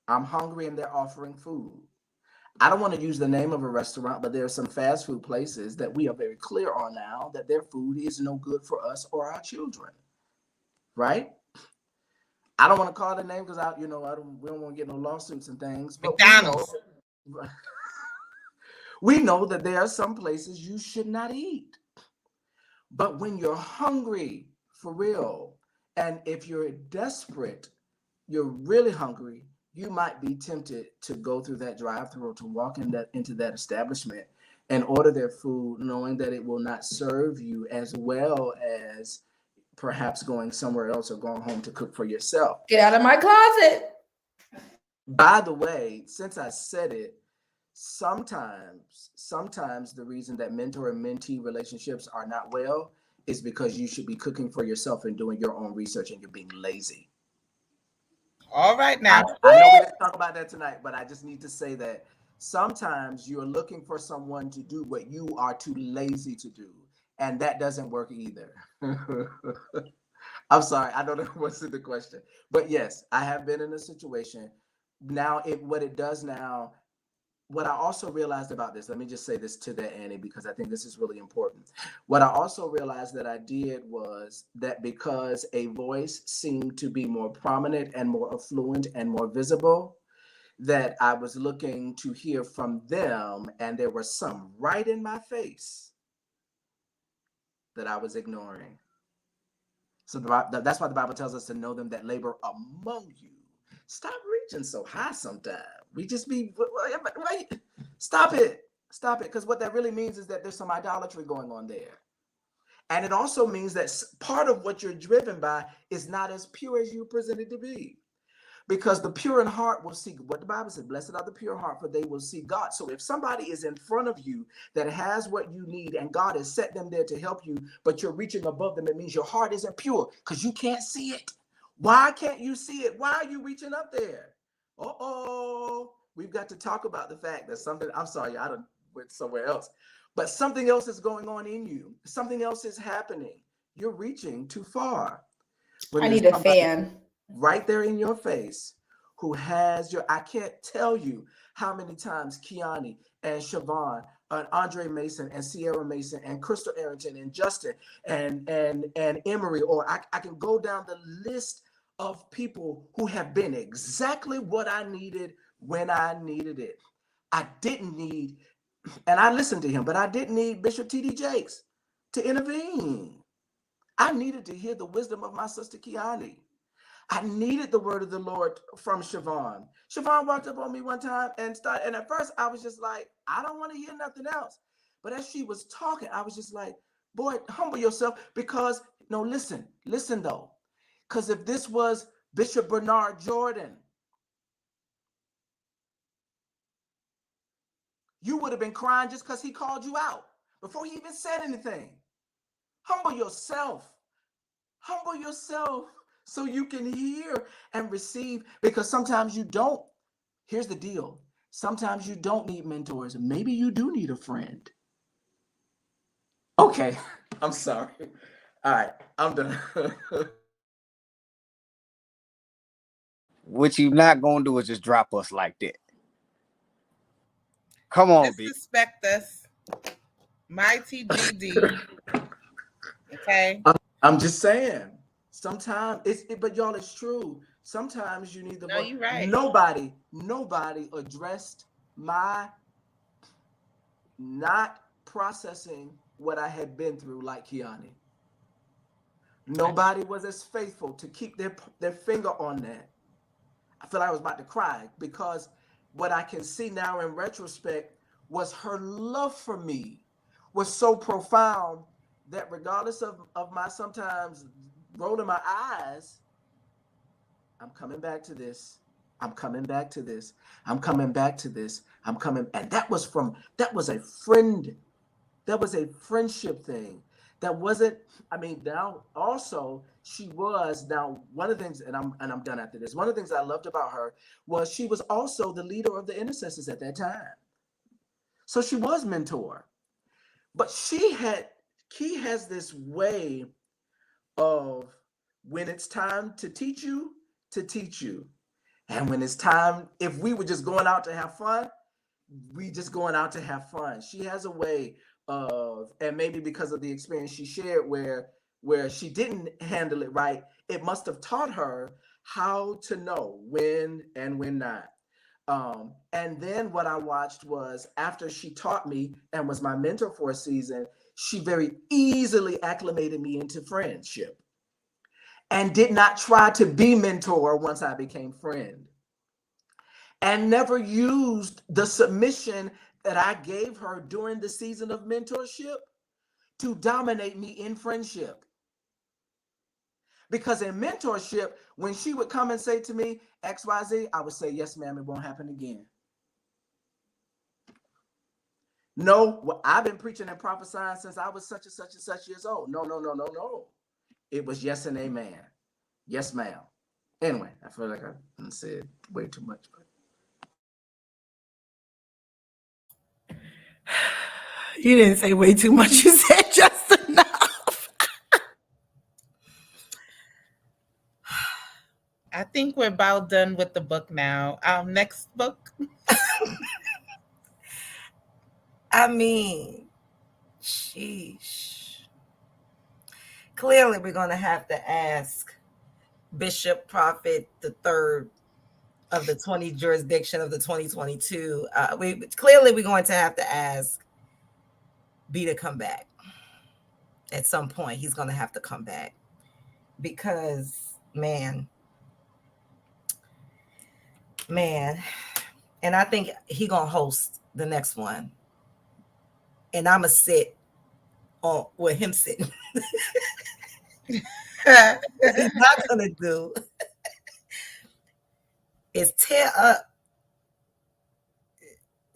hungry and they're offering food. I don't want to use the name of a restaurant, but there are some fast food places that we are very clear on now that their food is no good for us or our children, right? I don't want to call the name because we don't want to get no lawsuits and things. But McDonald's. We know that there are some places you should not eat. But when you're hungry for real, and if you're desperate, you're really hungry, you might be tempted to go through that drive-through or to walk into that establishment and order their food, knowing that it will not serve you as well as perhaps going somewhere else or going home to cook for yourself. Get out of my closet. By the way, since I said it, sometimes the reason that mentor and mentee relationships are not well is because you should be cooking for yourself and doing your own research, and you're being lazy. All right now. I know we didn't talk about that tonight, but I just need to say that sometimes you're looking for someone to do what you are too lazy to do, and that doesn't work either. I'm sorry, I don't know what's in the question, but yes, I have been in a situation. Now, what I also realized about this, let me just say this to that, Annie, because I think this is really important. What I also realized that I did was that because a voice seemed to be more prominent and more affluent and more visible, that I was looking to hear from them, and there were some right in my face that I was ignoring. So that's why the Bible tells us to know them that labor among you. Stop reaching so high sometimes. We just be, stop it, because what that really means is that there's some idolatry going on there. And it also means that part of what you're driven by is not as pure as you presented to be. Because the pure in heart will see what the Bible said, blessed are the pure in heart, for they will see God. So if somebody is in front of you that has what you need and God has set them there to help you, but you're reaching above them, it means your heart isn't pure because you can't see it. Why can't you see it? Why are you reaching up there? We've got to talk about the fact that something, I'm sorry, I done went somewhere else, but something else is going on in you. Something else is happening. You're reaching too far. I need a fan. Right there in your face who has I can't tell you how many times Kiani and Siobhan and Andre Mason and Sierra Mason and Crystal Arrington and Justin and Emery, or I can go down the list of people who have been exactly what I needed when I needed it. I didn't need, and I listened to him, but I didn't need Bishop T.D. Jakes to intervene. I needed to hear the wisdom of my sister Kiani. I needed the word of the Lord from Siobhan. Siobhan walked up on me one time and at first I was just like, I don't want to hear nothing else. But as she was talking, I was just like, boy, humble yourself, because no, listen though. Because if this was Bishop Bernard Jordan, you would have been crying just because he called you out before he even said anything. Humble yourself. Humble yourself so you can hear and receive, because sometimes you don't. Here's the deal. Sometimes you don't need mentors. Maybe you do need a friend. Okay, I'm sorry. All right, I'm done. What you not gonna do is just drop us like that. Come on, B. Disrespect us. Mighty GD. Okay. I'm just saying. Sometimes but y'all, it's true. Sometimes you need the No, you're right. Nobody addressed my not processing what I had been through like Kiani. Nobody was as faithful to keep their finger on that. I feel like I was about to cry, because what I can see now in retrospect was her love for me was so profound that regardless of my sometimes rolling my eyes, I'm coming back to this. I'm coming back to this. I'm coming back to this. I'm coming. And that was a friend. That was a friendship thing. That wasn't, I mean, now also she was, now one of the things, and I'm done after this. One of the things I loved about her was she was also the leader of the intercessors at that time. So she was mentor. But Key has this way of, when it's time to teach you. And when it's time, if we were just going out to have fun, we just going out to have fun. She has a way of, and maybe because of the experience she shared where she didn't handle it right, it must have taught her how to know when and when not. And then what I watched was, after she taught me and was my mentor for a season, she very easily acclimated me into friendship and did not try to be mentor once I became friend, and never used the submission that I gave her during the season of mentorship to dominate me in friendship. Because in mentorship, when she would come and say to me, XYZ, I would say, yes, ma'am, it won't happen again. No, well, I've been preaching and prophesying since I was such and such and such years old. No. It was yes and amen. Yes, ma'am. Anyway, I feel like I said way too much. You didn't say way too much. You said just enough. I think we're about done with the book now. Next book. I mean, sheesh. Clearly, we're going to have to ask Bishop Prophet the Third of the 20 jurisdiction of the 2022. We're going to have to ask B to come back. At some point, he's going to have to come back, because man, and I think he going to host the next one, and I'm going to sit on with him sitting. What he's not going to do is tear up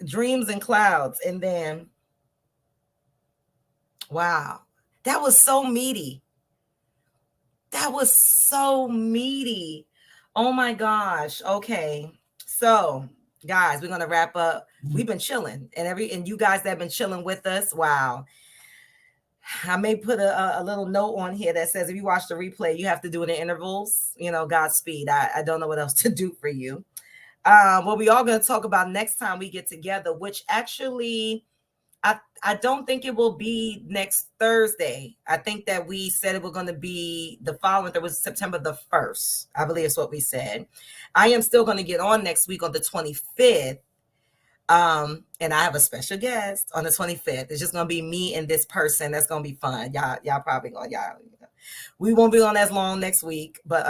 Dreams and Clouds. And then, wow, that was so meaty. Oh my gosh. Okay. So guys, we're going to wrap up. We've been chilling, and you guys that have been chilling with us. Wow. I may put a little note on here that says, if you watch the replay, you have to do it in intervals. Godspeed. I don't know what else to do for you. What we all going to talk about next time we get together, which actually, I don't think it will be next Thursday. I think that we said it was going to be the following. There was September the 1st. I believe it's what we said. I am still going to get on next week on the 25th. And I have a special guest on the 25th. It's just gonna be me and this person. That's gonna be fun. Y'all probably gonna we won't be on as long next week, but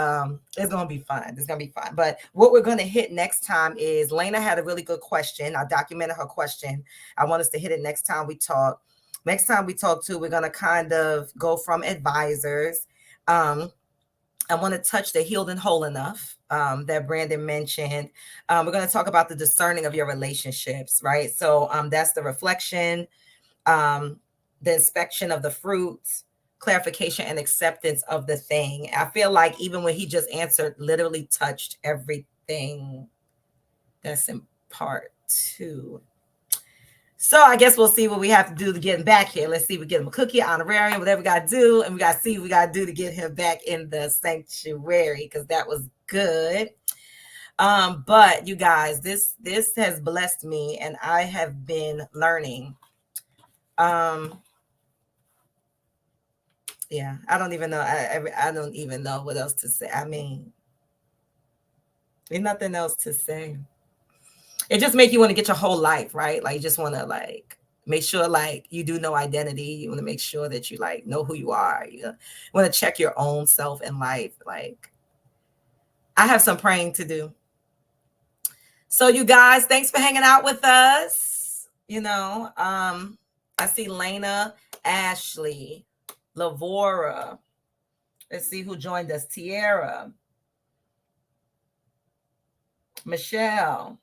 it's gonna be fun. It's gonna be fun. But what we're gonna hit next time is Lena had a really good question. I documented her question. I want us to hit it next time we talk. Next time we talk too, we're gonna kind of go from advisors. I want to touch the healed and whole enough that Brandon mentioned. We're going to talk about the discerning of your relationships, right? So that's the reflection, the inspection of the fruits, clarification and acceptance of the thing. I feel like even when he just answered, literally touched everything that's in part 2. So I guess we'll see what we have to do to get him back here. Let's see if we get him a cookie, honorarium, whatever we got to do. And we got to see what we got to do to get him back in the sanctuary, because that was good. But you guys, this has blessed me, and I have been learning. Yeah, I don't even know. I don't even know what else to say. I mean, there's nothing else to say. It just makes you want to get your whole life, right? Like, you just want to like make sure like you do know identity. You want to make sure that you like know who you are. You want to check your own self in life. Like, I have some praying to do. So you guys, thanks for hanging out with us. You know, I see Lena, Ashley, Lavora. Let's see who joined us. Tierra, Michelle.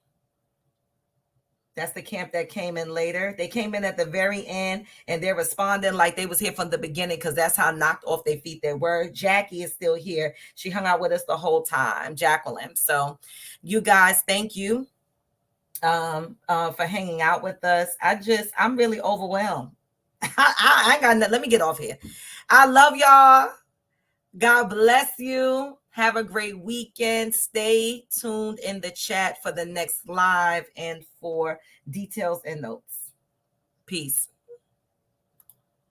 That's the camp that came in later. They came in at the very end, and they're responding like they was here from the beginning, because that's how knocked off their feet they were. Jackie is still here. She hung out with us the whole time, Jacqueline. So you guys, thank you for hanging out with us. I'm really overwhelmed. I ain't got nothing. Let me get off here. I love y'all. God bless you. Have a great weekend. Stay tuned in the chat for the next live and for details and notes. Peace.